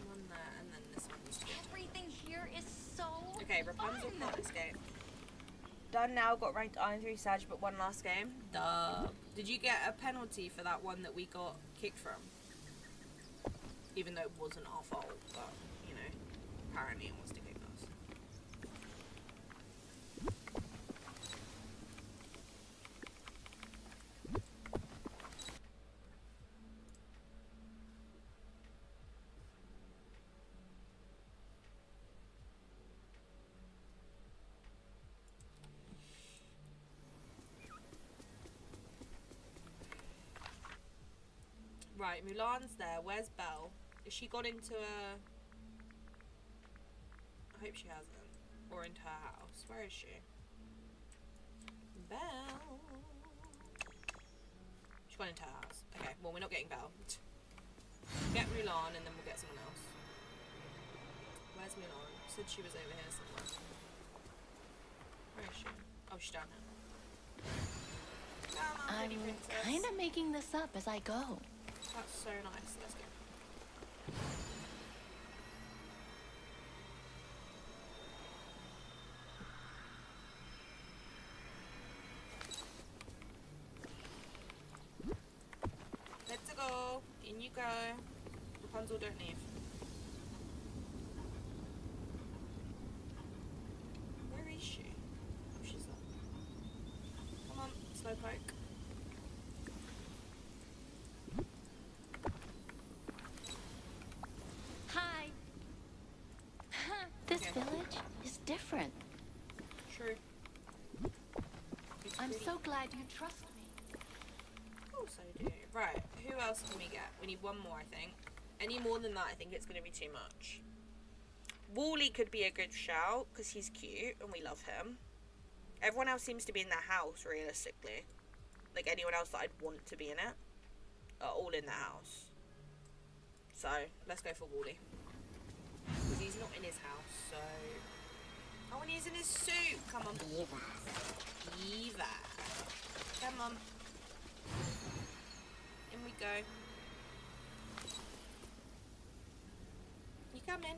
One there, and then this one needs to go. Everything here is so Okay, Rapunzel fun. can't escape. Done now, got ranked Iron 3 Sag, but one last game. Duh. Did you get a penalty for that one that we got kicked from? Even though it wasn't our fault, but, you know, apparently it wants to kick us. Right, Mulan's there. Where's Belle? Has she got into a... I hope she hasn't. Or into her house. Where is she? Belle. She's gone into her house. Okay, well, we're not getting Belle. Get Mulan and then we'll get someone else. Where's Mulan? Said she was over here somewhere. Where is she? Oh, she's down here. Come on, pretty I'm princess. kind of making this up as I go. That's so nice. Let's go. Let's go. In you go. Rapunzel, don't leave. Where is she? Oh, she's there. Come on, Slowpoke. Hi. This Okay. village is different. True. It's I'm pretty. so glad you trust me. Of course I do. Right, who else can we get? We need one more, I think. Any more than that, I think it's going to be too much. Wally could be a good shout, because he's cute, and we love him. Everyone else seems to be in the house, realistically. Like, anyone else that I'd want to be in it are all in the house. So, let's go for Wally. Because he's not in his house, so... Oh, and he's in his suit! Come on. Eva. Come on. In we go. You come in.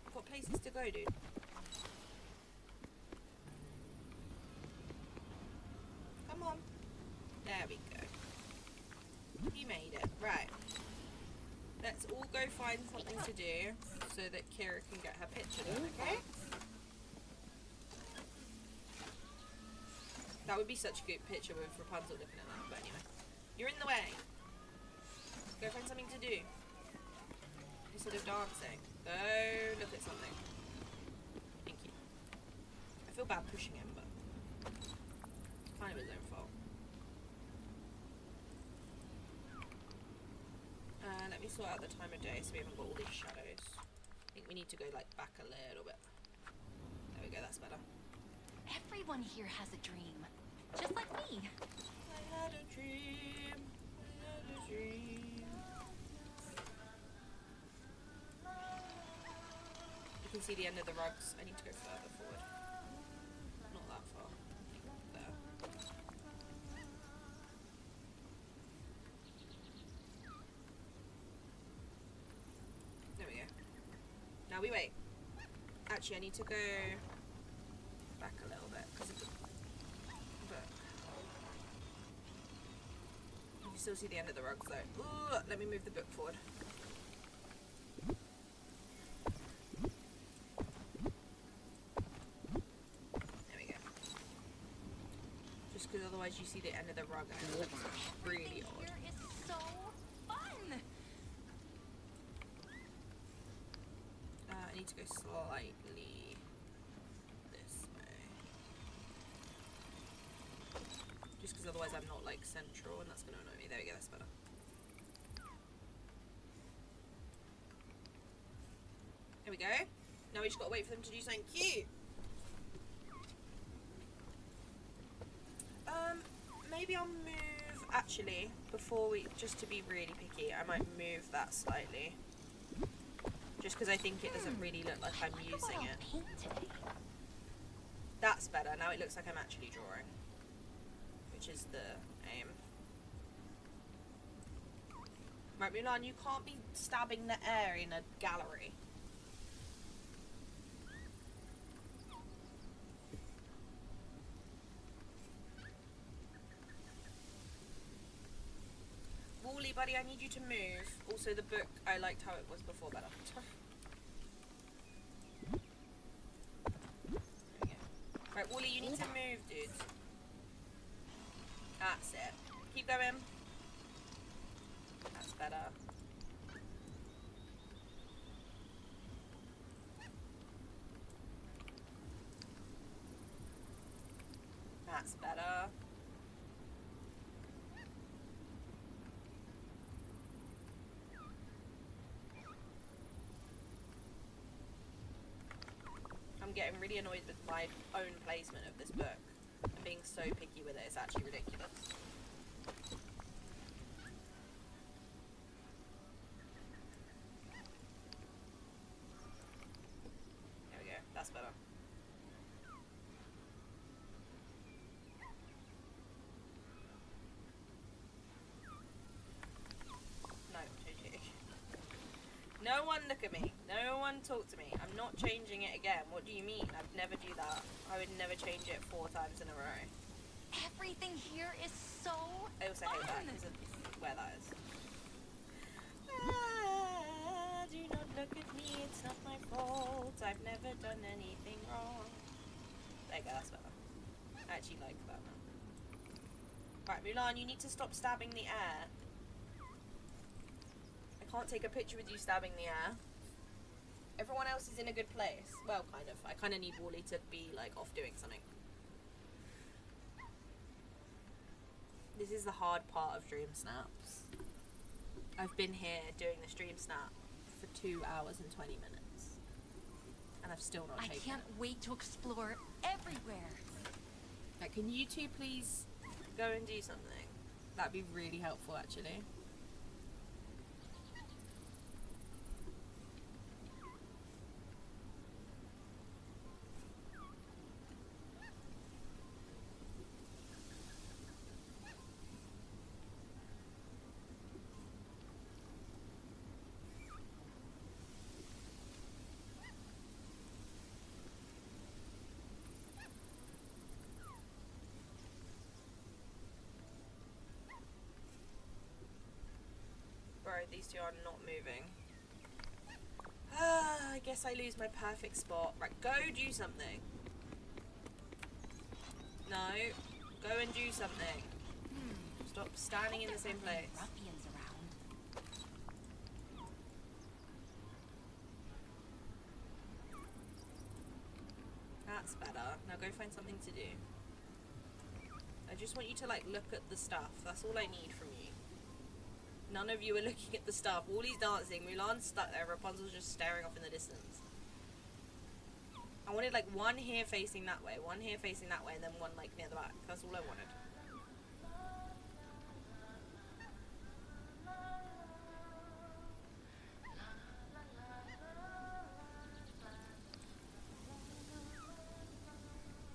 I've got places to go, dude. Come on. There we go. You made it. Right. Let's all go find something to do so that Kira can get her picture done, okay? That would be such a good picture with Rapunzel looking at that, but anyway. You're in the way. Go find something to do. Instead of dancing. Go look at something. Thank you. I feel bad pushing him, but kind of his own fault. Let me sort out the time of day so we haven't got all these shadows. I think we need to go like back a little bit. There we go, that's better. Everyone here has a dream, just like me. I had a dream. I had a dream. You can see the end of the rugs. I need to go further forward. Not that far. I think there. There we go. Now we wait. Actually, I need to go back a little bit because of the book. You can still see the end of the rugs though. Ooh, let me move the book forward. There we go. Just because otherwise you see the end of the rug and it looks really Everything odd. here is so fun. I need to go slightly this way. Just because otherwise I'm not like central and that's going to annoy me. There we go, that's better. There we go. Now we just got to wait for them to do something cute. Maybe I'll move, actually, before we, just to be really picky, I might move that slightly. Just because I think it doesn't really look like I'm using it. Paint today. That's better. Now it looks like I'm actually drawing. Which is the aim. Right, Mulan, you can't be stabbing the air in a gallery. Wally, buddy, I need you to move. Also, the book, I liked how it was before better. There we go. Right, Wally, you need to move, dude. That's it. Keep going. That's better. That's better. I'm getting really annoyed with my own placement of this book. I'm being so picky with it, it's actually ridiculous. one look at me. No one talk to me. I'm not changing it again. What do you mean? I'd never do that. I would never change it 4 times in a row. Everything here is so I also hate that fun. because of where that is. Ah, do not look at me. It's not my fault. I've never done anything wrong. There you go. That's better. I actually like that now. Right, Mulan, you need to stop stabbing the air. I can't take a picture with you stabbing the air. Everyone else is in a good place. Well, kind of. I kind of need Wally to be, like, off doing something. This is the hard part of Dream Snaps. I've been here doing the Stream Snap for 2 hours and 20 minutes. And I've still not I taken can't it. wait to explore everywhere. Like, can you two please go and do something? That'd be really helpful, actually. Bro, these two are not moving. I guess I lose my perfect spot. Right, go do something. No, go and do something. Stop standing in the same place. Ruffians around. That's better. Now go find something to do. I just want you to, like, look at the stuff. That's all I need from you. None of you are looking at the stuff. Wally's dancing. Mulan's stuck there. Rapunzel's just staring off in the distance. I wanted, like, one here facing that way, one here facing that way, and then one, like, near the back. That's all I wanted.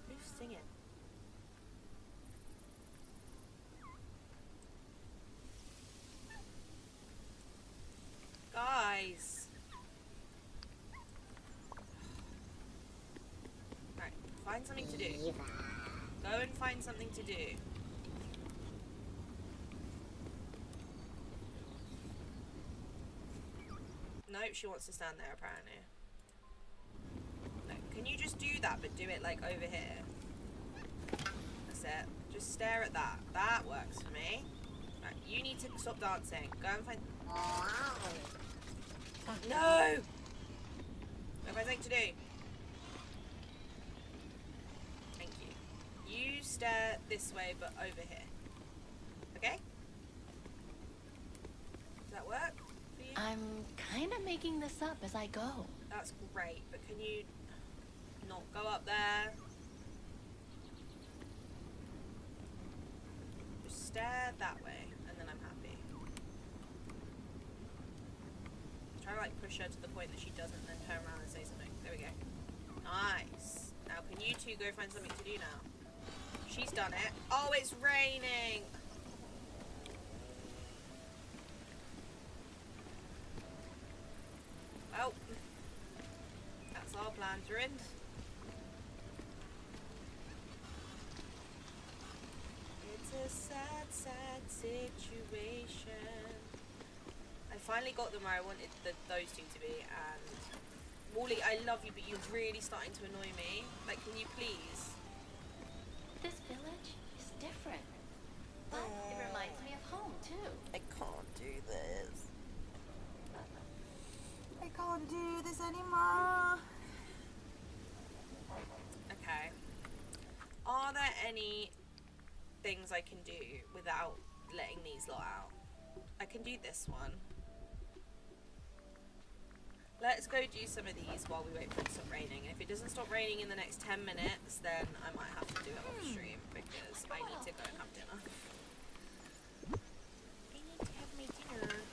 Who's singing? Guys. Alright, find something to do. Go and find something to do. Nope, she wants to stand there apparently. No, can you just do that, but do it, like, over here? That's it. Just stare at that. That works for me. Right, you need to stop dancing. Go and find... No! Go find something to do. Thank you. You stare this way, but over here. Okay? Does that work for you? I'm kind of making this up as I go. That's great, but can you not go up there? Just stare that way, and then I'm happy. Try to, like, push her to the point that she doesn't, then turn around and say something. There we go. Nice. Now, can you two go find something to do now? She's done it. Oh, it's raining. Well, that's our plans ruined. It's a sad, sad situation. I finally got them where I wanted those two to be, and Wally, I love you, but you're really starting to annoy me. Like, can you please? This village is different, but it reminds me of home too. I can't do this. I can't do this anymore. Okay. Are there any things I can do without letting these lot out? I can do this one. Let's go do some of these while we wait for it to stop raining. And if it doesn't stop raining in the next 10 minutes, then I might have to do it off stream because I need to go and have dinner. I need to have my dinner.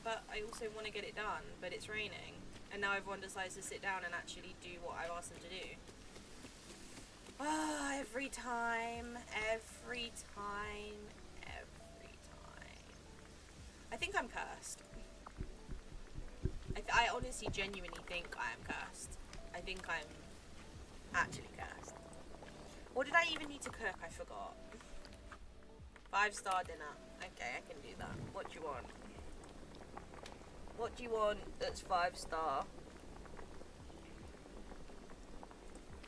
But I also want to get it done, but it's raining. And now everyone decides to sit down and actually do what I've asked them to do. Ah, every time. Every time. Every time. I think I'm cursed. I honestly, genuinely think I am cursed. I think I'm actually cursed. What did I even need to cook? I forgot. 5-star dinner. Okay, I can do that. What do you want? What do you want that's 5-star?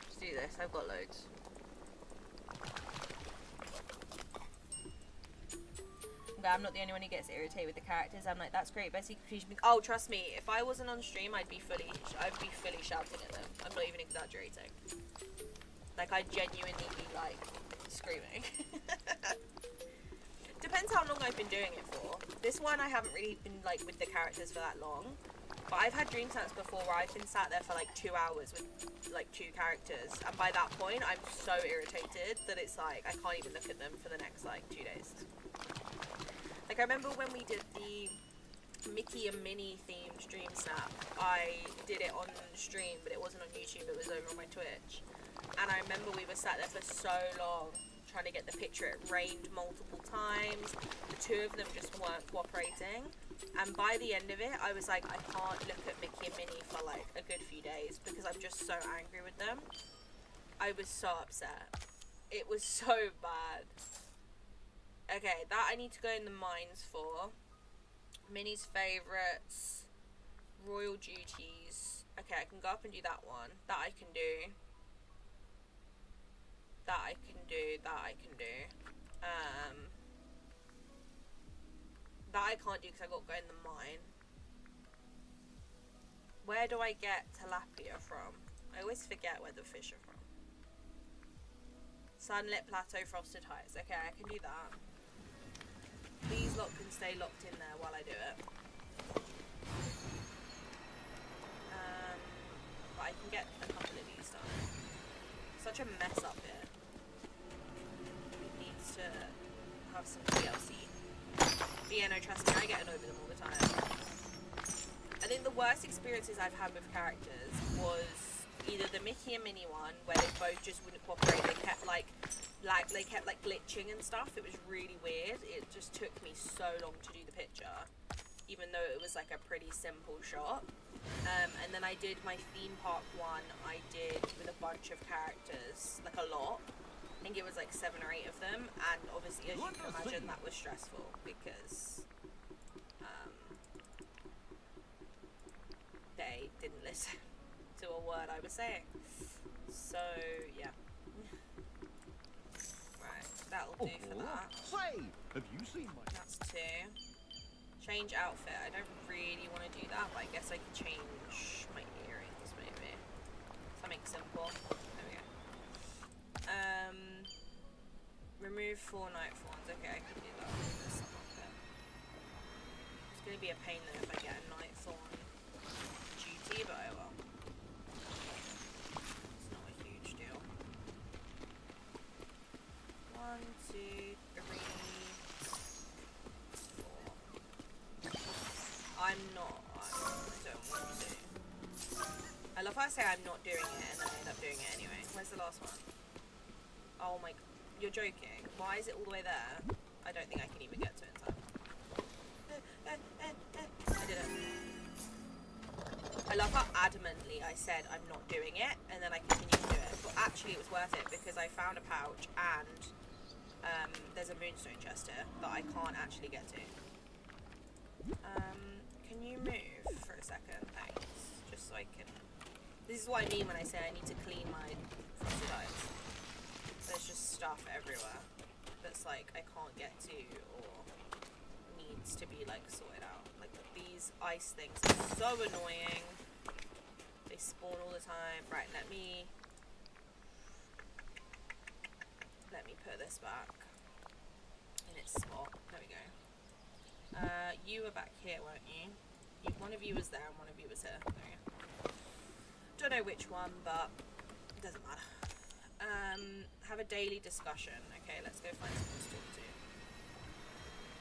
Let's do this. I've got loads. I'm not the only one who gets irritated with the characters. I'm like, that's great, Bessie. Oh, trust me, if I wasn't on stream, I'd be fully shouting at them. I'm not even exaggerating. Like, I'd genuinely be like screaming. Depends how long I've been doing it for. This one I haven't really been like with the characters for that long. But I've had dream stats before where I've been sat there for like 2 hours with like 2 characters, and by that point I'm so irritated that it's like I can't even look at them for the next like 2 days. Like, I remember when we did the Mickey and Minnie themed stream snap, I did it on stream, but it wasn't on YouTube, it was over on my Twitch. And I remember we were sat there for so long trying to get the picture. It rained multiple times. The 2 of them just weren't cooperating. And by the end of it, I was like, I can't look at Mickey and Minnie for like a good few days because I'm just so angry with them. I was so upset. It was so bad. Okay, that I need to go in the mines for. Minnie's favourites. Royal duties. Okay, I can go up and do that one. That I can do. That I can do. That I can do. That I can't do because I got to go in the mine. Where do I get tilapia from? I always forget where the fish are from. Sunlit plateau frosted heights. Okay, I can do that. These lot can stay locked in there while I do it. But I can get a couple of these done. Such a mess up here. It needs to have some TLC. But yeah, no, trust me, I get annoyed with them all the time. I think the worst experiences I've had with characters was either the Mickey and Minnie one, where they both just wouldn't cooperate. They kept like glitching and stuff. It was really weird. It just took me so long to do the picture, even though it was like a pretty simple shot. And then I did my theme park one. I did with a bunch of characters, like a lot. I think it was like 7 or 8 of them, and obviously, as you can imagine, that was stressful because they didn't listen to a word I was saying. So yeah. Right, that'll do for that. Say, have you seen my... That's 2. Change outfit. I don't really want to do that, but I guess I could change my earrings maybe. Something simple. There we go. Remove 4 nightfalls. Okay, I can do that. There's some outfit. It's gonna be a pain though if I get a nightfall duty, but I will. It's not a huge deal. 1, 2, 3, 4. I don't want to. I love how I say I'm not doing it and then I end up doing it anyway. Where's the last one? Oh my god. You're joking. Why is it all the way there? I don't think I can even get to it in time. I did it. I love how adamantly I said I'm not doing it, and then I continued to do it. But actually it was worth it because I found a pouch and there's a moonstone chest here that I can't actually get to. Can you move for a second? Thanks. Just so I can... This is what I mean when I say I need to clean my frosted eyes. There's just stuff everywhere that's like I can't get to or needs to be like sorted out. Like these ice things are so annoying. They spawn all the time. Right, let me put this back in its spot. There we go. You were back here, weren't you? One of you was there and one of you was here. There we go. Don't know which one, but it doesn't matter. Have a daily discussion. Okay, let's go find someone to talk to.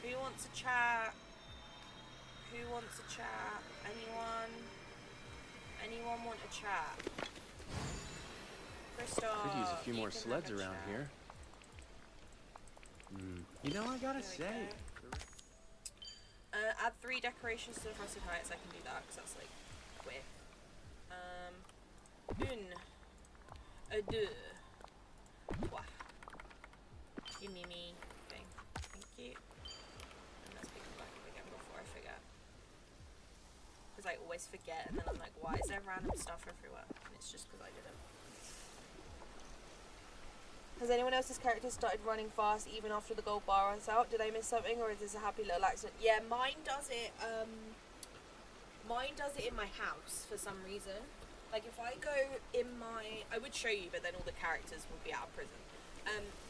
Who wants a chat? Who wants a chat? Anyone? Anyone want a chat? Crystal, Could use a few you more can sleds have a around chat. here. You know, I gotta There we say, go. Add 3 decorations to the frosted heights. I can do that because that's like quick. Une, deux, trois. Give me thing. Thank you. And let's pick it back up again before I forget. Because I always forget, and then I'm like, why is there random stuff everywhere? And it's just because I didn't. Has anyone else's character started running fast even after the gold bar runs out? Did I miss something, or is this a happy little accident? Yeah, mine does it. Mine does it in my house for some reason. Like if I go in my, I would show you, but then all the characters will be out of prison.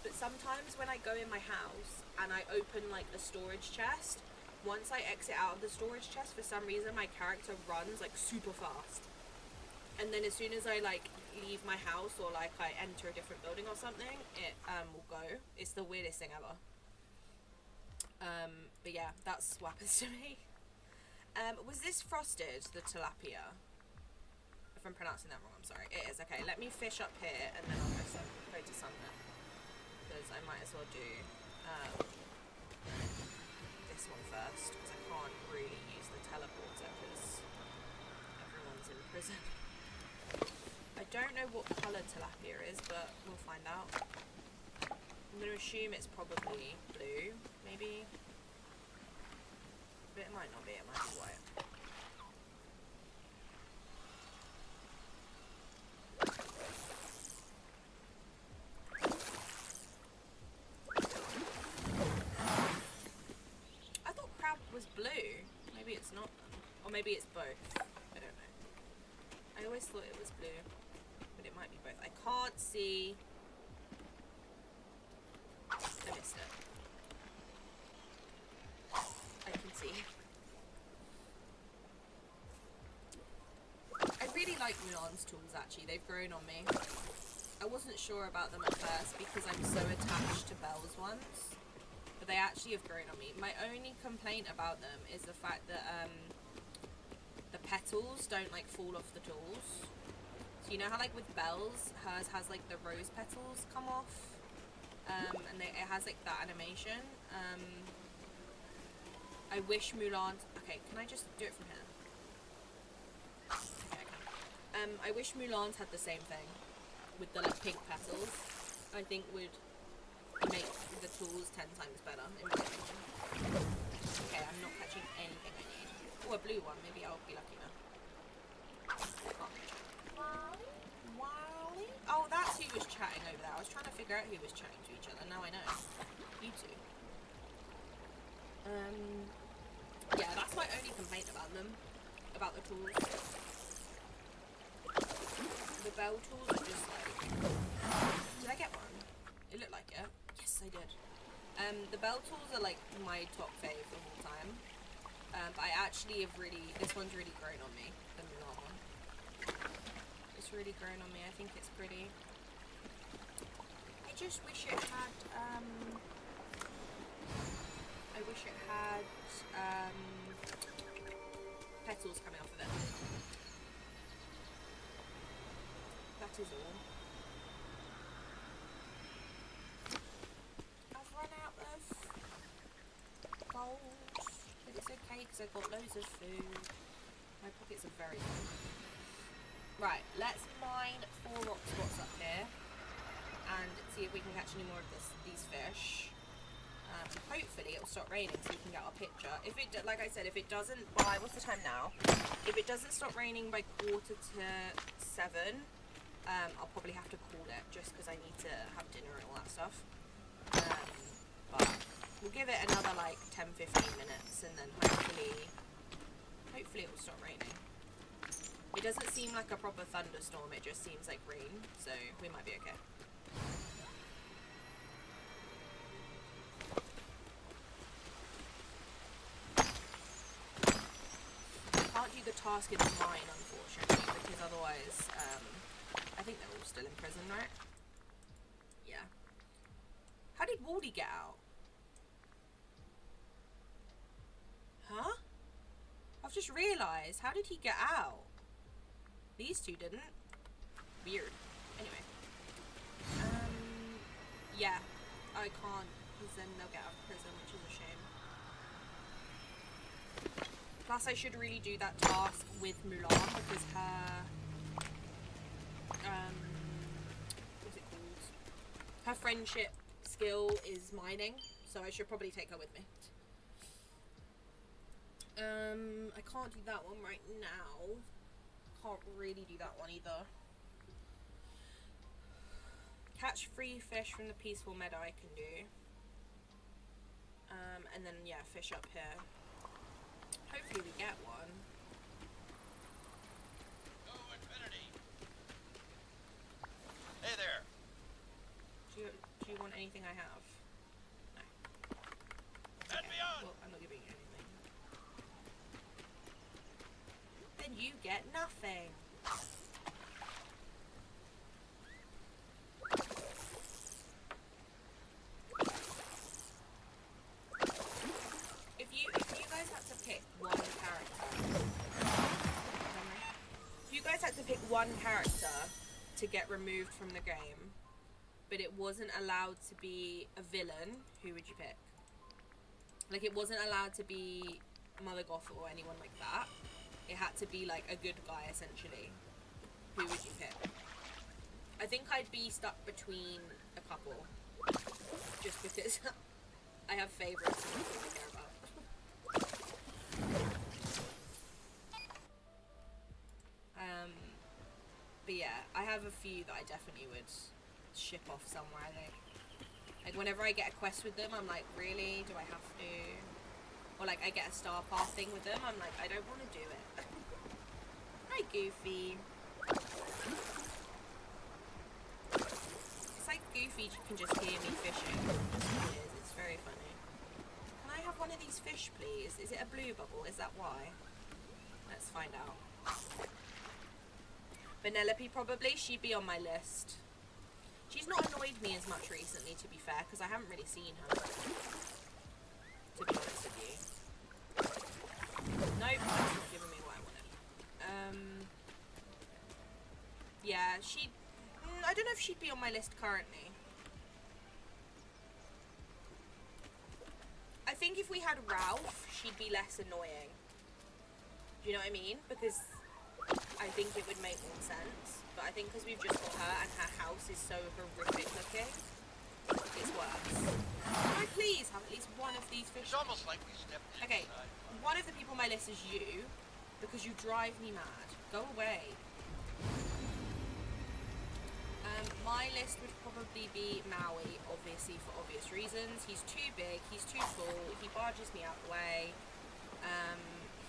But sometimes when I go in my house and I open like a storage chest, once I exit out of the storage chest, for some reason my character runs like super fast. And then as soon as I like leave my house or like I enter a different building or something, it will go. It's the weirdest thing ever. But yeah, that's what happens to me. Was this frosted, the tilapia? If I'm pronouncing that wrong, I'm sorry. It is, okay. Let me fish up here and then I'll go to sunset. Because I might as well do this one first. Because I can't really use the teleporter because everyone's in prison. I don't know what colour tilapia is, but we'll find out. I'm going to assume it's probably blue, maybe. But it might not be, it might be white. I thought crab was blue. Maybe it's not. Or maybe it's both. I don't know. I always thought it was blue. But it might be both. I can't see. I missed it. I can see. I really like Mulan's tools actually. They've grown on me. I wasn't sure about them at first because I'm so attached to Belle's ones. But they actually have grown on me. My only complaint about them is the fact that the petals don't like fall off the tools. So you know how like with Belle's, hers has like the rose petals come off? And it has like that animation. I wish Mulan's... Okay, can I just do it from here? Okay, I can. I wish Mulan's had the same thing. With the like pink petals. I think would make the tools 10 times better, in my opinion. Okay, I'm not catching anything I need. Oh, a blue one. Maybe I'll be lucky now. Wally? Oh, that's who was chatting over there. I was trying to figure out who was chatting to each other. Now I know. You two. Yeah, that's my only complaint about them. About the tools. The Belle tools are just like... Did I get one? It looked like it. Yes, I did. The Belle tools are like my top fave of all time. But I actually have really... This one's really grown on me. The Mulan one. It's really grown on me. I think it's pretty. I just wish it had... I wish it had petals coming off of it. That is all. I've run out of gold, but it's okay because I've got loads of food. My pockets are very full. Right, let's mine 4 rock spots up here and see if we can catch any more of these fish. Hopefully it'll stop raining so we can get our picture. If it, like I said, if it doesn't by, what's the time now? If it doesn't stop raining by 6:45, I'll probably have to call it just because I need to have dinner and all that stuff. But we'll give it another like 10-15 minutes and then hopefully it will stop raining. It doesn't seem like a proper thunderstorm, it just seems like rain, so we might be okay. Can't do the task in mine, unfortunately, because otherwise, I think they're all still in prison, right? Yeah. How did Waldy get out? Huh? I've just realised. How did he get out? These two didn't. Weird. Anyway. Yeah. I can't, because then they'll get out of prison, which is a shame. Plus, I should really do that task with Mulan because her, what's it called? Her friendship skill is mining, so I should probably take her with me. I can't do that one right now. Can't really do that one either. Catch 3 fish from the peaceful meadow I can do. And then, yeah, fish up here. Hopefully we get one. Oh, Infinity. Hey there. Do you want anything I have? No. And beyond. Well, I'm not giving you anything. Then you get nothing. If you guys had to pick one character, if you guys had to pick one character to get removed from the game, but it wasn't allowed to be a villain, who would you pick? Like, it wasn't allowed to be Mother Goth or anyone like that. It had to be like a good guy, essentially. Who would you pick? I think I'd be stuck between a couple, just because I have favourites and I don't care about. But yeah, I have a few that I definitely would ship off somewhere. Like whenever I get a quest with them, I'm like, really? Do I have to? Or like I get a star pass thing with them, I'm like, I don't want to do it. Hi, Goofy. It's like Goofy can just hear me fishing. It is. It's very funny. Can I have one of these fish, please? Is it a blue bubble? Is that why? Let's find out. Penelope, probably. She'd be on my list. She's not annoyed me as much recently, to be fair, because I haven't really seen her. To be honest with you. Nope, that's not giving me what I wanted. Yeah, she... I don't know if she'd be on my list currently. I think if we had Ralph, she'd be less annoying. Do you know what I mean? Because I think it would make more sense. But I think because we've just got her and her house is so horrific looking, it's worse. Can I please have at least one of these fish? It's almost like we stepped Okay, inside. one of the people on my list is you, because you drive me mad. Go away. My list would probably be Maui, obviously, for obvious reasons. He's too big, he's too tall, he barges me out the way.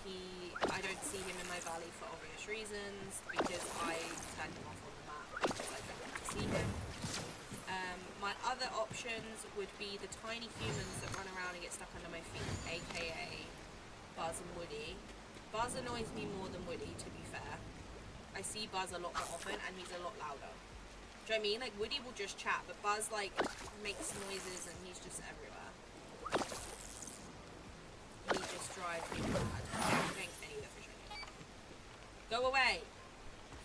I don't see him in my valley for obvious reasons, because I turned him off on the map because I don't want to see him. My other options would be the tiny humans that run around and get stuck under my feet, aka Buzz and Woody. Buzz annoys me more than Woody, to be fair. I see Buzz a lot more often and he's a lot louder. Do you know what I mean? Like, Woody will just chat, but Buzz, like, makes noises and he's just everywhere. He just drives me mad. I don't drink any of the fish I get. Go away!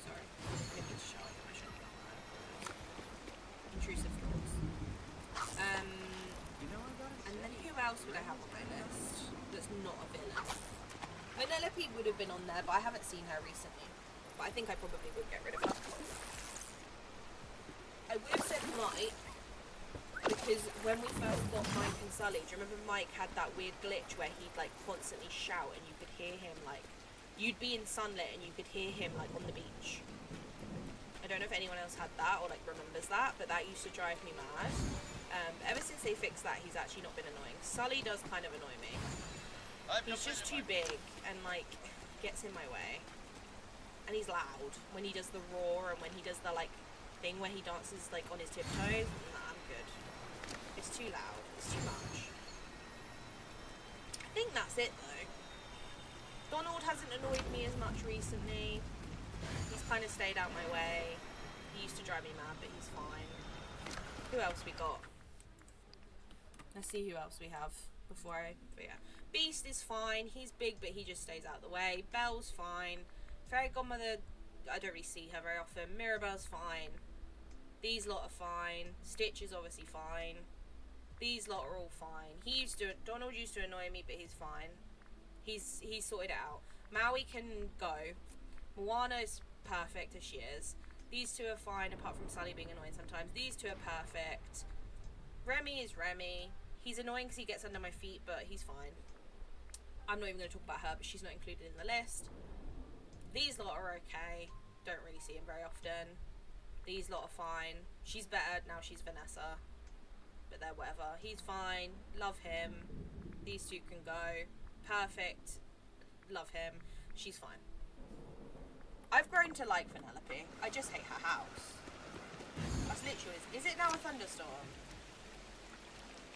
Sorry. I didn't mean to shout. I shouldn't have done that. Intrusive thoughts. And then who else would I have on my list that's not a villain? Penelope would have been on there, but I haven't seen her recently. But I think I probably would get rid of her. I would have said Mike, because when we first got Mike and Sully, do you remember Mike had that weird glitch where he'd like constantly shout and you could hear him like, you'd be in sunlit and you could hear him like on the beach. I don't know if anyone else had that or like remembers that, but that used to drive me mad. Ever since they fixed that, he's actually not been annoying. Sully does kind of annoy me. He's just too big and like gets in my way. And he's loud when he does the roar and when he does the like thing where he dances like on his tiptoes. Nah, I'm good. It's too loud. It's too much. I think that's it though. Donald hasn't annoyed me as much recently. He's kind of stayed out my way. He used to drive me mad, but he's fine. Who else we got? Let's see who else we have before but yeah. Beast is fine. He's big, but he just stays out the way. Belle's fine. Fairy Godmother, I don't really see her very often. Mirabelle's fine. These lot are fine. Stitch is obviously fine. These lot are all fine. Donald used to annoy me, but he's fine. He's sorted it out. Maui can go. Moana's perfect as she is. These two are fine, apart from Sally being annoying sometimes. These two are perfect. Remy is Remy. He's annoying because he gets under my feet, but he's fine. I'm not even going to talk about her, but she's not included in the list. These lot are okay. Don't really see him very often. These lot are fine. She's better now she's Vanessa. But they're whatever. He's fine. Love him. These two can go. Perfect. Love him. She's fine. I've grown to like Penelope. I just hate her house. That's literally... Is it now a thunderstorm?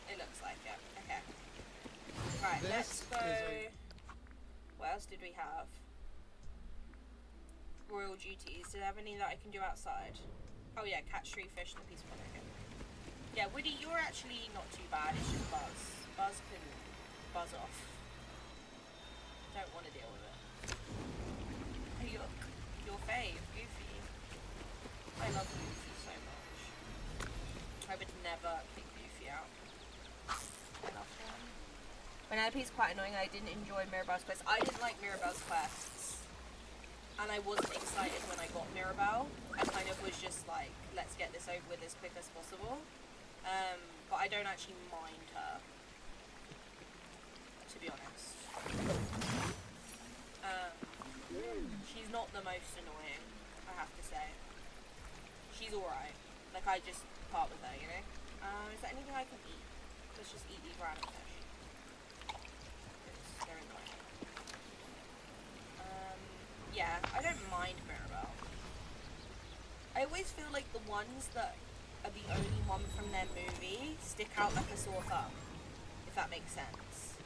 It looks like it. Okay. Right, let's go... What else did we have? Royal duties. Did I have any that I can do outside? Oh yeah, catch 3 fish and a piece of one. Okay. Yeah, Woody, you're actually not too bad. It's just Buzz. Buzz can buzz off. Don't want to deal with it. Your fave, Goofy. I love Goofy so much. I would never kick Goofy out. I love him. Penelope's quite annoying. I didn't enjoy Mirabelle's quest. I didn't like Mirabelle's quests. And I wasn't excited when I got Mirabelle. I kind of was just like, let's get this over with as quick as possible. But I don't actually mind her, to be honest. She's not the most annoying, I have to say. She's alright. Like, I just part with her, you know? Is there anything I can eat? Let's just eat these random fish. They're annoying. Yeah, I don't mind Mirabelle. I always feel like the ones that are the only one from their movie stick out like a sore thumb, if that makes sense.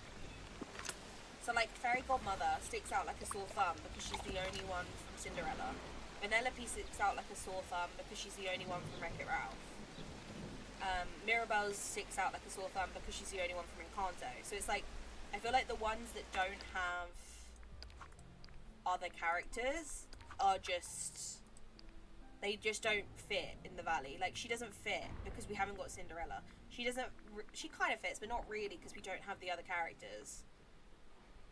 So like Fairy Godmother sticks out like a sore thumb because she's the only one from Cinderella. Penelope sticks out like a sore thumb because she's the only one from Wreck-It Ralph. Mirabelle sticks out like a sore thumb because she's the only one from Encanto. So it's like, I feel like the ones that don't have other characters are just, they just don't fit in the valley. Like, she doesn't fit because we haven't got Cinderella. She kind of fits, but not really because we don't have the other characters.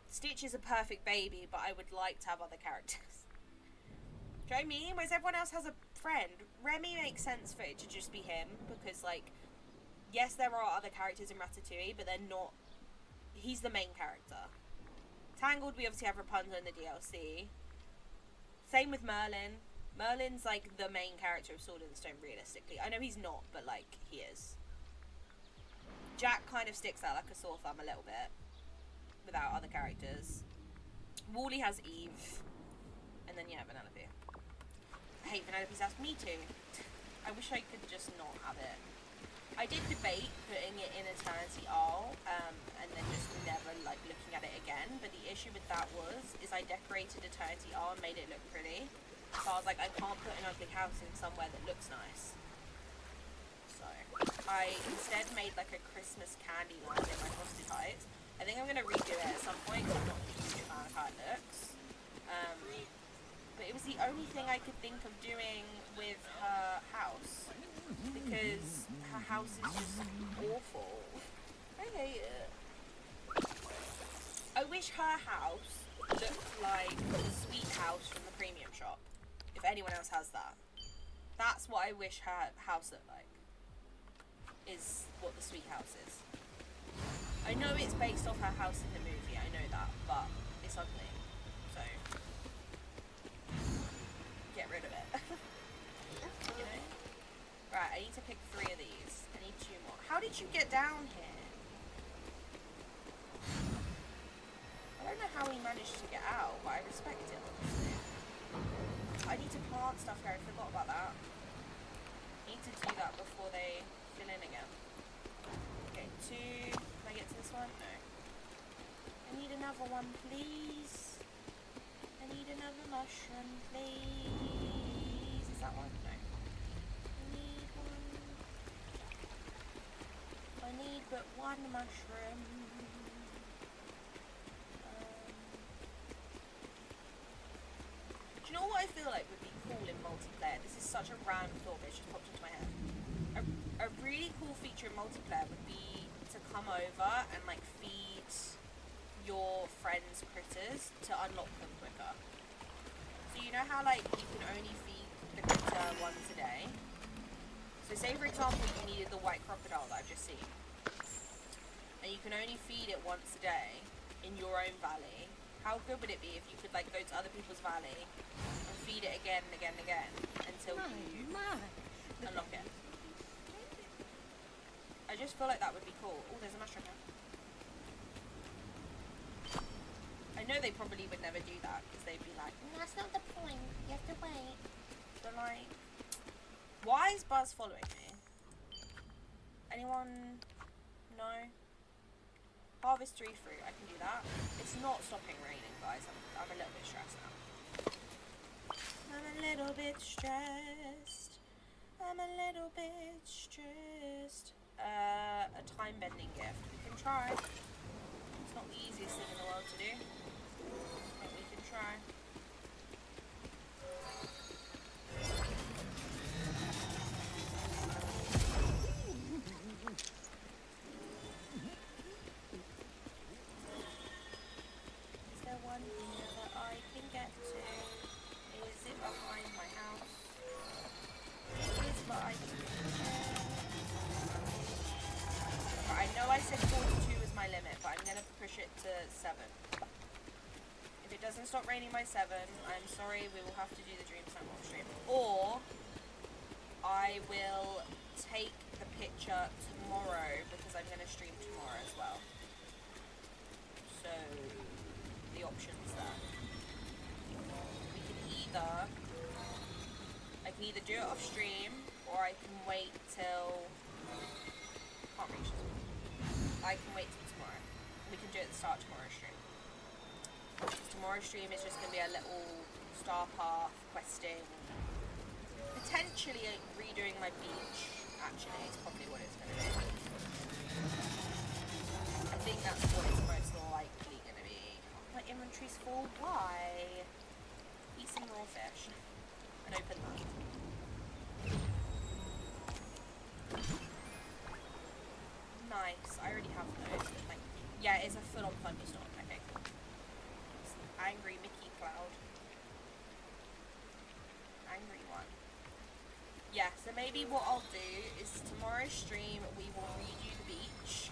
Stitch is a perfect baby, but I would like to have other characters. Do you know what I mean? Whereas everyone else has a friend. Remy makes sense for it to just be him, because, like, yes, there are other characters in Ratatouille, but they're not... He's the main character. Tangled, we obviously have Rapunzel in the DLC. Same with Merlin. Merlin's, like, the main character of Sword and Stone, realistically. I know he's not, but, like, he is. Jack kind of sticks out like a sore thumb a little bit, without other characters. Wally has Eve. And then, yeah, Penelope. I hate Penelope's house. Me too. I wish I could just not have it. I did debate putting it in Eternity Isle, and then just never, like, looking at it again. But the issue with that is I decorated Eternity Isle and made it look pretty. So I was like, I can't put an ugly house in somewhere that looks nice. So I instead made, like, a Christmas candy line in my Frosted Heights. I think I'm going to redo it at some point because I'm not a huge fan of how it looks. But it was the only thing I could think of doing with her house. Because her house is just awful. I hate it. I wish her house looked like the sweet house from the premium shop. If anyone else has that. That's what I wish her house looked like. Is what the sweet house is. I know it's based off her house in the movie, I know that, but it's ugly, so get rid of it. You know? Right, I need to pick 3 of these. I need 2 more. How did you get down here? I don't know how he managed to get out, but I respect it, honestly. I need to plant stuff here, I forgot about that. I need to do that before they fill in again. Okay, 2... Can I get to this one? No. I need another one, please. I need another mushroom, please. Is that one? No. I need one. I need but 1 mushroom. Do you know what I feel like would be cool in multiplayer? This is such a random thought, but it just popped into my head. A really cool feature in multiplayer would be to come over and, like, feed your friends these critters to unlock them quicker. So you know how like you can only feed the critter once a day? So say for example you needed the white crocodile that I've just seen. And you can only feed it once a day in your own valley. How good would it be if you could like go to other people's valley and feed it again and again and again until you unlock it? I just feel like that would be cool. Oh, there's a mushroom here. I know they probably would never do that because they'd be like, That's not the point. You have to wait. but like, why is Buzz following me? Anyone know? Harvest 3 fruit, I can do that. It's not stopping raining, guys. I'm a little bit stressed now. I'm a little bit stressed. I'm a little bit stressed. A time bending gift. We can try. It's not the easiest thing in the world to do. But we can try. Is there one here that I can get to? Is it behind my house? It is, but I can get there. I know I said 42 is my limit, but I'm going to push it to 7. If it doesn't stop raining by 7, I'm sorry, we will have to do the Dream Snap off stream. Or, I will take the picture tomorrow, because I'm going to stream tomorrow as well. So, the options there. We can either, I can either do it off stream, or I can wait till, can't reach this one. I can wait till tomorrow. We can do it at the start of tomorrow's stream. Tomorrow's stream is just going to be a little star path, questing, potentially redoing my beach, actually, is probably what it's going to be. I think that's what it's most likely going to be. My inventory's full, why? Eat some raw fish. And open that. Nice. I already have those, but like, yeah, it's a full-on thunderstorm. Okay, cool. It's an angry Mickey cloud. Angry one. Yeah, so maybe what I'll do is tomorrow's stream we will redo the beach.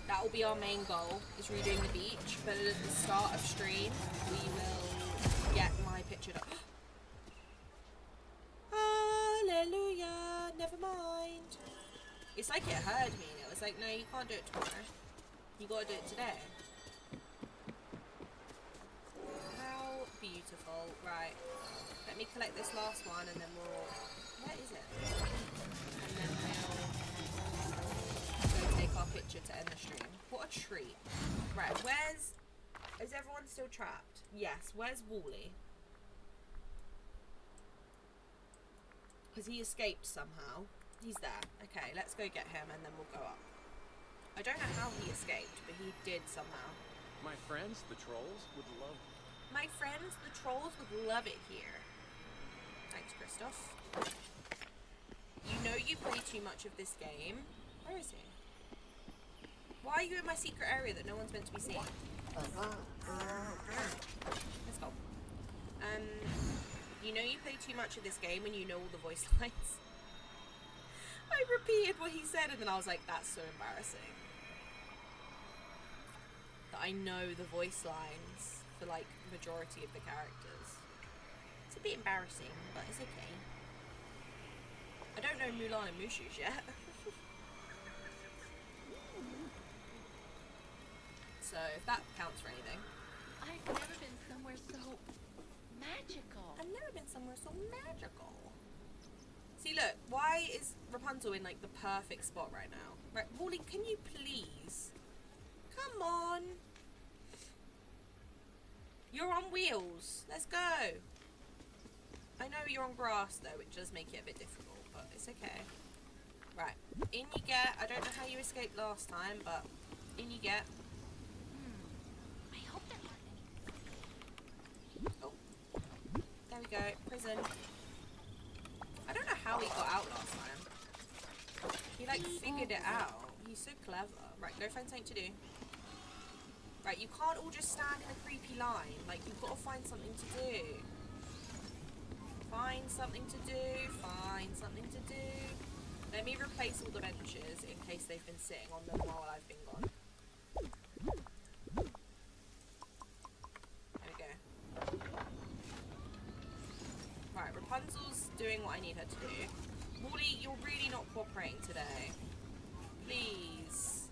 That will be our main goal, is redoing the beach. But at the start of stream, we will get my picture done. Hallelujah! Never mind. It's like it heard me and it was like, no, you can't do it tomorrow. You gotta do it today. How beautiful. Right. Let me collect this last one and then we'll... Where is it? And then we'll go take our picture to end the stream. What a treat. Right, where's... Is everyone still trapped? Yes, where's Wally? Because he escaped somehow. He's there. Okay, let's go get him and then we'll go up. I don't know how he escaped, but he did somehow. My friends, the trolls, would love... My friends, the trolls would love it here. Thanks, Christoph. You know you play too much of this game. Where is he? Why are you in my secret area that no one's meant to be seeing? Let's go. You know you play too much of this game and you know all the voice lines. I repeated what he said and then I was like, that's so embarrassing. That I know the voice lines for like majority of the characters. It's a bit embarrassing, but it's okay. I don't know Mulan and Mushu's yet. So if that counts for anything. I've never been somewhere so magical. I've never been somewhere so magical. See, look, why is Rapunzel in, like, the perfect spot right now? Right, Wally, can you please? Come on. You're on wheels. Let's go. I know you're on grass, though, which does make it a bit difficult, but it's okay. Right, in you get. I don't know how you escaped last time, but in you get. I hope there aren't any. Oh. There we go. Prison. I don't know how he got out last time. He like figured it out. He's so clever. Right, go find something to do. Right, you can't all just stand in a creepy line. Like, you've got to find something to do. Find something to do. Find something to do. Let me replace all the benches in case they've been sitting on them while I've been gone. There we go. Right, Rapunzel's doing what I need her to do. Wally, you're really not cooperating today. Please.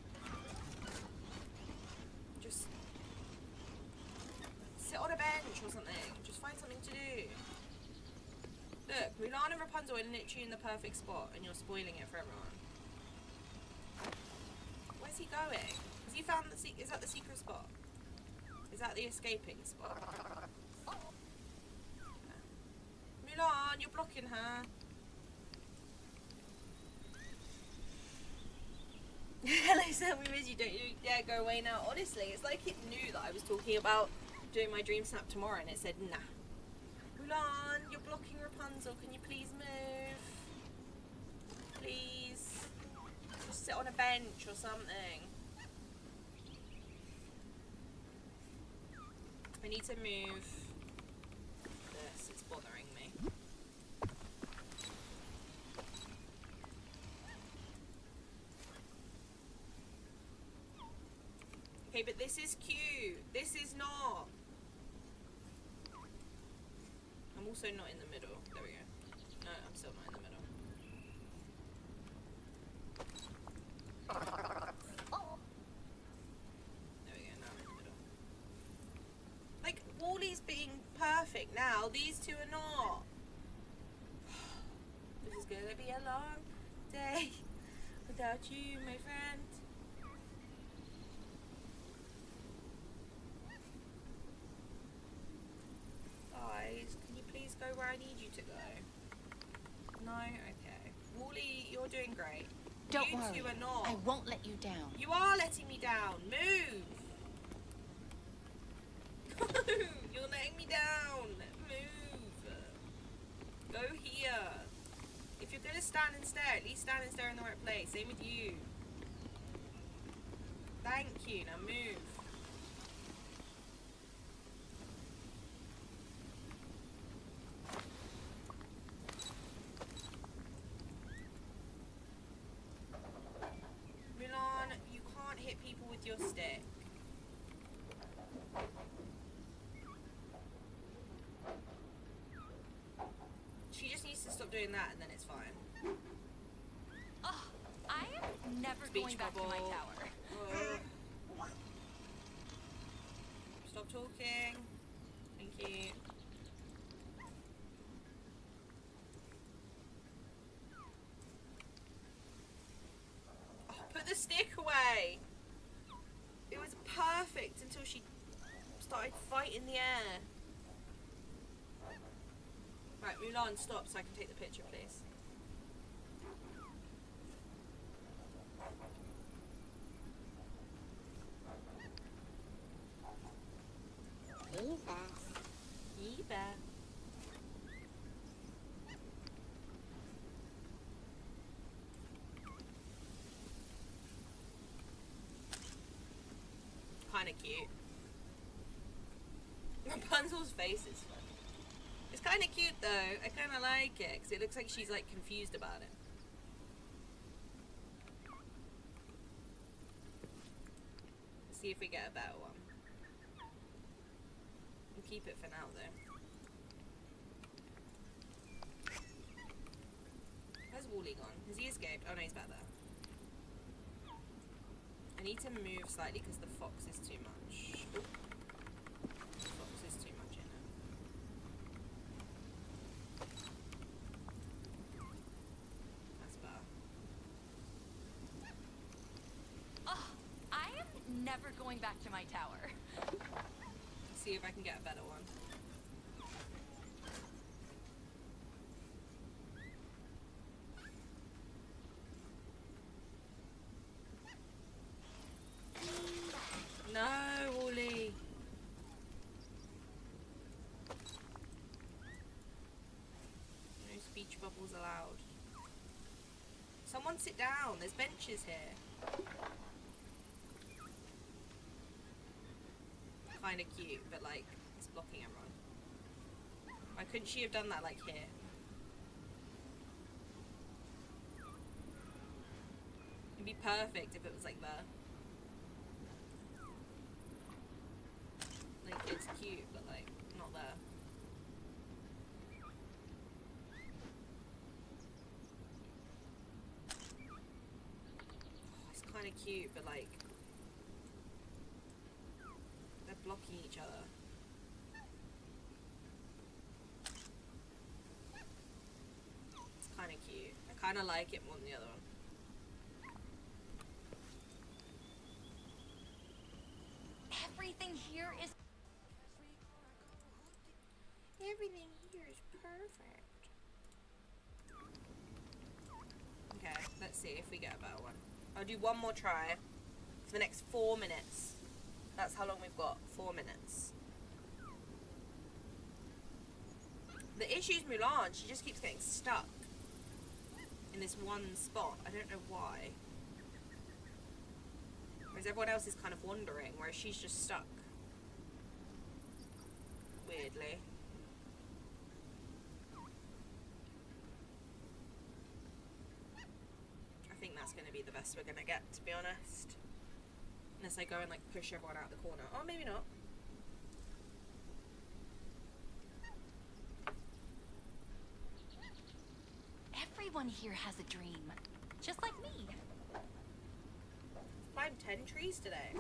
Just sit on a bench or something. Just find something to do. Look, Mulan and Rapunzel are literally in the perfect spot and you're spoiling it for everyone. Where's he going? Has he found the is that the secret spot? Is that the escaping spot? Mulan, you're blocking her. Hello Sam, we miss you, don't you? Yeah, go away now. Honestly, it's like it knew that I was talking about doing my dream snap tomorrow and it said nah. Mulan, you're blocking Rapunzel, can you please move? Please. Just sit on a bench or something. I need to move this, it's bothering me. Okay, but this is cute. This is not. I'm also not in the middle. There we go. No, I'm still not in the middle. There we go, now I'm in the middle. Like, Wally's being perfect now. These two are not. This is gonna be a long day without you, my friend. Guys, can you please go where I need you to go? No? Okay. Wally, you're doing great. Don't you worry. two are not. I won't let you down. You are letting me down. Move! You're letting me down. Move. Go here. If you're gonna stand and stare, at least stand and stare in the right place. Same with you. Thank you. Now move. Mulan, you can't hit people with your stick. She just needs to stop doing that and then it's fine. Oh, I am never Speech going back to my bubble. tower. Stop talking. Thank you. Oh, put the stick away. It was perfect until she started fighting the air. Right, Mulan, stop so I can take the picture, please. Eva. Kinda cute. Rapunzel's face is funny. It's kinda cute though. I kinda like it because it looks like she's like confused about it. Let's see if we get a better one. We'll keep it for now though. Where's Wally gone? Has he escaped? Oh no, he's back there. I need to move slightly because the fox is too much. Oop. The fox is too much in it. That's better. Oh, I am never going back to my tower. Let's see if I can get a better one. No, Wally. No speech bubbles allowed. Someone sit down. There's benches here. kind of cute, but like it's blocking everyone. Why couldn't she have done that like here? It'd be perfect if it was like there. Like it's cute, but like not there. Oh, it's kind of cute, but like they're blocking each other. It's kind of cute. I kind of like it more than the other one. Everything here is. Everything here is perfect. Okay, let's see if we get a better one. I'll do one more try for the next 4 minutes. That's how long we've got. 4 minutes. The issue is Mulan. She just keeps getting stuck in this one spot. I don't know why. Whereas everyone else is kind of wandering, whereas she's just stuck. Weirdly. I think that's going to be the best we're going to get, to be honest. Unless I go and like push everyone out the corner. Oh, maybe not. Everyone here has a dream. Just like me. Climbed 10 trees today.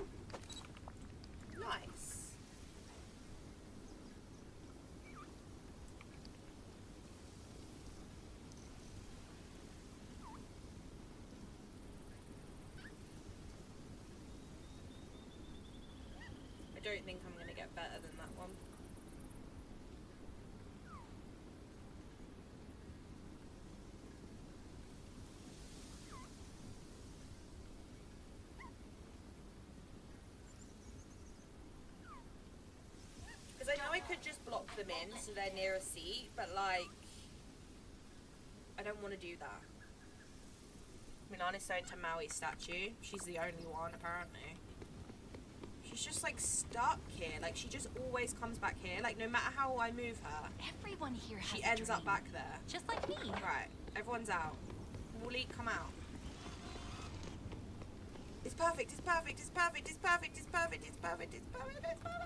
Nice. I don't think I'm going to get better than that one. Because I know I could just block them in so they're near a seat, but like, I don't want to do that. Milan is so into Maui's statue. She's the only one, apparently. She's just like stuck here. Like, she just always comes back here. Like, no matter how I move her, Everyone here has she a ends dream. up back there. Just like me. Right, everyone's out. Wooly, come out. It's perfect, it's perfect, it's perfect, it's perfect, it's perfect, it's perfect, it's perfect, it's perfect.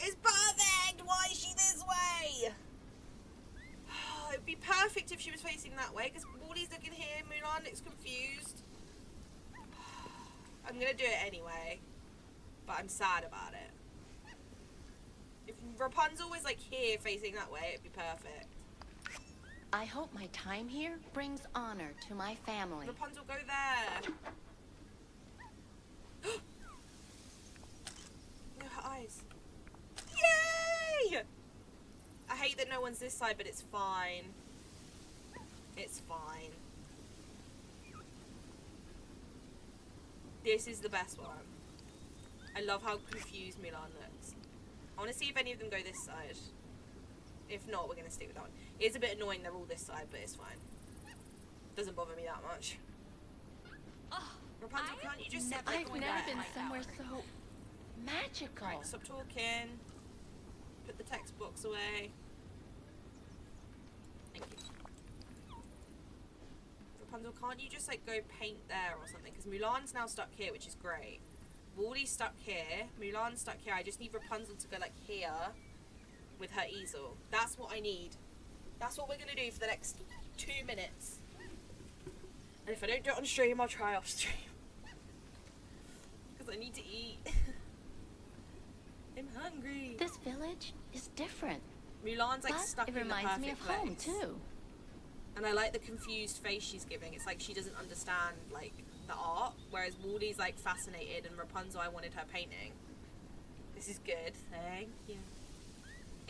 It's perfect! Why is she this way? It'd be perfect if she was facing that way, because Wooly's looking here, Mulan looks confused. I'm gonna do it anyway, but I'm sad about it. If Rapunzel was like here facing that way, it'd be perfect. I hope my time here brings honor to my family. Rapunzel, go there. No, her eyes. Yay! I hate that no one's this side, but it's fine. It's fine. This is the best one. I love how confused Mulan looks. I want to see if any of them go this side. If not, we're going to stick with that one. It's a bit annoying they're all this side, but it's fine. Doesn't bother me that much. Rapunzel, can't you just sit there I've going never there? been somewhere so magical. Right, stop talking. Put the text box away. Thank you. Rapunzel, can't you just like go paint there or something? Because Mulan's now stuck here, which is great. Wally's stuck here. Mulan's stuck here. I just need Rapunzel to go like here with her easel. That's what I need. That's what we're going to do for the next 2 minutes. And if I don't do it on stream, I'll try off stream. Because I need to eat. I'm hungry. This village is different. Mulan's like But stuck it in the reminds me perfect of home place. too. And I like the confused face she's giving. It's like she doesn't understand like the art. Whereas Wally's like fascinated, and Rapunzel, I wanted her painting. This is good. Thank you.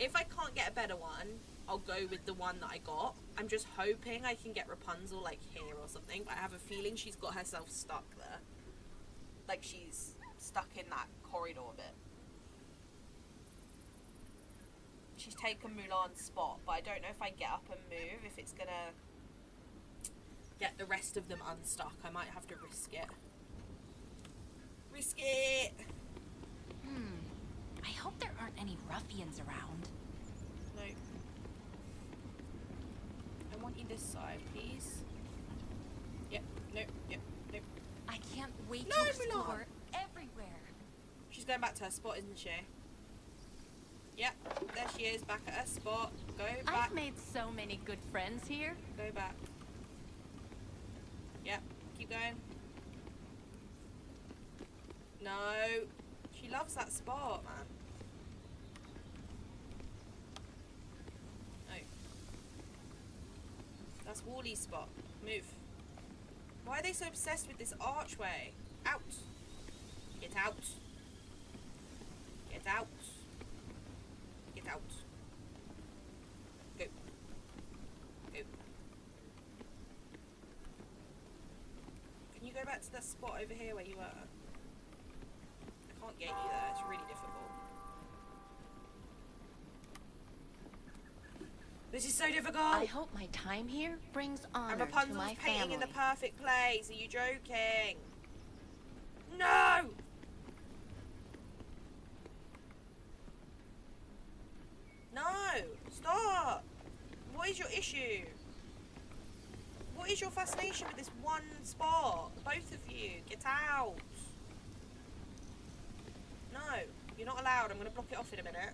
If I can't get a better one, I'll go with the one that I got. I'm just hoping I can get Rapunzel like here or something. But I have a feeling she's got herself stuck there. Like she's stuck in that corridor bit. She's taken Mulan's spot, but I don't know if I get up and move, if it's gonna get the rest of them unstuck. I might have to risk it. Risk it! I hope there aren't any ruffians around. No. I want you this side, please. Yep, nope, yep, nope. I can't wait No, to Mulan. explore everywhere. She's going back to her spot, isn't she? Yep, there she is, back at her spot. Go back. I've made so many good friends here. Go back. Yep, keep going. No. She loves that spot, man. No. That's Wally's spot. Move. Why are they so obsessed with this archway? Out. Get out. Get out. Get out. Go. Go. Can you go back to that spot over here where you were? I can't get you there. It's really difficult. This is so difficult. I hope my time here brings honor And to Rapunzel's my painting family. in the perfect place. Are you joking? No! No! Stop! What is your issue? What is your fascination with this one spot? Both of you, get out! No, you're not allowed. I'm going to block it off in a minute.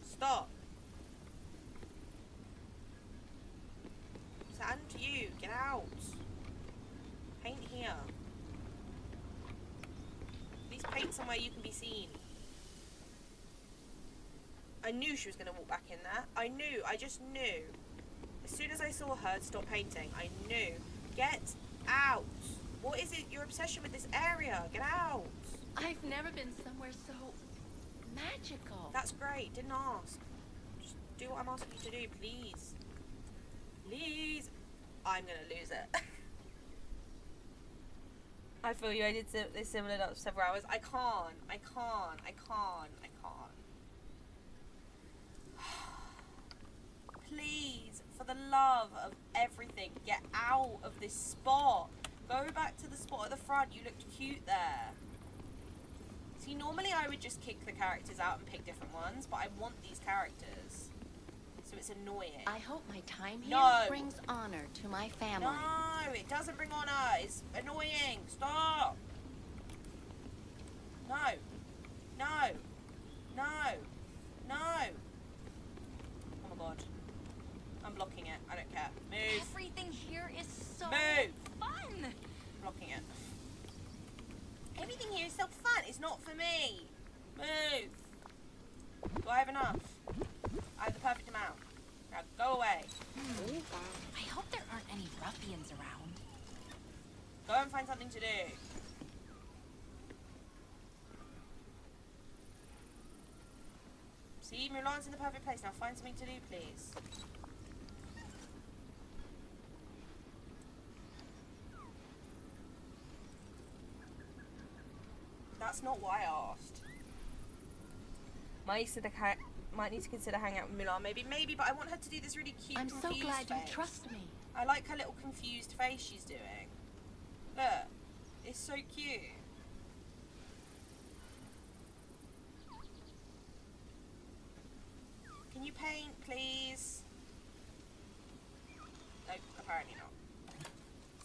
Stop. And you, get out. Paint here. Please paint somewhere you can be seen. I knew she was going to walk back in there. I knew, I just knew. As soon as I saw her stop painting, I knew. Get out. What is it, your obsession with this area? Get out. I've never been somewhere so magical. That's great, didn't ask. Just do what I'm asking you to do, please. Please. I'm gonna lose it. I feel you, I did this similar up for several hours. I can't. Please, for the love of everything, get out of this spot. Go back to the spot at the front. You looked cute there. See, normally I would just kick the characters out and pick different ones, but I want these characters. So it's annoying. I hope my time here No. brings honor to my family. No, it doesn't bring honor. It's annoying. Stop. No. No. No. No. Oh my god. I'm blocking it. I don't care. Move. Everything here is so Move. fun. Blocking it. Everything here is so fun. It's not for me. Move. Do I have enough? I have the perfect amount. Now go away. I hope there aren't any ruffians around. Go and find something to do. See, Mulan's in the perfect place. Now find something to do, please. That's not what I asked. Might need to consider hanging out with Mulan, maybe, but I want her to do this really cute, I'm so confused glad face. you trust me. I like her little confused face she's doing. Look, it's so cute. Can you paint, please? Nope, apparently not.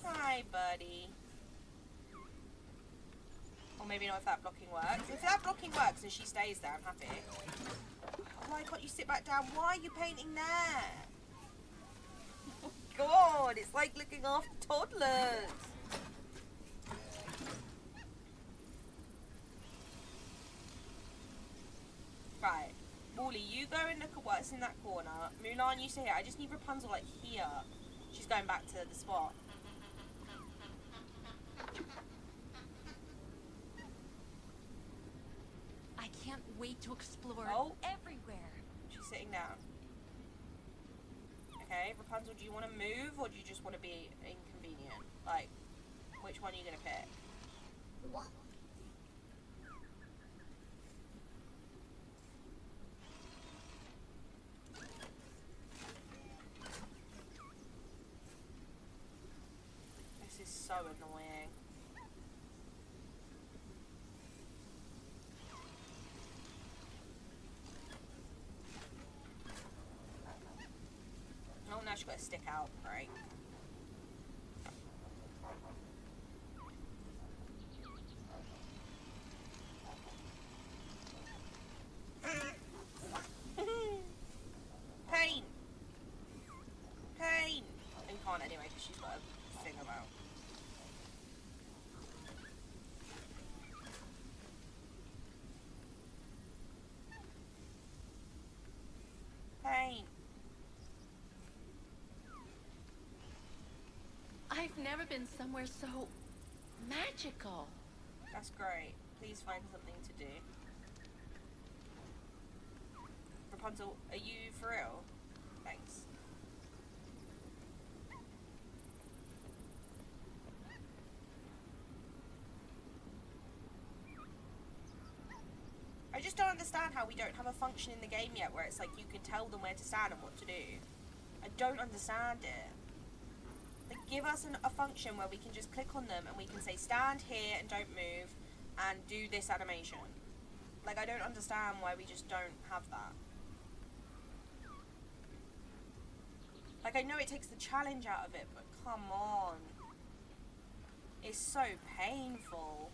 Hi, buddy. Or maybe not if that blocking works. If that blocking works and she stays there, I'm happy. Why can't you sit back down? Why are you painting there? Oh god, it's like looking after toddlers. Right. Wally, you go and look at what's in that corner. Mulan, you stay here. I just need Rapunzel like here. She's going back to the spot. I can't wait to explore everywhere. She's sitting down. Okay, Rapunzel, do you want to move or do you just want to be inconvenient? Like, which one are you going to pick? so annoying. Oh, now she's got to stick out, right? Pain! Pain! And can't anyway because she's got a thing about. Pain! I've never been somewhere so magical. That's great. Please find something to do. Rapunzel, are you for real? Thanks. I just don't understand how we don't have a function in the game yet where it's like you can tell them where to stand and what to do. I don't understand it. Like, give us a function where we can just click on them and we can say stand here and don't move and do this animation. Like, I don't understand why we just don't have that. Like, I know it takes the challenge out of it, but come on. It's so painful.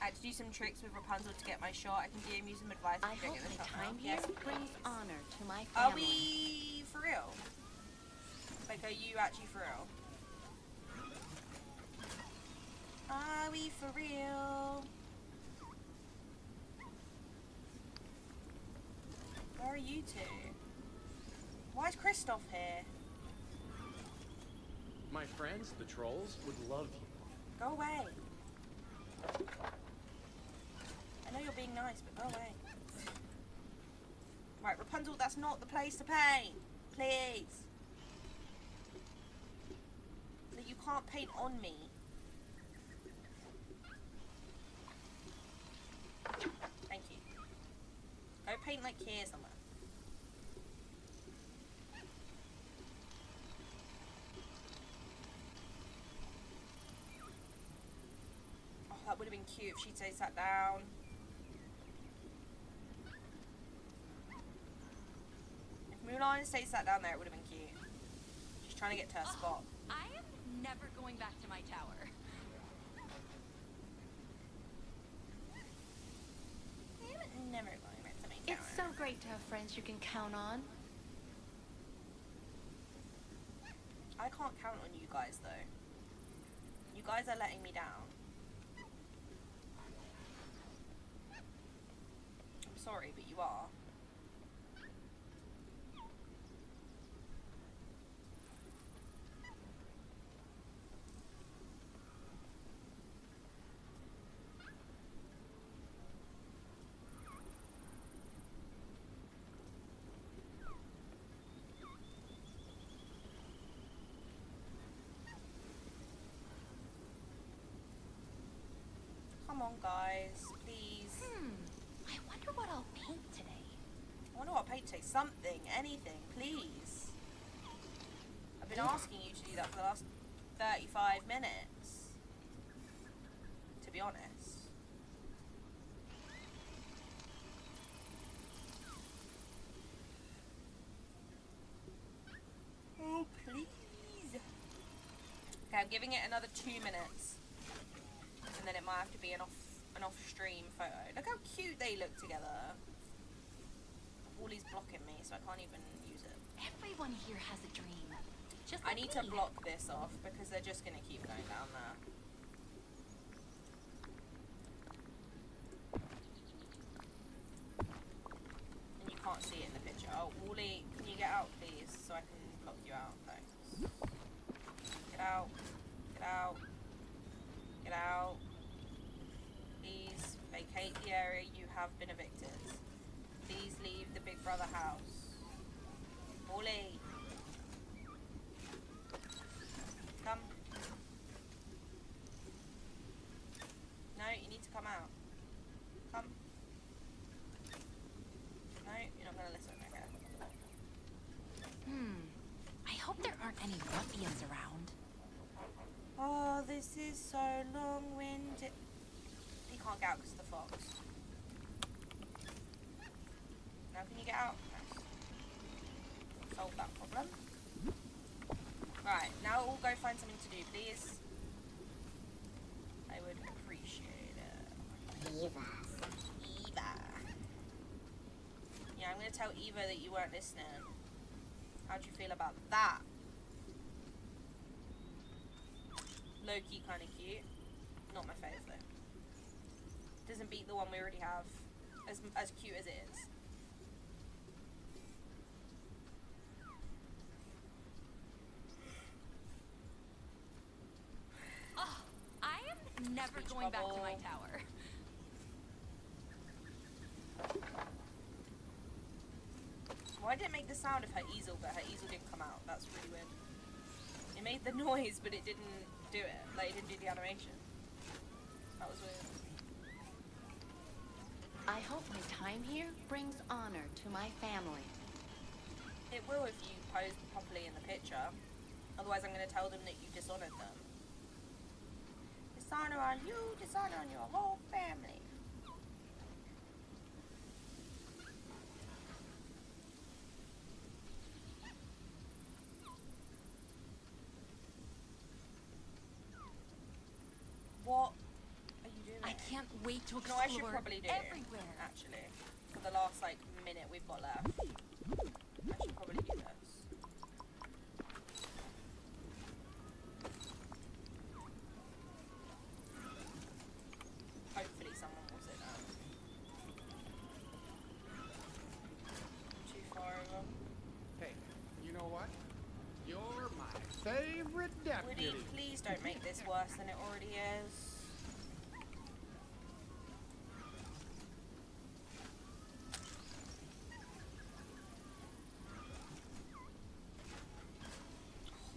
I had to do some tricks with Rapunzel to get my shot. I can DM you some advice. I Don't hope get the my shot time now. here Yes, brings please. honor to my Are family. we for real? Like, are you actually for real? Are we for real? Where are you two? Why is Kristoff here? My friends, the trolls, would love you. Go away. I know you're being nice, but go away. Right, Rapunzel, that's not the place to paint. Please. Like, you can't paint on me. Thank you. Go paint like here somewhere. Oh, that would have been cute if she'd say sat down. If Mulan had stayed sat down there, it would have been cute. She's trying to get to her spot. I am never going back to my tower. I'm never going back to my It's so tower. great to have friends you can count on. I can't count on you guys though. You guys are letting me down. I'm sorry, but you are. Come on, guys, please. I wonder what I'll paint today. I wonder what Paige say. Something, anything, please. I've been asking you to do that for the last 35 minutes. To be honest. Oh, please. Okay, I'm giving it another 2 minutes. And then it might have to be an off-stream photo. Look how cute they look together. Wally's blocking me, so I can't even use it. Everyone here has a dream. Just I like need me. to block this off because they're just gonna keep going down there. And you can't see it in the picture. Oh, Wally, can you get out, please, so I can block you out? Thanks. Get out. Get out. Get out. Please vacate the area. You have been evicted. Please leave the Big Brother house. Wally. Come. No, you need to come out. Come. No, you're not gonna listen, okay? I hope there aren't any ruffians around. This is so long-winded. He can't get out because of the fox. Now can you get out? Nice. Solve that problem. Right, now we'll go find something to do, please. I would appreciate it. Eva. Yeah, I'm gonna tell Eva that you weren't listening. How'd you feel about that? Low-key kinda cute. Not my favourite though. Doesn't beat the one we already have. As cute as it is. Oh, I am never Speech going back to bubble. my tower. Why did it make the sound of her easel, but her easel didn't come out? That's really weird. It made the noise, but it didn't do it. Like, it didn't do the animation. That was weird. I hope my time here brings honor to my family. It will if you pose properly in the picture. Otherwise, I'm going to tell them that you dishonored them. Dishonor on you, dishonor on your whole family. What are you doing? I can't wait to No, explore I should probably do everywhere. it, actually. For the last, like, minute we've got left. I should probably do this. Hopefully someone will sit down. Too far over. Hey, you know what? You're my favorite deputy. Woody, please don't make this worse than it already is.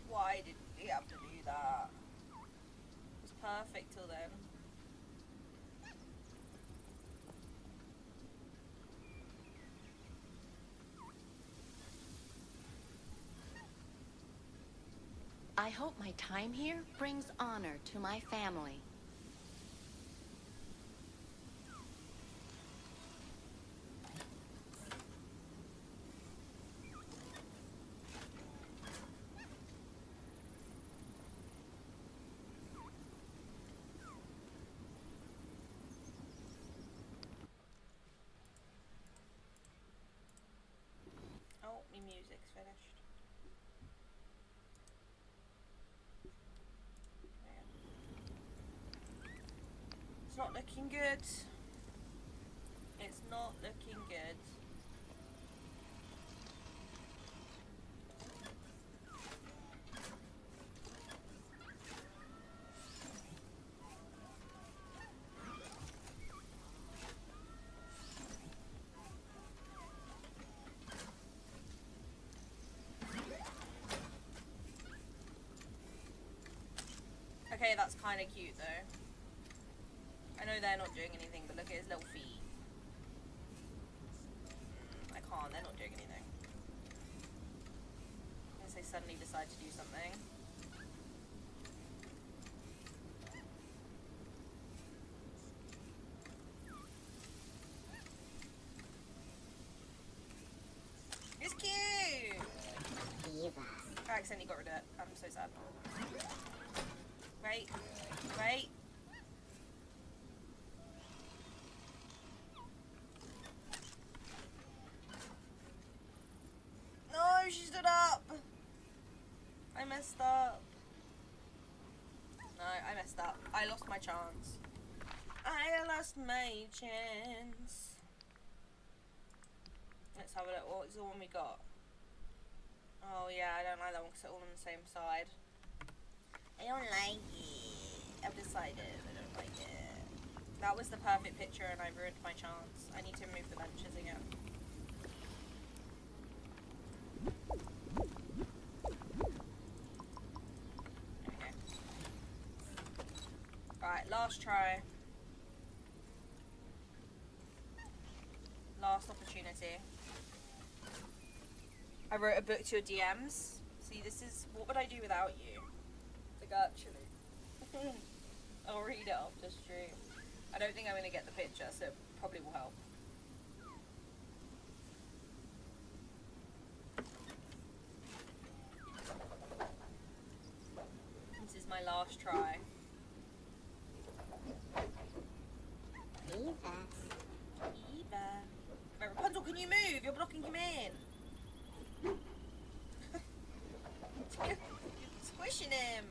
Why did we have to do that? It was perfect till then. I hope my time here brings honor to my family. Oh, my music's finished. It's not looking good. It's not looking good. Okay, that's kind of cute though. I know they're not doing anything, but look at his little feet. I can't, they're not doing anything. Unless they suddenly decide to do something. It's cute! I accidentally got rid of it. I'm so sad. Wait, wait. No, she stood up. I messed up. No, I messed up. I lost my chance. I lost my chance. Let's have a look. What's the one we got? Oh yeah, I don't like that one because they're all on the same side. I don't like it. I've decided I don't like it. That was the perfect picture and I ruined my chance. I need to move the benches again. Okay. Alright, last try. Last opportunity. I wrote a book to your DMs. See, this is, what would I do without you? Like, actually. I'll read it after stream. I don't think I'm gonna get the picture, so it probably will help. This is my last try. Eva. Right, Rapunzel, can you move? You're blocking him in. You're squishing him.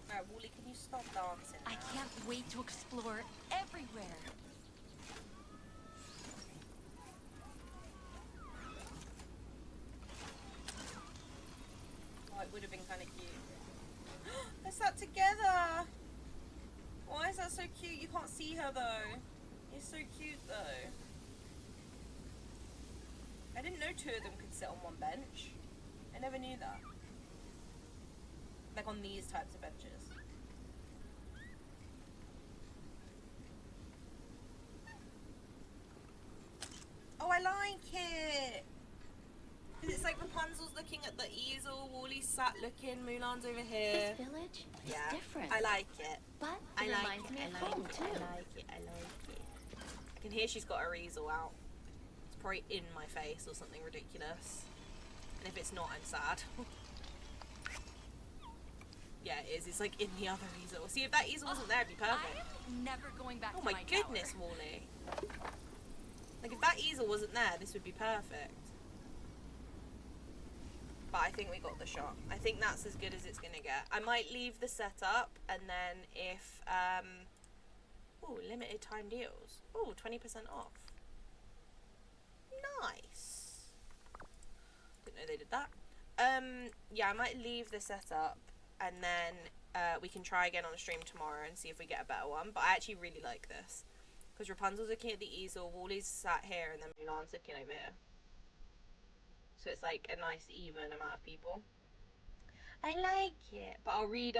Alright, Wooly, can you stop dancing I now? can't wait to explore everywhere. Oh, it would have been kind of cute. They're sat together! Why is that so cute? You can't see her though. It's so cute though. I didn't know two of them could sit on one bench. I never knew that. Like on these types of benches. Oh, I like it! Because it's like Rapunzel's looking at the easel, Wally's sat looking, Mulan's over here. This village is Yeah, different. I like it. But I it like reminds it, me I of like home, it, too. I like it, I like it. I can hear she's got her easel out. It's probably in my face or something ridiculous. And if it's not, I'm sad. Yeah, it is. It's like in the other easel. See, if that easel wasn't there, it'd be perfect. I'm never going back Oh to my my goodness, tower. Wally. Like, if that easel wasn't there, this would be perfect. But I think we got the shot. I think that's as good as it's gonna get. I might leave the setup, and then if, ooh, limited time deals. Ooh, 20% off. Nice. Didn't know they did that. Yeah, I might leave the setup, and then we can try again on the stream tomorrow and see if we get a better one. But I actually really like this. Because Rapunzel's looking at the easel, Wally's sat here, and then Mulan's looking over here. So it's like a nice even amount of people. I like it. But I'll read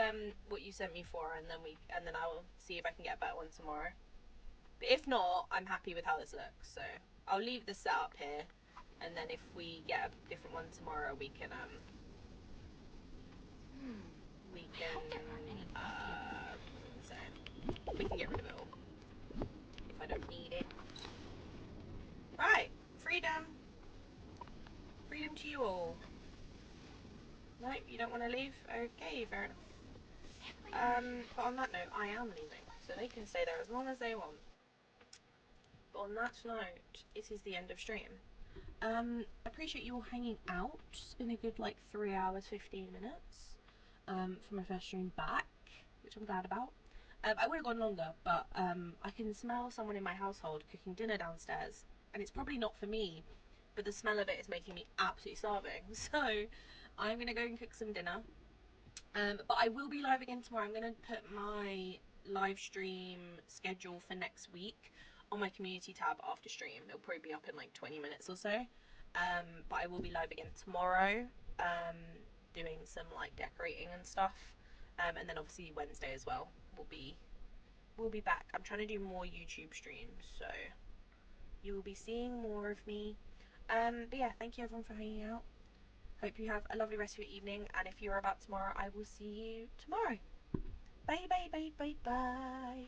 what you sent me for, and then I'll see if I can get a better one tomorrow. But if not, I'm happy with how this looks. So I'll leave the setup here, and then if we get a different one tomorrow, we can so we can get rid of it all if I don't need it. Right, freedom. Freedom to you all. No, you don't want to leave? Okay, fair enough. But on that note, I am leaving, so they can stay there as long as they want. But on that note, it is the end of stream. Appreciate you all hanging out. It's been a good like 3 hours, 15 minutes for my first stream back, which I'm glad about. I would have gone longer, but I can smell someone in my household cooking dinner downstairs, and it's probably not for me, but the smell of it is making me absolutely starving. So I'm gonna go and cook some dinner. But I will be live again tomorrow. I'm gonna put my live stream schedule for next week on my community tab after stream. It'll probably be up in like 20 minutes or so. But I will be live again tomorrow, doing some like decorating and stuff. And then obviously Wednesday as well. We'll be back. I'm trying to do more YouTube streams, so you will be seeing more of me. But yeah, thank you everyone for hanging out. Hope you have a lovely rest of your evening, and if you're about tomorrow, I will see you tomorrow. Bye bye bye bye bye.